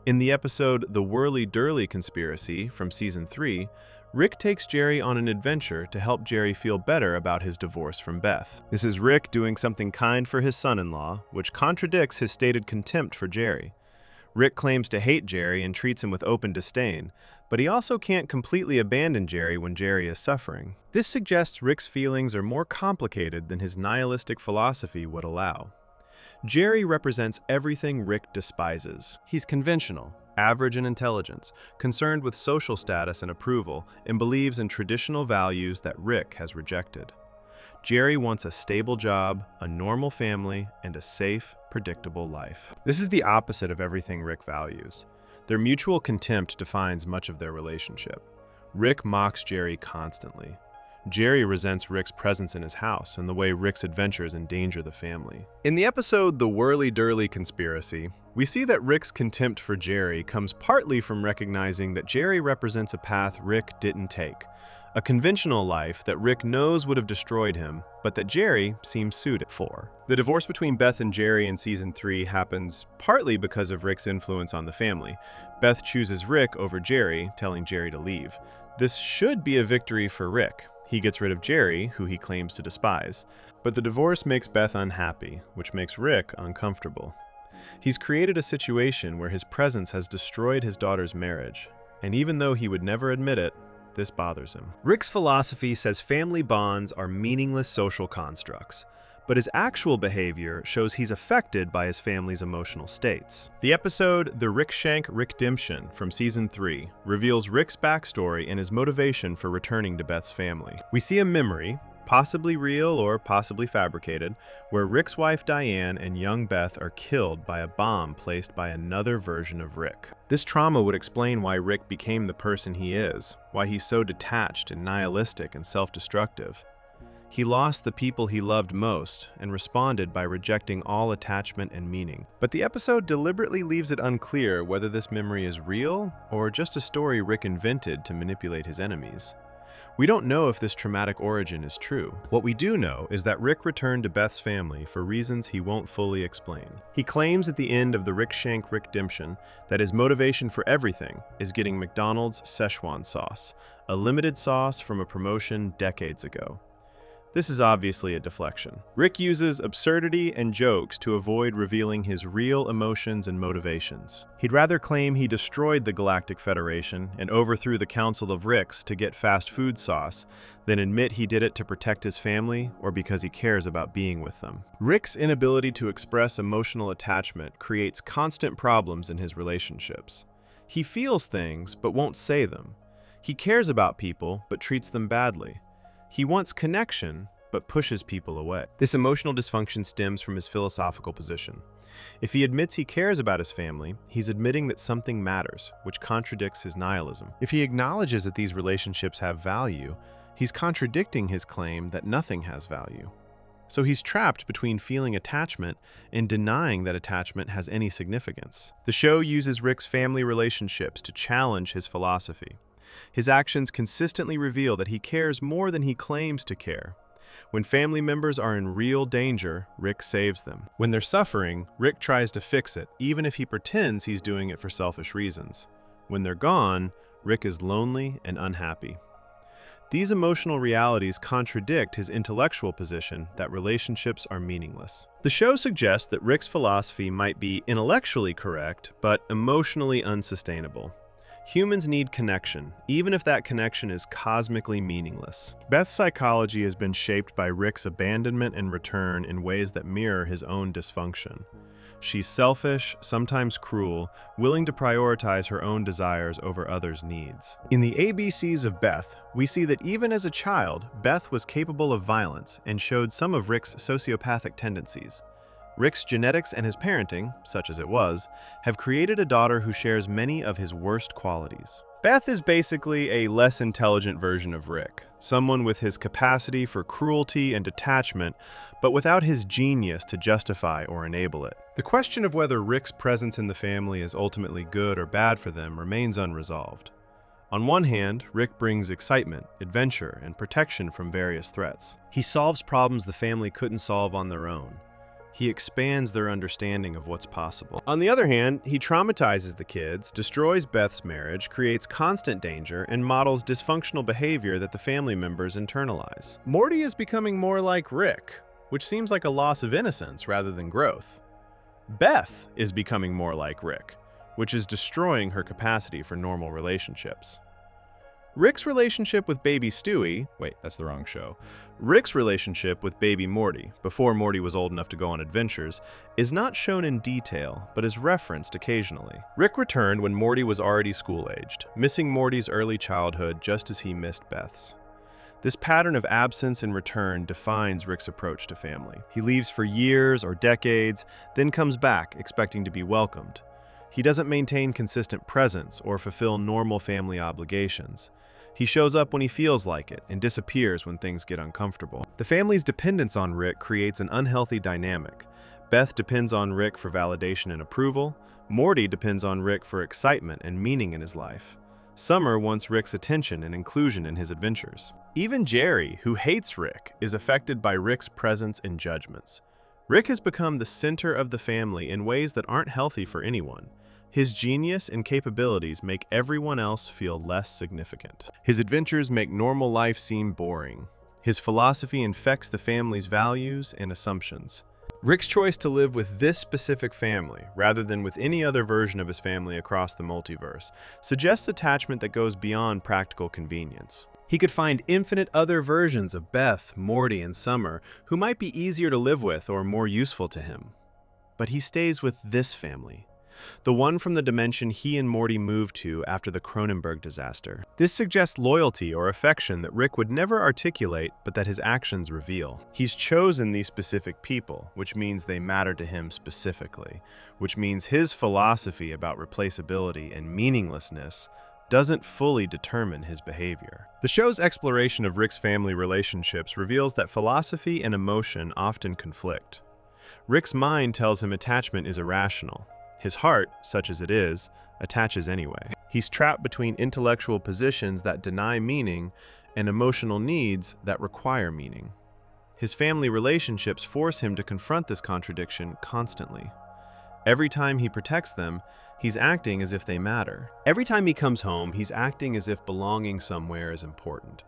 In the episode The Whirly-Durly Conspiracy from Season 3, Rick takes Jerry on an adventure to help Jerry feel better about his divorce from Beth. This is Rick doing something kind for his son-in-law, which contradicts his stated contempt for Jerry. Rick claims to hate Jerry and treats him with open disdain, but he also can't completely abandon Jerry when Jerry is suffering. This suggests Rick's feelings are more complicated than his nihilistic philosophy would allow. Jerry represents everything Rick despises. He's conventional, average in intelligence, concerned with social status and approval, and believes in traditional values that Rick has rejected. Jerry wants a stable job, a normal family, and a safe, predictable life. This is the opposite of everything Rick values. Their mutual contempt defines much of their relationship. Rick mocks Jerry constantly. Jerry resents Rick's presence in his house and the way Rick's adventures endanger the family. In the episode The Whirly-Durly Conspiracy, we see that Rick's contempt for Jerry comes partly from recognizing that Jerry represents a path Rick didn't take, a conventional life that Rick knows would have destroyed him, but that Jerry seems suited for. The divorce between Beth and Jerry in Season 3 happens partly because of Rick's influence on the family. Beth chooses Rick over Jerry, telling Jerry to leave. This should be a victory for Rick. He gets rid of Jerry, who he claims to despise. But the divorce makes Beth unhappy, which makes Rick uncomfortable. He's created a situation where his presence has destroyed his daughter's marriage, and even though he would never admit it, this bothers him. Rick's philosophy says family bonds are meaningless social constructs, but his actual behavior shows he's affected by his family's emotional states. The episode The Rick Shank Rickdemption from Season 3 reveals Rick's backstory and his motivation for returning to Beth's family. We see a memory, possibly real or possibly fabricated, where Rick's wife Diane and young Beth are killed by a bomb placed by another version of Rick. This trauma would explain why Rick became the person he is, why he's so detached and nihilistic and self-destructive. He lost the people he loved most and responded by rejecting all attachment and meaning. But the episode deliberately leaves it unclear whether this memory is real or just a story Rick invented to manipulate his enemies. We don't know if this traumatic origin is true. What we do know is that Rick returned to Beth's family for reasons he won't fully explain. He claims at the end of the Rick Shank Rickdemption that his motivation for everything is getting McDonald's Szechuan sauce, a limited sauce from a promotion decades ago. This is obviously a deflection. Rick uses absurdity and jokes to avoid revealing his real emotions and motivations. He'd rather claim he destroyed the Galactic Federation and overthrew the Council of Ricks to get fast food sauce than admit he did it to protect his family or because he cares about being with them. Rick's inability to express emotional attachment creates constant problems in his relationships. He feels things but won't say them. He cares about people but treats them badly. He wants connection, but pushes people away. This emotional dysfunction stems from his philosophical position. If he admits he cares about his family, he's admitting that something matters, which contradicts his nihilism. If he acknowledges that these relationships have value, he's contradicting his claim that nothing has value. So he's trapped between feeling attachment and denying that attachment has any significance. The show uses Rick's family relationships to challenge his philosophy. His actions consistently reveal that he cares more than he claims to care. When family members are in real danger, Rick saves them. When they're suffering, Rick tries to fix it, even if he pretends he's doing it for selfish reasons. When they're gone, Rick is lonely and unhappy. These emotional realities contradict his intellectual position that relationships are meaningless. The show suggests that Rick's philosophy might be intellectually correct, but emotionally unsustainable. Humans need connection, even if that connection is cosmically meaningless. Beth's psychology has been shaped by Rick's abandonment and return in ways that mirror his own dysfunction. She's selfish, sometimes cruel, willing to prioritize her own desires over others' needs. In the ABCs of Beth, we see that even as a child, Beth was capable of violence and showed some of Rick's sociopathic tendencies. Rick's genetics and his parenting, such as it was, have created a daughter who shares many of his worst qualities. Beth is basically a less intelligent version of Rick, someone with his capacity for cruelty and detachment, but without his genius to justify or enable it. The question of whether Rick's presence in the family is ultimately good or bad for them remains unresolved. On one hand, Rick brings excitement, adventure, and protection from various threats. He solves problems the family couldn't solve on their own. He expands their understanding of what's possible. On the other hand, he traumatizes the kids, destroys Beth's marriage, creates constant danger, and models dysfunctional behavior that the family members internalize. Morty is becoming more like Rick, which seems like a loss of innocence rather than growth. Beth is becoming more like Rick, which is destroying her capacity for normal relationships. Rick's relationship with baby Stewie— Wait, that's the wrong show. Rick's relationship with baby Morty, before Morty was old enough to go on adventures, is not shown in detail, but is referenced occasionally. Rick returned when Morty was already school-aged, missing Morty's early childhood just as he missed Beth's. This pattern of absence and return defines Rick's approach to family. He leaves for years or decades, then comes back expecting to be welcomed. He doesn't maintain consistent presence or fulfill normal family obligations. He shows up when he feels like it and disappears when things get uncomfortable. The family's dependence on Rick creates an unhealthy dynamic. Beth depends on Rick for validation and approval. Morty depends on Rick for excitement and meaning in his life. Summer wants Rick's attention and inclusion in his adventures. Even Jerry, who hates Rick, is affected by Rick's presence and judgments. Rick has become the center of the family in ways that aren't healthy for anyone. His genius and capabilities make everyone else feel less significant. His adventures make normal life seem boring. His philosophy infects the family's values and assumptions. Rick's choice to live with this specific family, rather than with any other version of his family across the multiverse, suggests attachment that goes beyond practical convenience. He could find infinite other versions of Beth, Morty, and Summer who might be easier to live with or more useful to him. But he stays with this family, the one from the dimension he and Morty moved to after the Cronenberg disaster. This suggests loyalty or affection that Rick would never articulate, but that his actions reveal. He's chosen these specific people, which means they matter to him specifically, which means his philosophy about replaceability and meaninglessness doesn't fully determine his behavior. The show's exploration of Rick's family relationships reveals that philosophy and emotion often conflict. Rick's mind tells him attachment is irrational. His heart, such as it is, attaches anyway. He's trapped between intellectual positions that deny meaning and emotional needs that require meaning. His family relationships force him to confront this contradiction constantly. Every time he protects them, he's acting as if they matter. Every time he comes home, he's acting as if belonging somewhere is important.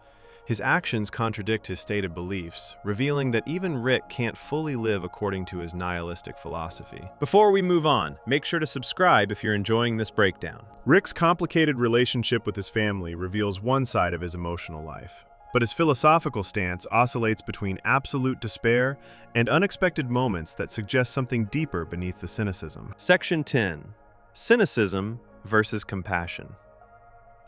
His actions contradict his stated beliefs, revealing that even Rick can't fully live according to his nihilistic philosophy. Before we move on, make sure to subscribe if you're enjoying this breakdown. Rick's complicated relationship with his family reveals one side of his emotional life, but his philosophical stance oscillates between absolute despair and unexpected moments that suggest something deeper beneath the cynicism. Section 10. Cynicism versus compassion.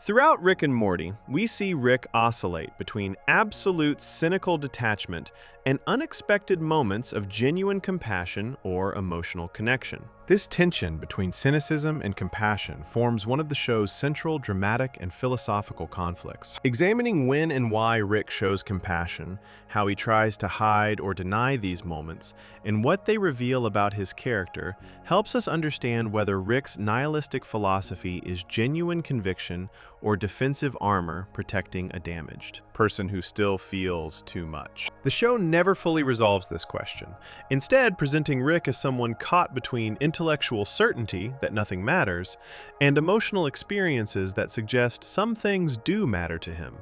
Throughout Rick and Morty, we see Rick oscillate between absolute cynical detachment and unexpected moments of genuine compassion or emotional connection. This tension between cynicism and compassion forms one of the show's central dramatic and philosophical conflicts. Examining when and why Rick shows compassion, how he tries to hide or deny these moments, and what they reveal about his character helps us understand whether Rick's nihilistic philosophy is genuine conviction or defensive armor protecting a damaged person who still feels too much. The show never fully resolves this question, instead presenting Rick as someone caught between intellectual certainty that nothing matters and emotional experiences that suggest some things do matter to him.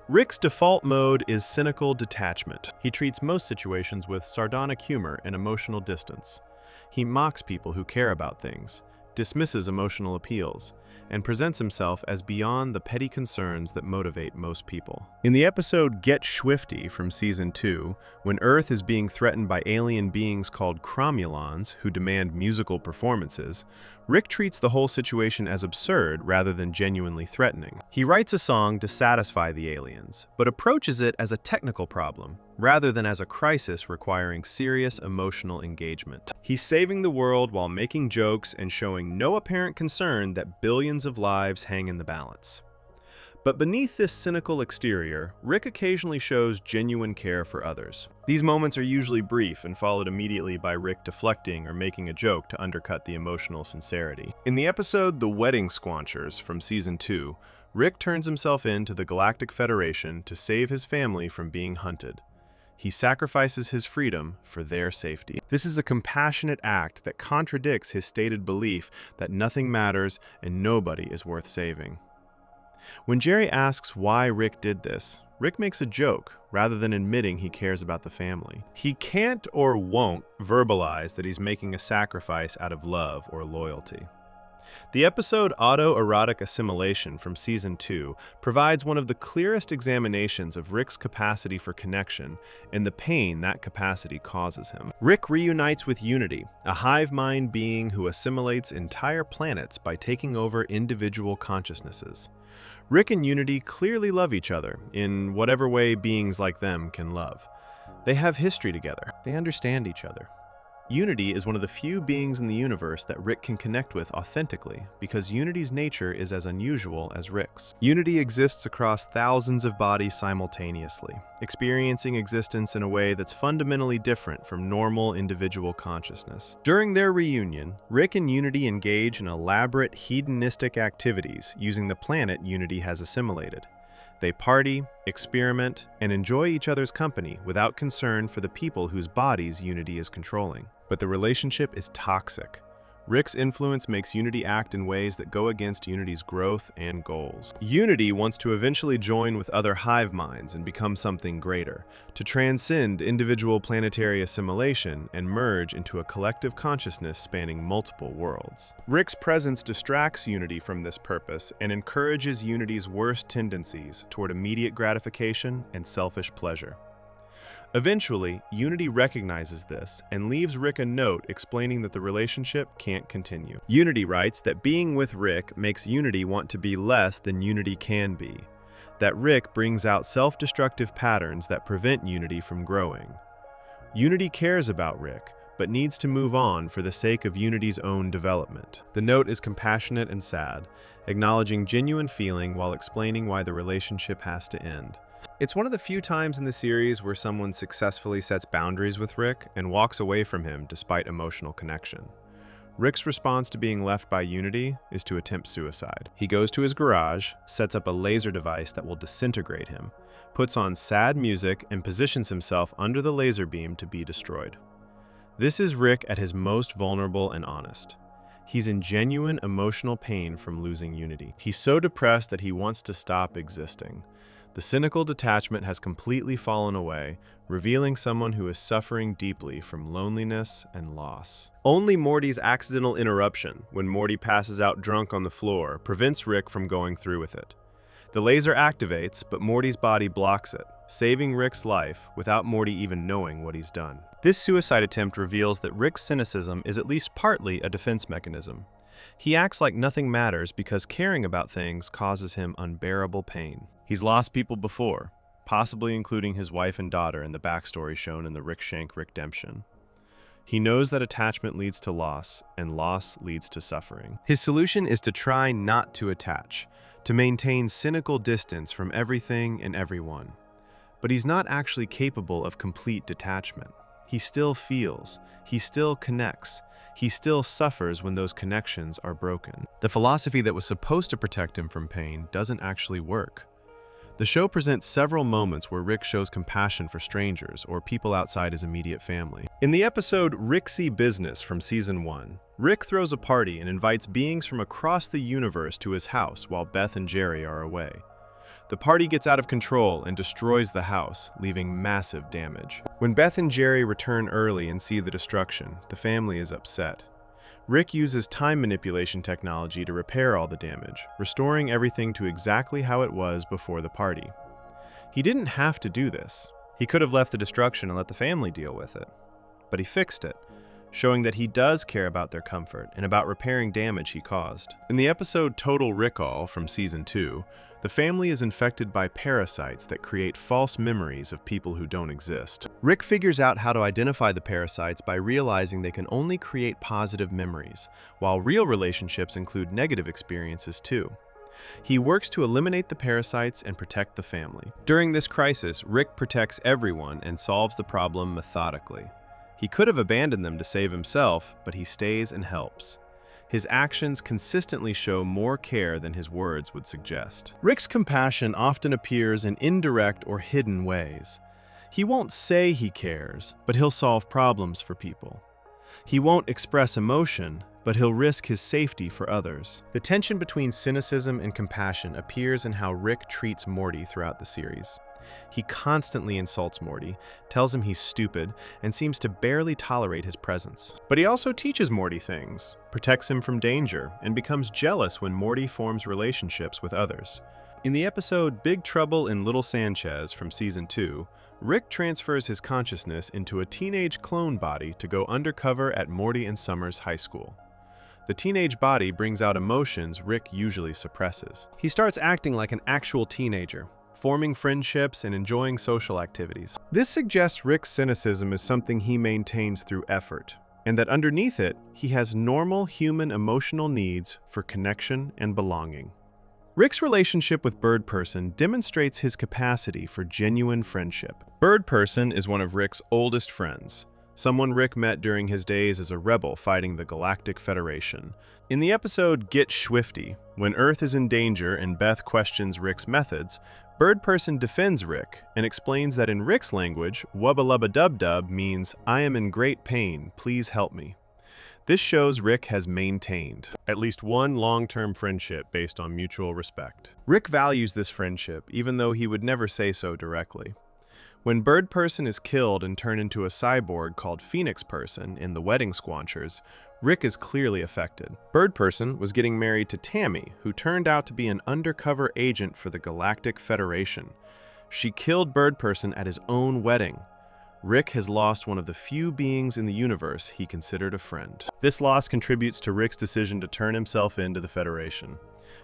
Rick's default mode is cynical detachment. He treats most situations with sardonic humor and emotional distance. He mocks people who care about things, dismisses emotional appeals, and presents himself as beyond the petty concerns that motivate most people. In the episode Get Swifty from Season 2, when Earth is being threatened by alien beings called Cromulons who demand musical performances, Rick treats the whole situation as absurd rather than genuinely threatening. He writes a song to satisfy the aliens, but approaches it as a technical problem, rather than as a crisis requiring serious emotional engagement. He's saving the world while making jokes and showing no apparent concern that billions of lives hang in the balance. But beneath this cynical exterior, Rick occasionally shows genuine care for others. These moments are usually brief and followed immediately by Rick deflecting or making a joke to undercut the emotional sincerity. In the episode The Wedding Squanchers from Season 2, Rick turns himself in to the Galactic Federation to save his family from being hunted. He sacrifices his freedom for their safety. This is a compassionate act that contradicts his stated belief that nothing matters and nobody is worth saving. When Jerry asks why Rick did this, Rick makes a joke rather than admitting he cares about the family. He can't or won't verbalize that he's making a sacrifice out of love or loyalty. The episode Autoerotic Assimilation from Season 2 provides one of the clearest examinations of Rick's capacity for connection and the pain that capacity causes him. Rick reunites with Unity, a hive mind being who assimilates entire planets by taking over individual consciousnesses. Rick and Unity clearly love each other, in whatever way beings like them can love. They have history together. They understand each other. Unity is one of the few beings in the universe that Rick can connect with authentically, because Unity's nature is as unusual as Rick's. Unity exists across thousands of bodies simultaneously, experiencing existence in a way that's fundamentally different from normal individual consciousness. During their reunion, Rick and Unity engage in elaborate hedonistic activities using the planet Unity has assimilated. They party, experiment, and enjoy each other's company without concern for the people whose bodies Unity is controlling. But the relationship is toxic. Rick's influence makes Unity act in ways that go against Unity's growth and goals. Unity wants to eventually join with other hive minds and become something greater, to transcend individual planetary assimilation and merge into a collective consciousness spanning multiple worlds. Rick's presence distracts Unity from this purpose and encourages Unity's worst tendencies toward immediate gratification and selfish pleasure. Eventually, Unity recognizes this and leaves Rick a note explaining that the relationship can't continue. Unity writes that being with Rick makes Unity want to be less than Unity can be, that Rick brings out self-destructive patterns that prevent Unity from growing. Unity cares about Rick, but needs to move on for the sake of Unity's own development. The note is compassionate and sad, acknowledging genuine feeling while explaining why the relationship has to end. It's one of the few times in the series where someone successfully sets boundaries with Rick and walks away from him despite emotional connection. Rick's response to being left by Unity is to attempt suicide. He goes to his garage, sets up a laser device that will disintegrate him, puts on sad music, and positions himself under the laser beam to be destroyed. This is Rick at his most vulnerable and honest. He's in genuine emotional pain from losing Unity. He's so depressed that he wants to stop existing. The cynical detachment has completely fallen away, revealing someone who is suffering deeply from loneliness and loss. Only Morty's accidental interruption, when Morty passes out drunk on the floor, prevents Rick from going through with it. The laser activates, but Morty's body blocks it, saving Rick's life without Morty even knowing what he's done. This suicide attempt reveals that Rick's cynicism is at least partly a defense mechanism. He acts like nothing matters because caring about things causes him unbearable pain. He's lost people before, possibly including his wife and daughter in the backstory shown in the Rick Shank Redemption. He knows that attachment leads to loss, and loss leads to suffering. His solution is to try not to attach, to maintain cynical distance from everything and everyone. But he's not actually capable of complete detachment. He still feels, he still connects, he still suffers when those connections are broken. The philosophy that was supposed to protect him from pain doesn't actually work. The show presents several moments where Rick shows compassion for strangers or people outside his immediate family. In the episode Ricksy Business from Season 1, Rick throws a party and invites beings from across the universe to his house while Beth and Jerry are away. The party gets out of control and destroys the house, leaving massive damage. When Beth and Jerry return early and see the destruction, the family is upset. Rick uses time manipulation technology to repair all the damage, restoring everything to exactly how it was before the party. He didn't have to do this. He could have left the destruction and let the family deal with it. But he fixed it, showing that he does care about their comfort and about repairing damage he caused. In the episode Total Recall from Season 2, the family is infected by parasites that create false memories of people who don't exist. Rick figures out how to identify the parasites by realizing they can only create positive memories, while real relationships include negative experiences too. He works to eliminate the parasites and protect the family. During this crisis, Rick protects everyone and solves the problem methodically. He could have abandoned them to save himself, but he stays and helps. His actions consistently show more care than his words would suggest. Rick's compassion often appears in indirect or hidden ways. He won't say he cares, but he'll solve problems for people. He won't express emotion, but he'll risk his safety for others. The tension between cynicism and compassion appears in how Rick treats Morty throughout the series. He constantly insults Morty, tells him he's stupid, and seems to barely tolerate his presence. But he also teaches Morty things, protects him from danger, and becomes jealous when Morty forms relationships with others. In the episode Big Trouble in Little Sanchez from Season 2, Rick transfers his consciousness into a teenage clone body to go undercover at Morty and Summer's high school. The teenage body brings out emotions Rick usually suppresses. He starts acting like an actual teenager, forming friendships and enjoying social activities. This suggests Rick's cynicism is something he maintains through effort, and that underneath it, he has normal human emotional needs for connection and belonging. Rick's relationship with Bird Person demonstrates his capacity for genuine friendship. Bird Person is one of Rick's oldest friends, someone Rick met during his days as a rebel fighting the Galactic Federation. In the episode Get Swifty, when Earth is in danger and Beth questions Rick's methods, Bird Person defends Rick and explains that in Rick's language, wubba lubba dub dub means, "I am in great pain, please help me." This shows Rick has maintained at least one long-term friendship based on mutual respect. Rick values this friendship, even though he would never say so directly. When Bird Person is killed and turned into a cyborg called Phoenix Person in The Wedding Squanchers, Rick is clearly affected. Bird Person was getting married to Tammy, who turned out to be an undercover agent for the Galactic Federation. She killed Bird Person at his own wedding. Rick has lost one of the few beings in the universe he considered a friend. This loss contributes to Rick's decision to turn himself in to the Federation.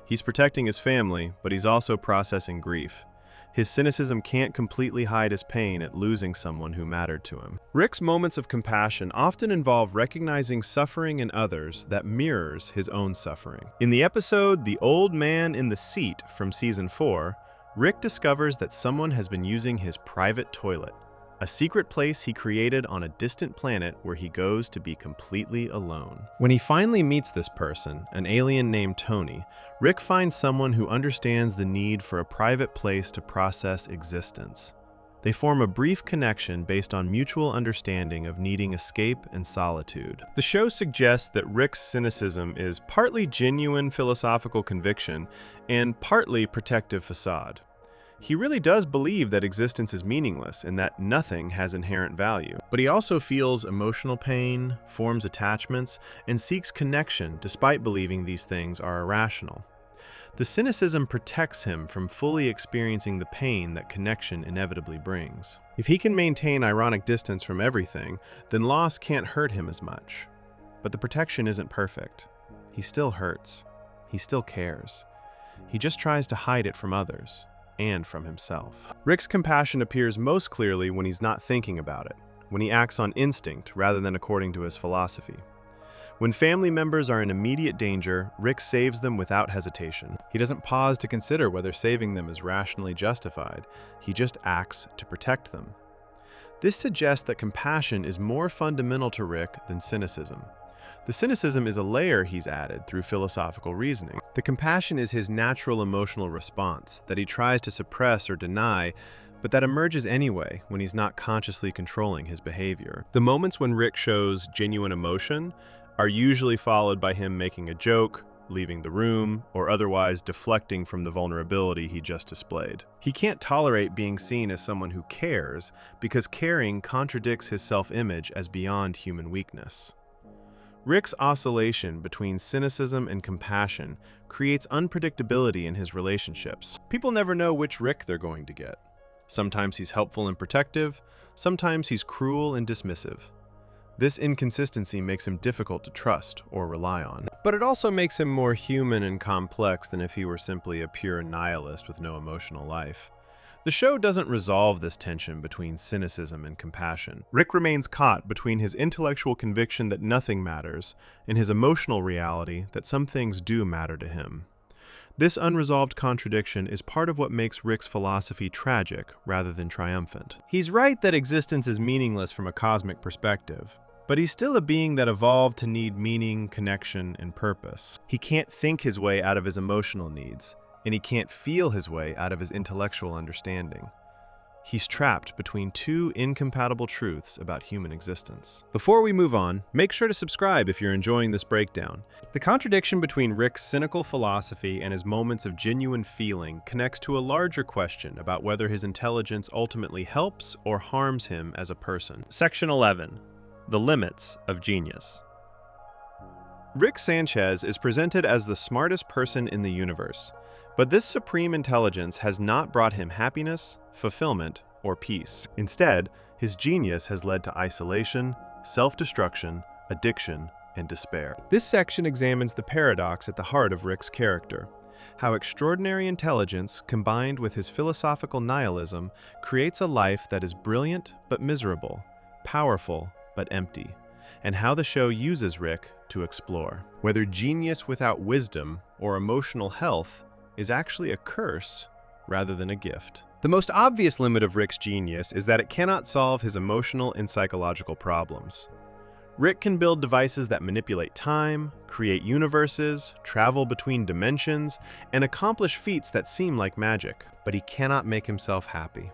He's protecting his family, but he's also processing grief. His cynicism can't completely hide his pain at losing someone who mattered to him. Rick's moments of compassion often involve recognizing suffering in others that mirrors his own suffering. In the episode The Old Man in the Seat from Season 4, Rick discovers that someone has been using his private toilet, a secret place he created on a distant planet where he goes to be completely alone. When he finally meets this person, an alien named Tony, Rick finds someone who understands the need for a private place to process existence. They form a brief connection based on mutual understanding of needing escape and solitude. The show suggests that Rick's cynicism is partly genuine philosophical conviction and partly protective facade. He really does believe that existence is meaningless and that nothing has inherent value. But he also feels emotional pain, forms attachments, and seeks connection despite believing these things are irrational. The cynicism protects him from fully experiencing the pain that connection inevitably brings. If he can maintain ironic distance from everything, then loss can't hurt him as much. But the protection isn't perfect. He still hurts. He still cares. He just tries to hide it from others and from himself. Rick's compassion appears most clearly when he's not thinking about it, when he acts on instinct rather than according to his philosophy. When family members are in immediate danger, Rick saves them without hesitation. He doesn't pause to consider whether saving them is rationally justified. He just acts to protect them. This suggests that compassion is more fundamental to Rick than cynicism. The cynicism is a layer he's added through philosophical reasoning. The compassion is his natural emotional response that he tries to suppress or deny, but that emerges anyway when he's not consciously controlling his behavior. The moments when Rick shows genuine emotion are usually followed by him making a joke, leaving the room, or otherwise deflecting from the vulnerability he just displayed. He can't tolerate being seen as someone who cares because caring contradicts his self-image as beyond human weakness. Rick's oscillation between cynicism and compassion creates unpredictability in his relationships. People never know which Rick they're going to get. Sometimes he's helpful and protective, sometimes he's cruel and dismissive. This inconsistency makes him difficult to trust or rely on. But it also makes him more human and complex than if he were simply a pure nihilist with no emotional life. The show doesn't resolve this tension between cynicism and compassion. Rick remains caught between his intellectual conviction that nothing matters and his emotional reality that some things do matter to him. This unresolved contradiction is part of what makes Rick's philosophy tragic rather than triumphant. He's right that existence is meaningless from a cosmic perspective, but he's still a being that evolved to need meaning, connection, and purpose. He can't think his way out of his emotional needs, and he can't feel his way out of his intellectual understanding. He's trapped between two incompatible truths about human existence. Before we move on, make sure to subscribe if you're enjoying this breakdown. The contradiction between Rick's cynical philosophy and his moments of genuine feeling connects to a larger question about whether his intelligence ultimately helps or harms him as a person. Section 11. The Limits of Genius. Rick Sanchez is presented as the smartest person in the universe, but this supreme intelligence has not brought him happiness, fulfillment, or peace. Instead, his genius has led to isolation, self-destruction, addiction, and despair. This section examines the paradox at the heart of Rick's character, how extraordinary intelligence combined with his philosophical nihilism creates a life that is brilliant but miserable, powerful but empty, and how the show uses Rick to explore whether genius without wisdom or emotional health is actually a curse rather than a gift. The most obvious limit of Rick's genius is that it cannot solve his emotional and psychological problems. Rick can build devices that manipulate time, create universes, travel between dimensions, and accomplish feats that seem like magic. But he cannot make himself happy.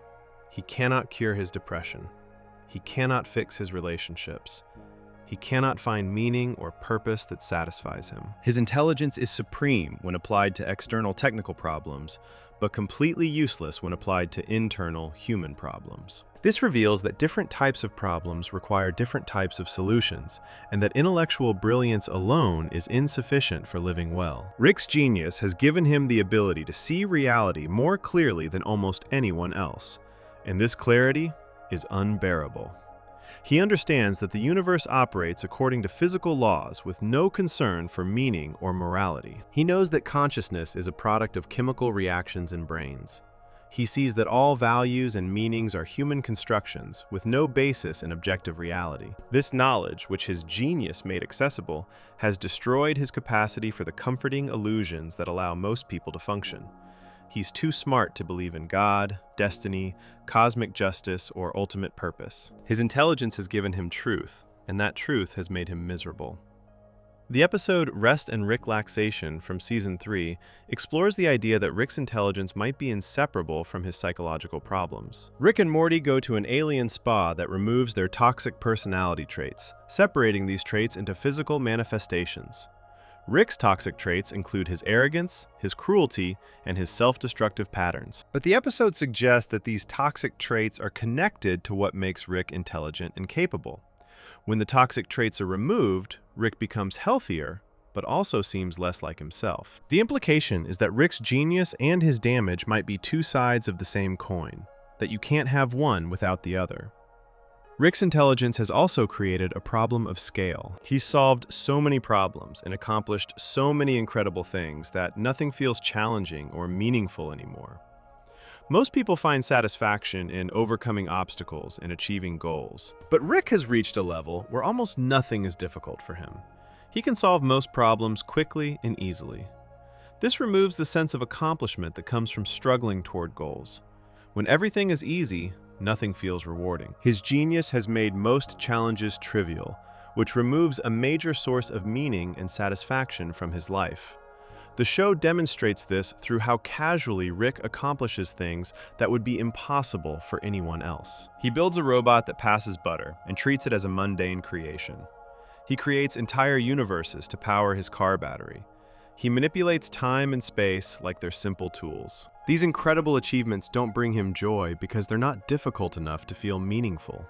He cannot cure his depression. He cannot fix his relationships. He cannot find meaning or purpose that satisfies him. His intelligence is supreme when applied to external technical problems, but completely useless when applied to internal human problems. This reveals that different types of problems require different types of solutions, and that intellectual brilliance alone is insufficient for living well. Rick's genius has given him the ability to see reality more clearly than almost anyone else, and this clarity is unbearable. He understands that the universe operates according to physical laws with no concern for meaning or morality. He knows that consciousness is a product of chemical reactions in brains. He sees that all values and meanings are human constructions with no basis in objective reality. This knowledge, which his genius made accessible, has destroyed his capacity for the comforting illusions that allow most people to function. He's too smart to believe in God, destiny, cosmic justice, or ultimate purpose. His intelligence has given him truth, and that truth has made him miserable. The episode Rest and Rick-laxation from Season 3 explores the idea that Rick's intelligence might be inseparable from his psychological problems. Rick and Morty go to an alien spa that removes their toxic personality traits, separating these traits into physical manifestations. Rick's toxic traits include his arrogance, his cruelty, and his self-destructive patterns. But the episode suggests that these toxic traits are connected to what makes Rick intelligent and capable. When the toxic traits are removed, Rick becomes healthier, but also seems less like himself. The implication is that Rick's genius and his damage might be two sides of the same coin, that you can't have one without the other. Rick's intelligence has also created a problem of scale. He's solved so many problems and accomplished so many incredible things that nothing feels challenging or meaningful anymore. Most people find satisfaction in overcoming obstacles and achieving goals. But Rick has reached a level where almost nothing is difficult for him. He can solve most problems quickly and easily. This removes the sense of accomplishment that comes from struggling toward goals. When everything is easy, nothing feels rewarding. His genius has made most challenges trivial, which removes a major source of meaning and satisfaction from his life. The show demonstrates this through how casually Rick accomplishes things that would be impossible for anyone else. He builds a robot that passes butter and treats it as a mundane creation. He creates entire universes to power his car battery. He manipulates time and space like they're simple tools. These incredible achievements don't bring him joy because they're not difficult enough to feel meaningful.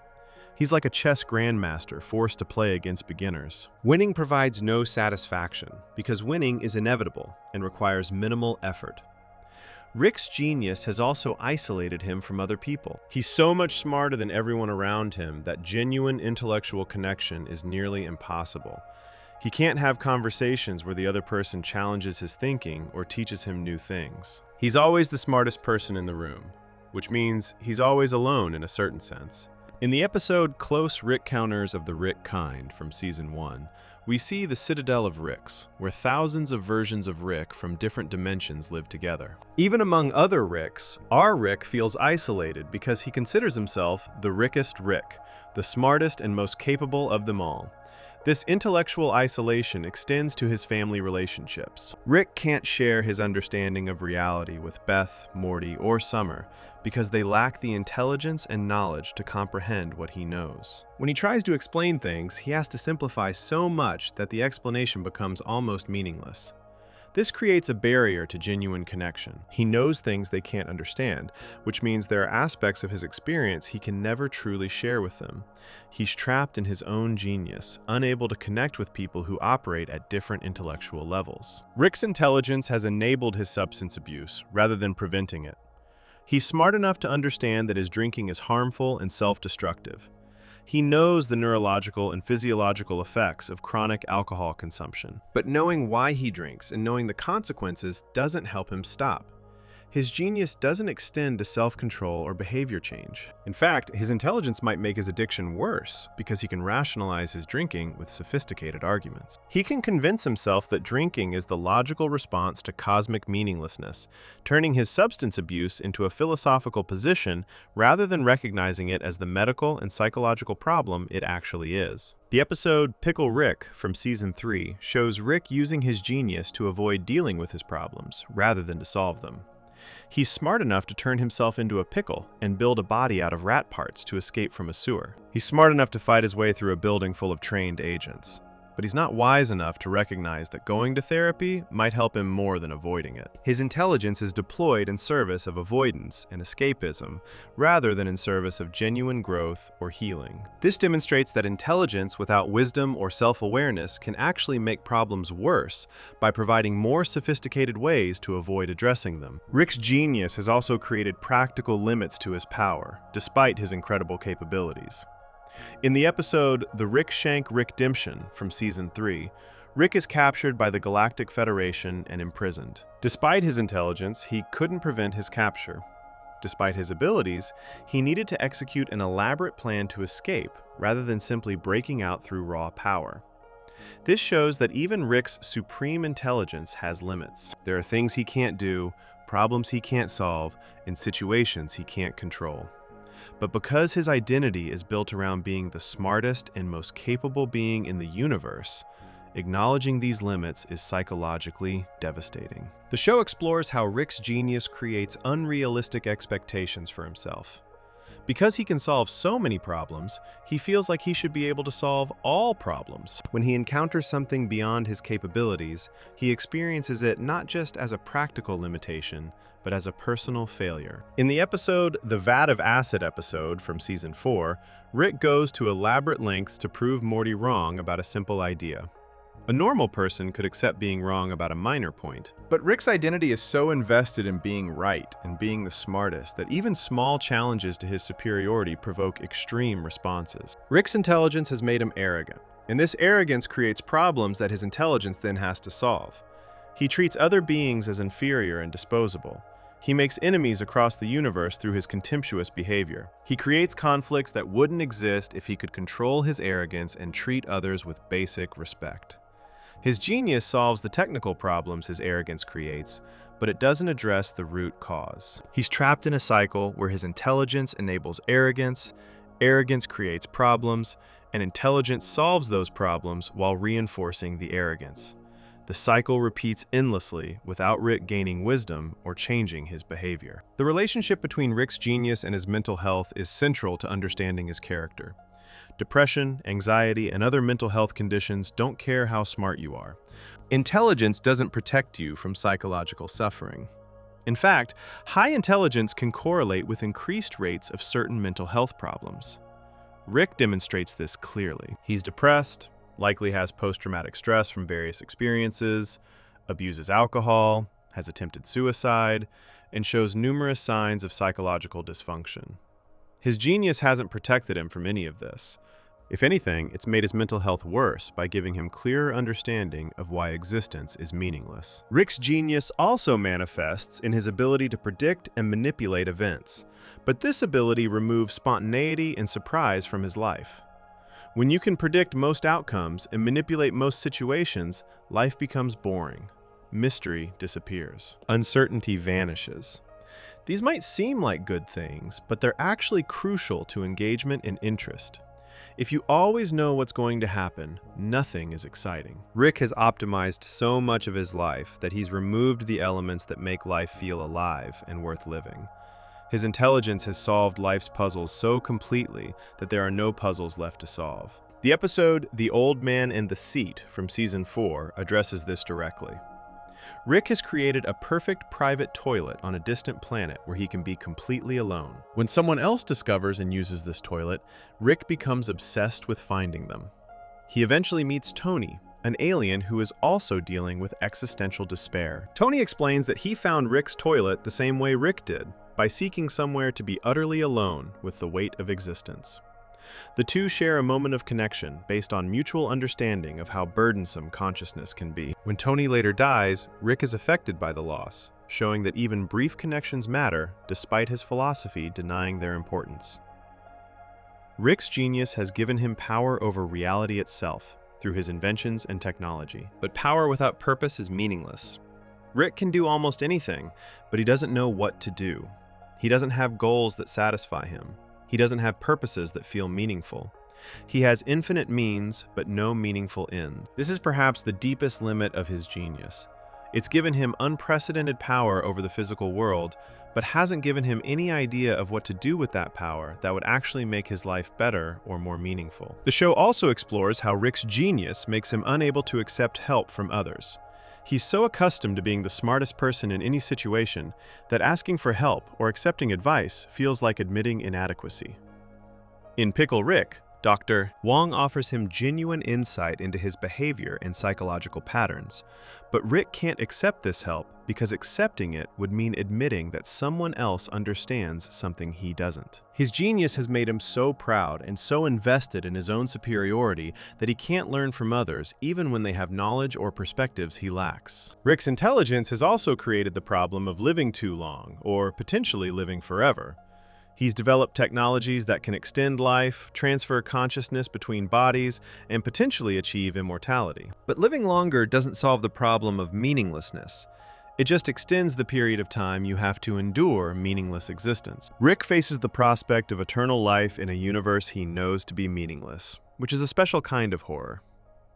He's like a chess grandmaster forced to play against beginners. Winning provides no satisfaction because winning is inevitable and requires minimal effort. Rick's genius has also isolated him from other people. He's so much smarter than everyone around him that genuine intellectual connection is nearly impossible. He can't have conversations where the other person challenges his thinking or teaches him new things. He's always the smartest person in the room, which means he's always alone in a certain sense. In the episode Close Rick Counters of the Rick Kind from Season 1, we see the Citadel of Ricks, where thousands of versions of Rick from different dimensions live together. Even among other Ricks, our Rick feels isolated because he considers himself the Rickest Rick, the smartest and most capable of them all. This intellectual isolation extends to his family relationships. Rick can't share his understanding of reality with Beth, Morty, or Summer because they lack the intelligence and knowledge to comprehend what he knows. When he tries to explain things, he has to simplify so much that the explanation becomes almost meaningless. This creates a barrier to genuine connection. He knows things they can't understand, which means there are aspects of his experience he can never truly share with them. He's trapped in his own genius, unable to connect with people who operate at different intellectual levels. Rick's intelligence has enabled his substance abuse, rather than preventing it. He's smart enough to understand that his drinking is harmful and self-destructive. He knows the neurological and physiological effects of chronic alcohol consumption. But knowing why he drinks and knowing the consequences doesn't help him stop. His genius doesn't extend to self-control or behavior change. In fact, his intelligence might make his addiction worse because he can rationalize his drinking with sophisticated arguments. He can convince himself that drinking is the logical response to cosmic meaninglessness, turning his substance abuse into a philosophical position rather than recognizing it as the medical and psychological problem it actually is. The episode Pickle Rick from Season 3 shows Rick using his genius to avoid dealing with his problems rather than to solve them. He's smart enough to turn himself into a pickle and build a body out of rat parts to escape from a sewer. He's smart enough to fight his way through a building full of trained agents. But he's not wise enough to recognize that going to therapy might help him more than avoiding it. His intelligence is deployed in service of avoidance and escapism, rather than in service of genuine growth or healing. This demonstrates that intelligence without wisdom or self-awareness can actually make problems worse by providing more sophisticated ways to avoid addressing them. Rick's genius has also created practical limits to his power, despite his incredible capabilities. In the episode The Rick Shank Rickdemption from Season 3, Rick is captured by the Galactic Federation and imprisoned. Despite his intelligence, he couldn't prevent his capture. Despite his abilities, he needed to execute an elaborate plan to escape rather than simply breaking out through raw power. This shows that even Rick's supreme intelligence has limits. There are things he can't do, problems he can't solve, and situations he can't control. But because his identity is built around being the smartest and most capable being in the universe, acknowledging these limits is psychologically devastating. The show explores how Rick's genius creates unrealistic expectations for himself. Because he can solve so many problems, he feels like he should be able to solve all problems. When he encounters something beyond his capabilities, he experiences it not just as a practical limitation, but as a personal failure. In the episode The Vat of Acid episode from Season 4, Rick goes to elaborate lengths to prove Morty wrong about a simple idea. A normal person could accept being wrong about a minor point. But Rick's identity is so invested in being right and being the smartest that even small challenges to his superiority provoke extreme responses. Rick's intelligence has made him arrogant, and this arrogance creates problems that his intelligence then has to solve. He treats other beings as inferior and disposable. He makes enemies across the universe through his contemptuous behavior. He creates conflicts that wouldn't exist if he could control his arrogance and treat others with basic respect. His genius solves the technical problems his arrogance creates, but it doesn't address the root cause. He's trapped in a cycle where his intelligence enables arrogance, arrogance creates problems, and intelligence solves those problems while reinforcing the arrogance. The cycle repeats endlessly without Rick gaining wisdom or changing his behavior. The relationship between Rick's genius and his mental health is central to understanding his character. Depression, anxiety, and other mental health conditions don't care how smart you are. Intelligence doesn't protect you from psychological suffering. In fact, high intelligence can correlate with increased rates of certain mental health problems. Rick demonstrates this clearly. He's depressed, likely has post-traumatic stress from various experiences, abuses alcohol, has attempted suicide, and shows numerous signs of psychological dysfunction. His genius hasn't protected him from any of this. If anything, it's made his mental health worse by giving him clearer understanding of why existence is meaningless. Rick's genius also manifests in his ability to predict and manipulate events, but this ability removes spontaneity and surprise from his life. When you can predict most outcomes and manipulate most situations, life becomes boring. Mystery disappears. Uncertainty vanishes. These might seem like good things, but they're actually crucial to engagement and interest. If you always know what's going to happen, nothing is exciting. Rick has optimized so much of his life that he's removed the elements that make life feel alive and worth living. His intelligence has solved life's puzzles so completely that there are no puzzles left to solve. The episode The Old Man and the Seat from Season 4 addresses this directly. Rick has created a perfect private toilet on a distant planet where he can be completely alone. When someone else discovers and uses this toilet, Rick becomes obsessed with finding them. He eventually meets Tony, an alien who is also dealing with existential despair. Tony explains that he found Rick's toilet the same way Rick did, by seeking somewhere to be utterly alone with the weight of existence. The two share a moment of connection based on mutual understanding of how burdensome consciousness can be. When Tony later dies, Rick is affected by the loss, showing that even brief connections matter despite his philosophy denying their importance. Rick's genius has given him power over reality itself through his inventions and technology. But power without purpose is meaningless. Rick can do almost anything, but he doesn't know what to do. He doesn't have goals that satisfy him. He doesn't have purposes that feel meaningful. He has infinite means, but no meaningful ends. This is perhaps the deepest limit of his genius. It's given him unprecedented power over the physical world, but hasn't given him any idea of what to do with that power that would actually make his life better or more meaningful. The show also explores how Rick's genius makes him unable to accept help from others. He's so accustomed to being the smartest person in any situation that asking for help or accepting advice feels like admitting inadequacy. In Pickle Rick, Dr. Wong offers him genuine insight into his behavior and psychological patterns, but Rick can't accept this help because accepting it would mean admitting that someone else understands something he doesn't. His genius has made him so proud and so invested in his own superiority that he can't learn from others even when they have knowledge or perspectives he lacks. Rick's intelligence has also created the problem of living too long, or potentially living forever. He's developed technologies that can extend life, transfer consciousness between bodies, and potentially achieve immortality. But living longer doesn't solve the problem of meaninglessness. It just extends the period of time you have to endure meaningless existence. Rick faces the prospect of eternal life in a universe he knows to be meaningless, which is a special kind of horror.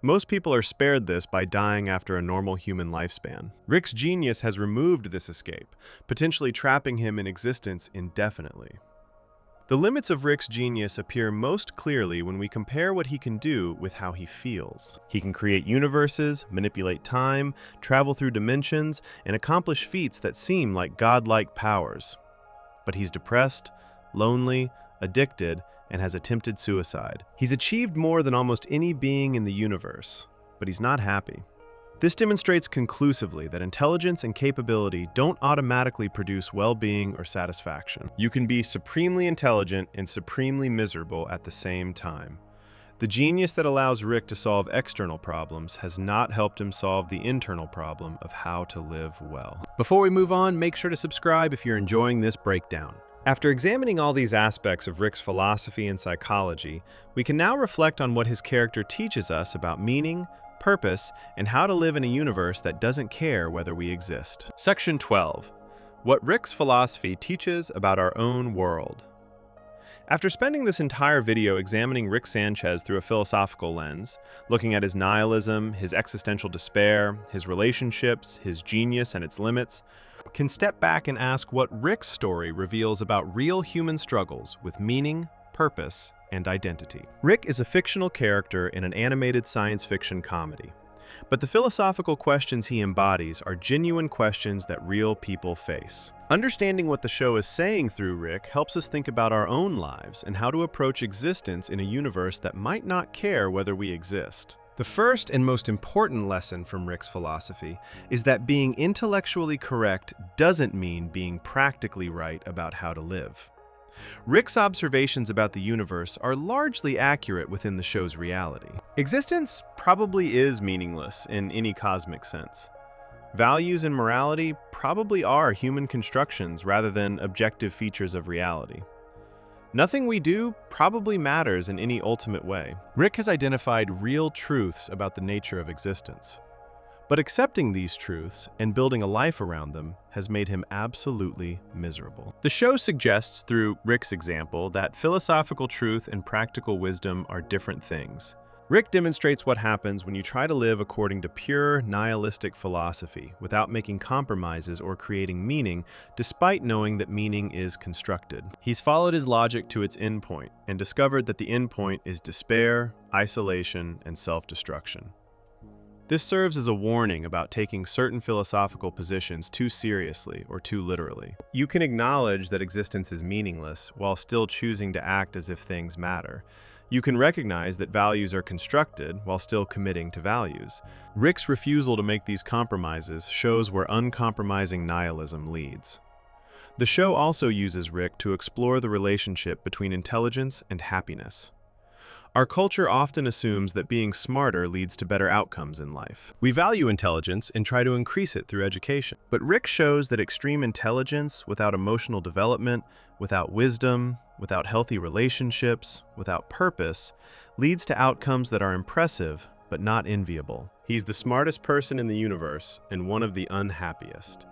Most people are spared this by dying after a normal human lifespan. Rick's genius has removed this escape, potentially trapping him in existence indefinitely. The limits of Rick's genius appear most clearly when we compare what he can do with how he feels. He can create universes, manipulate time, travel through dimensions, and accomplish feats that seem like godlike powers. But he's depressed, lonely, addicted, and has attempted suicide. He's achieved more than almost any being in the universe, but he's not happy. This demonstrates conclusively that intelligence and capability don't automatically produce well-being or satisfaction. You can be supremely intelligent and supremely miserable at the same time. The genius that allows Rick to solve external problems has not helped him solve the internal problem of how to live well. Before we move on, make sure to subscribe if you're enjoying this breakdown. After examining all these aspects of Rick's philosophy and psychology, we can now reflect on what his character teaches us about meaning, purpose, and how to live in a universe that doesn't care whether we exist. Section 12. What Rick's philosophy teaches about our own world. After spending this entire video examining Rick Sanchez through a philosophical lens, looking at his nihilism, his existential despair, his relationships, his genius and its limits, can step back and ask what Rick's story reveals about real human struggles with meaning, purpose, and identity. Rick is a fictional character in an animated science fiction comedy, but the philosophical questions he embodies are genuine questions that real people face. Understanding what the show is saying through Rick helps us think about our own lives and how to approach existence in a universe that might not care whether we exist. The first and most important lesson from Rick's philosophy is that being intellectually correct doesn't mean being practically right about how to live. Rick's observations about the universe are largely accurate within the show's reality. Existence probably is meaningless in any cosmic sense. Values and morality probably are human constructions rather than objective features of reality. Nothing we do probably matters in any ultimate way. Rick has identified real truths about the nature of existence. But accepting these truths and building a life around them has made him absolutely miserable. The show suggests through Rick's example that philosophical truth and practical wisdom are different things. Rick demonstrates what happens when you try to live according to pure nihilistic philosophy without making compromises or creating meaning, despite knowing that meaning is constructed. He's followed his logic to its endpoint and discovered that the endpoint is despair, isolation, and self-destruction. This serves as a warning about taking certain philosophical positions too seriously or too literally. You can acknowledge that existence is meaningless while still choosing to act as if things matter. You can recognize that values are constructed while still committing to values. Rick's refusal to make these compromises shows where uncompromising nihilism leads. The show also uses Rick to explore the relationship between intelligence and happiness. Our culture often assumes that being smarter leads to better outcomes in life. We value intelligence and try to increase it through education. But Rick shows that extreme intelligence without emotional development, without wisdom, without healthy relationships, without purpose, leads to outcomes that are impressive but not enviable. He's the smartest person in the universe and one of the unhappiest.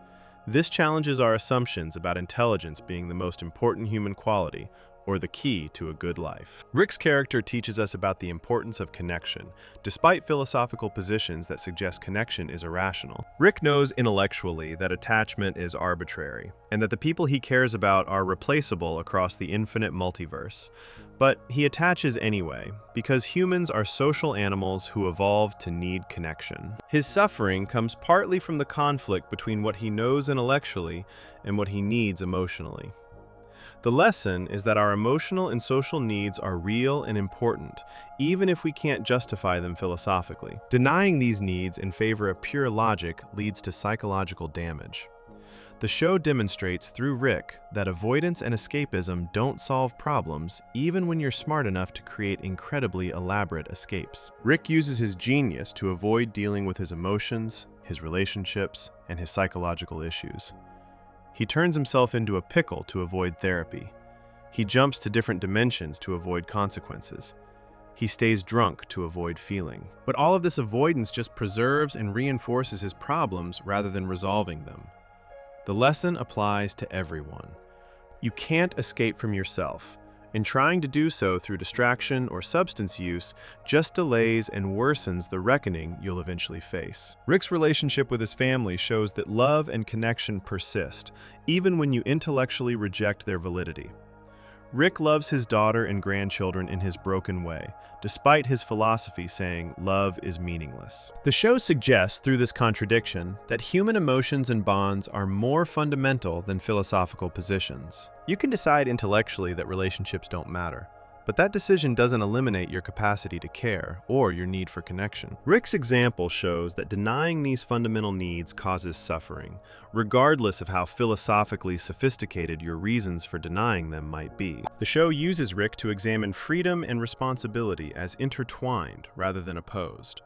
This challenges our assumptions about intelligence being the most important human quality, or the key to a good life. Rick's character teaches us about the importance of connection, despite philosophical positions that suggest connection is irrational. Rick knows intellectually that attachment is arbitrary, and that the people he cares about are replaceable across the infinite multiverse. But he attaches anyway, because humans are social animals who evolved to need connection. His suffering comes partly from the conflict between what he knows intellectually and what he needs emotionally. The lesson is that our emotional and social needs are real and important, even if we can't justify them philosophically. Denying these needs in favor of pure logic leads to psychological damage. The show demonstrates through Rick that avoidance and escapism don't solve problems, even when you're smart enough to create incredibly elaborate escapes. Rick uses his genius to avoid dealing with his emotions, his relationships, and his psychological issues. He turns himself into a pickle to avoid therapy. He jumps to different dimensions to avoid consequences. He stays drunk to avoid feeling. But all of this avoidance just preserves and reinforces his problems rather than resolving them. The lesson applies to everyone. You can't escape from yourself, and trying to do so through distraction or substance use just delays and worsens the reckoning you'll eventually face. Rick's relationship with his family shows that love and connection persist, even when you intellectually reject their validity. Rick loves his daughter and grandchildren in his broken way, despite his philosophy saying love is meaningless. The show suggests through this contradiction that human emotions and bonds are more fundamental than philosophical positions. You can decide intellectually that relationships don't matter, but that decision doesn't eliminate your capacity to care or your need for connection. Rick's example shows that denying these fundamental needs causes suffering, regardless of how philosophically sophisticated your reasons for denying them might be. The show uses Rick to examine freedom and responsibility as intertwined rather than opposed.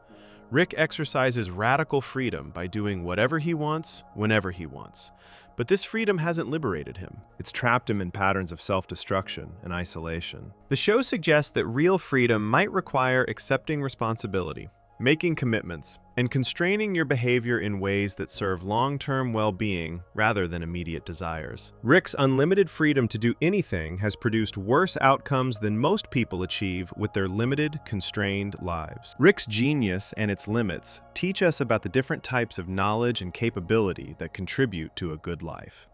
Rick exercises radical freedom by doing whatever he wants, whenever he wants. But this freedom hasn't liberated him. It's trapped him in patterns of self-destruction and isolation. The show suggests that real freedom might require accepting responsibility, making commitments, and constraining your behavior in ways that serve long-term well-being rather than immediate desires. Rick's unlimited freedom to do anything has produced worse outcomes than most people achieve with their limited, constrained lives. Rick's genius and its limits teach us about the different types of knowledge and capability that contribute to a good life.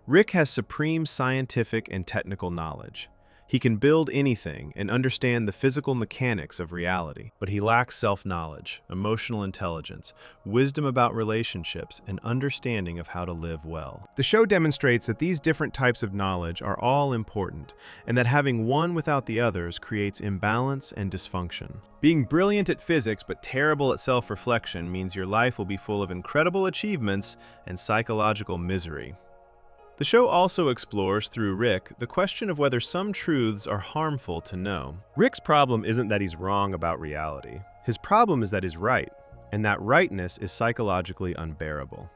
Rick has supreme scientific and technical knowledge. He can build anything and understand the physical mechanics of reality, but he lacks self-knowledge, emotional intelligence, wisdom about relationships, and understanding of how to live well. The show demonstrates that these different types of knowledge are all important, and that having one without the others creates imbalance and dysfunction. Being brilliant at physics but terrible at self-reflection means your life will be full of incredible achievements and psychological misery. The show also explores, through Rick, the question of whether some truths are harmful to know. Rick's problem isn't that he's wrong about reality. His problem is that he's right, and that rightness is psychologically unbearable.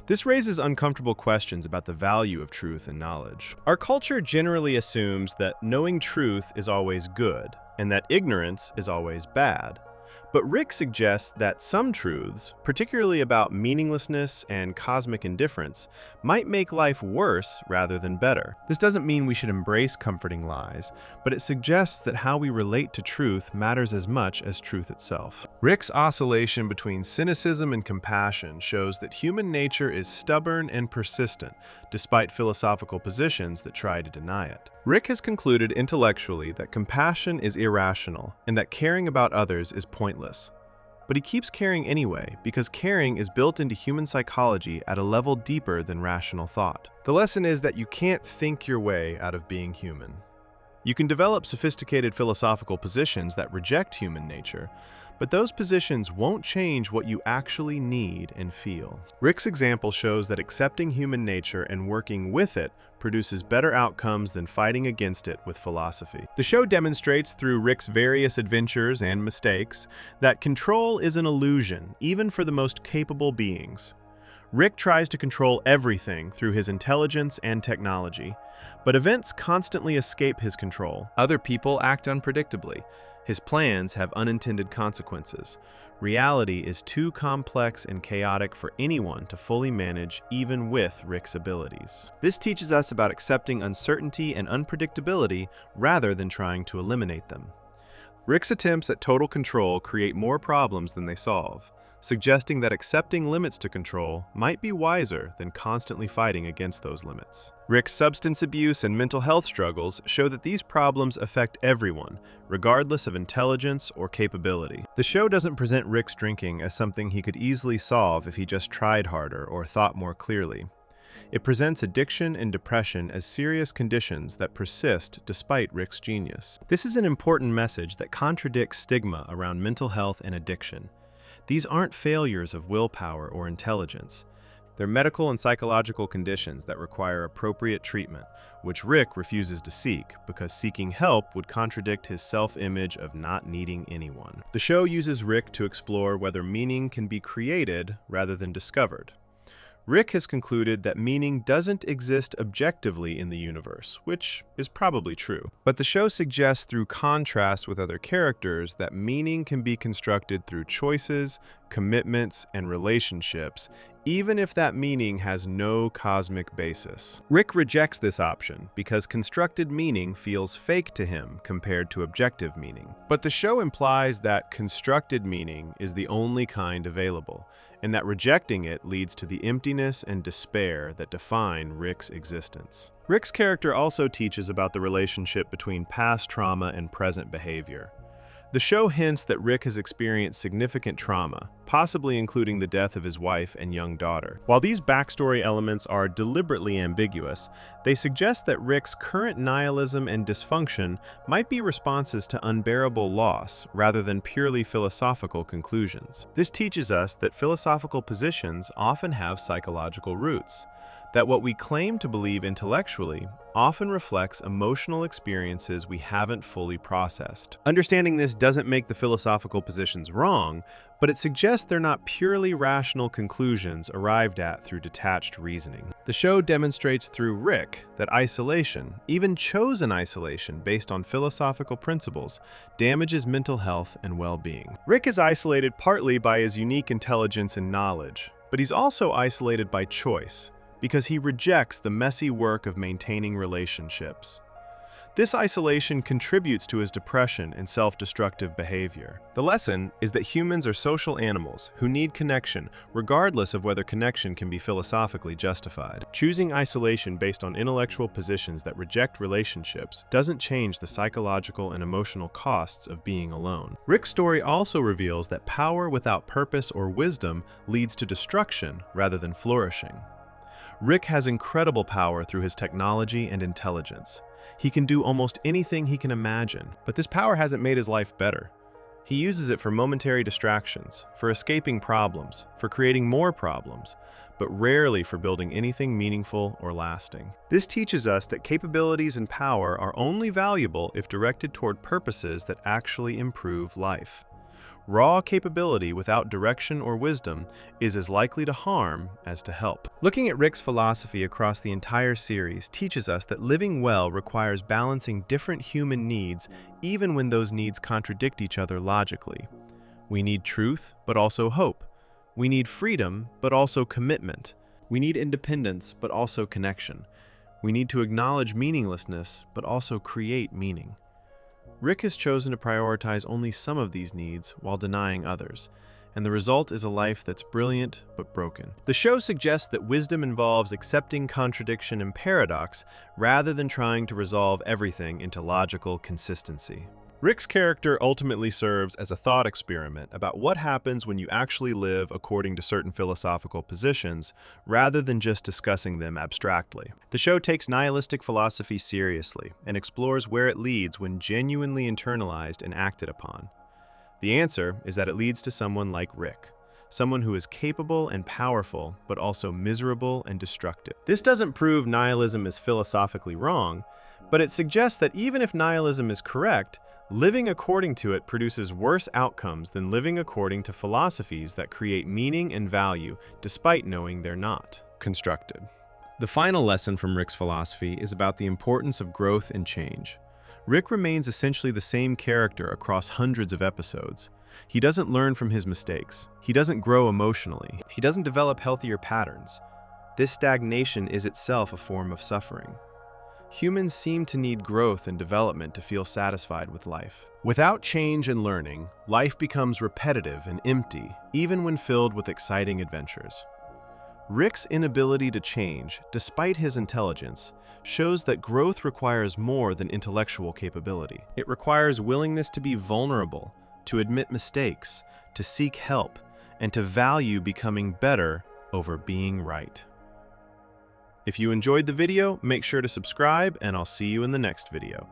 This raises uncomfortable questions about the value of truth and knowledge. Our culture generally assumes that knowing truth is always good, and that ignorance is always bad. But Rick suggests that some truths, particularly about meaninglessness and cosmic indifference, might make life worse rather than better. This doesn't mean we should embrace comforting lies, but it suggests that how we relate to truth matters as much as truth itself. Rick's oscillation between cynicism and compassion shows that human nature is stubborn and persistent, despite philosophical positions that try to deny it. Rick has concluded intellectually that compassion is irrational and that caring about others is pointless. But he keeps caring anyway, because caring is built into human psychology at a level deeper than rational thought. The lesson is that you can't think your way out of being human. You can develop sophisticated philosophical positions that reject human nature, but those positions won't change what you actually need and feel. Rick's example shows that accepting human nature and working with it produces better outcomes than fighting against it with philosophy. The show demonstrates through Rick's various adventures and mistakes that control is an illusion, even for the most capable beings. Rick tries to control everything through his intelligence and technology, but events constantly escape his control. Other people act unpredictably. His plans have unintended consequences. Reality is too complex and chaotic for anyone to fully manage, even with Rick's abilities. This teaches us about accepting uncertainty and unpredictability rather than trying to eliminate them. Rick's attempts at total control create more problems than they solve, suggesting that accepting limits to control might be wiser than constantly fighting against those limits. Rick's substance abuse and mental health struggles show that these problems affect everyone, regardless of intelligence or capability. The show doesn't present Rick's drinking as something he could easily solve if he just tried harder or thought more clearly. It presents addiction and depression as serious conditions that persist despite Rick's genius. This is an important message that contradicts stigma around mental health and addiction. These aren't failures of willpower or intelligence. They're medical and psychological conditions that require appropriate treatment, which Rick refuses to seek because seeking help would contradict his self-image of not needing anyone. The show uses Rick to explore whether meaning can be created rather than discovered. Rick has concluded that meaning doesn't exist objectively in the universe, which is probably true. But the show suggests through contrast with other characters that meaning can be constructed through choices, commitments, and relationships, even if that meaning has no cosmic basis. Rick rejects this option because constructed meaning feels fake to him compared to objective meaning. But the show implies that constructed meaning is the only kind available, and that rejecting it leads to the emptiness and despair that define Rick's existence. Rick's character also teaches about the relationship between past trauma and present behavior. The show hints that Rick has experienced significant trauma, possibly including the death of his wife and young daughter. While these backstory elements are deliberately ambiguous, they suggest that Rick's current nihilism and dysfunction might be responses to unbearable loss rather than purely philosophical conclusions. This teaches us that philosophical positions often have psychological roots, that what we claim to believe intellectually often reflects emotional experiences we haven't fully processed. Understanding this doesn't make the philosophical positions wrong, but it suggests they're not purely rational conclusions arrived at through detached reasoning. The show demonstrates through Rick that isolation, even chosen isolation based on philosophical principles, damages mental health and well-being. Rick is isolated partly by his unique intelligence and knowledge, but he's also isolated by choice, because he rejects the messy work of maintaining relationships. This isolation contributes to his depression and self-destructive behavior. The lesson is that humans are social animals who need connection, regardless of whether connection can be philosophically justified. Choosing isolation based on intellectual positions that reject relationships doesn't change the psychological and emotional costs of being alone. Rick's story also reveals that power without purpose or wisdom leads to destruction rather than flourishing. Rick has incredible power through his technology and intelligence. He can do almost anything he can imagine, but this power hasn't made his life better. He uses it for momentary distractions, for escaping problems, for creating more problems, but rarely for building anything meaningful or lasting. This teaches us that capabilities and power are only valuable if directed toward purposes that actually improve life. Raw capability without direction or wisdom is as likely to harm as to help. Looking at Rick's philosophy across the entire series teaches us that living well requires balancing different human needs even when those needs contradict each other logically. We need truth, but also hope. We need freedom, but also commitment. We need independence, but also connection. We need to acknowledge meaninglessness, but also create meaning. Rick has chosen to prioritize only some of these needs while denying others, and the result is a life that's brilliant but broken. The show suggests that wisdom involves accepting contradiction and paradox rather than trying to resolve everything into logical consistency. Rick's character ultimately serves as a thought experiment about what happens when you actually live according to certain philosophical positions, rather than just discussing them abstractly. The show takes nihilistic philosophy seriously and explores where it leads when genuinely internalized and acted upon. The answer is that it leads to someone like Rick, someone who is capable and powerful, but also miserable and destructive. This doesn't prove nihilism is philosophically wrong, but it suggests that even if nihilism is correct, living according to it produces worse outcomes than living according to philosophies that create meaning and value despite knowing they're not constructed. The final lesson from Rick's philosophy is about the importance of growth and change. Rick remains essentially the same character across hundreds of episodes. He doesn't learn from his mistakes. He doesn't grow emotionally. He doesn't develop healthier patterns. This stagnation is itself a form of suffering. Humans seem to need growth and development to feel satisfied with life. Without change and learning, life becomes repetitive and empty, even when filled with exciting adventures. Rick's inability to change, despite his intelligence, shows that growth requires more than intellectual capability. It requires willingness to be vulnerable, to admit mistakes, to seek help, and to value becoming better over being right. If you enjoyed the video, make sure to subscribe, and I'll see you in the next video.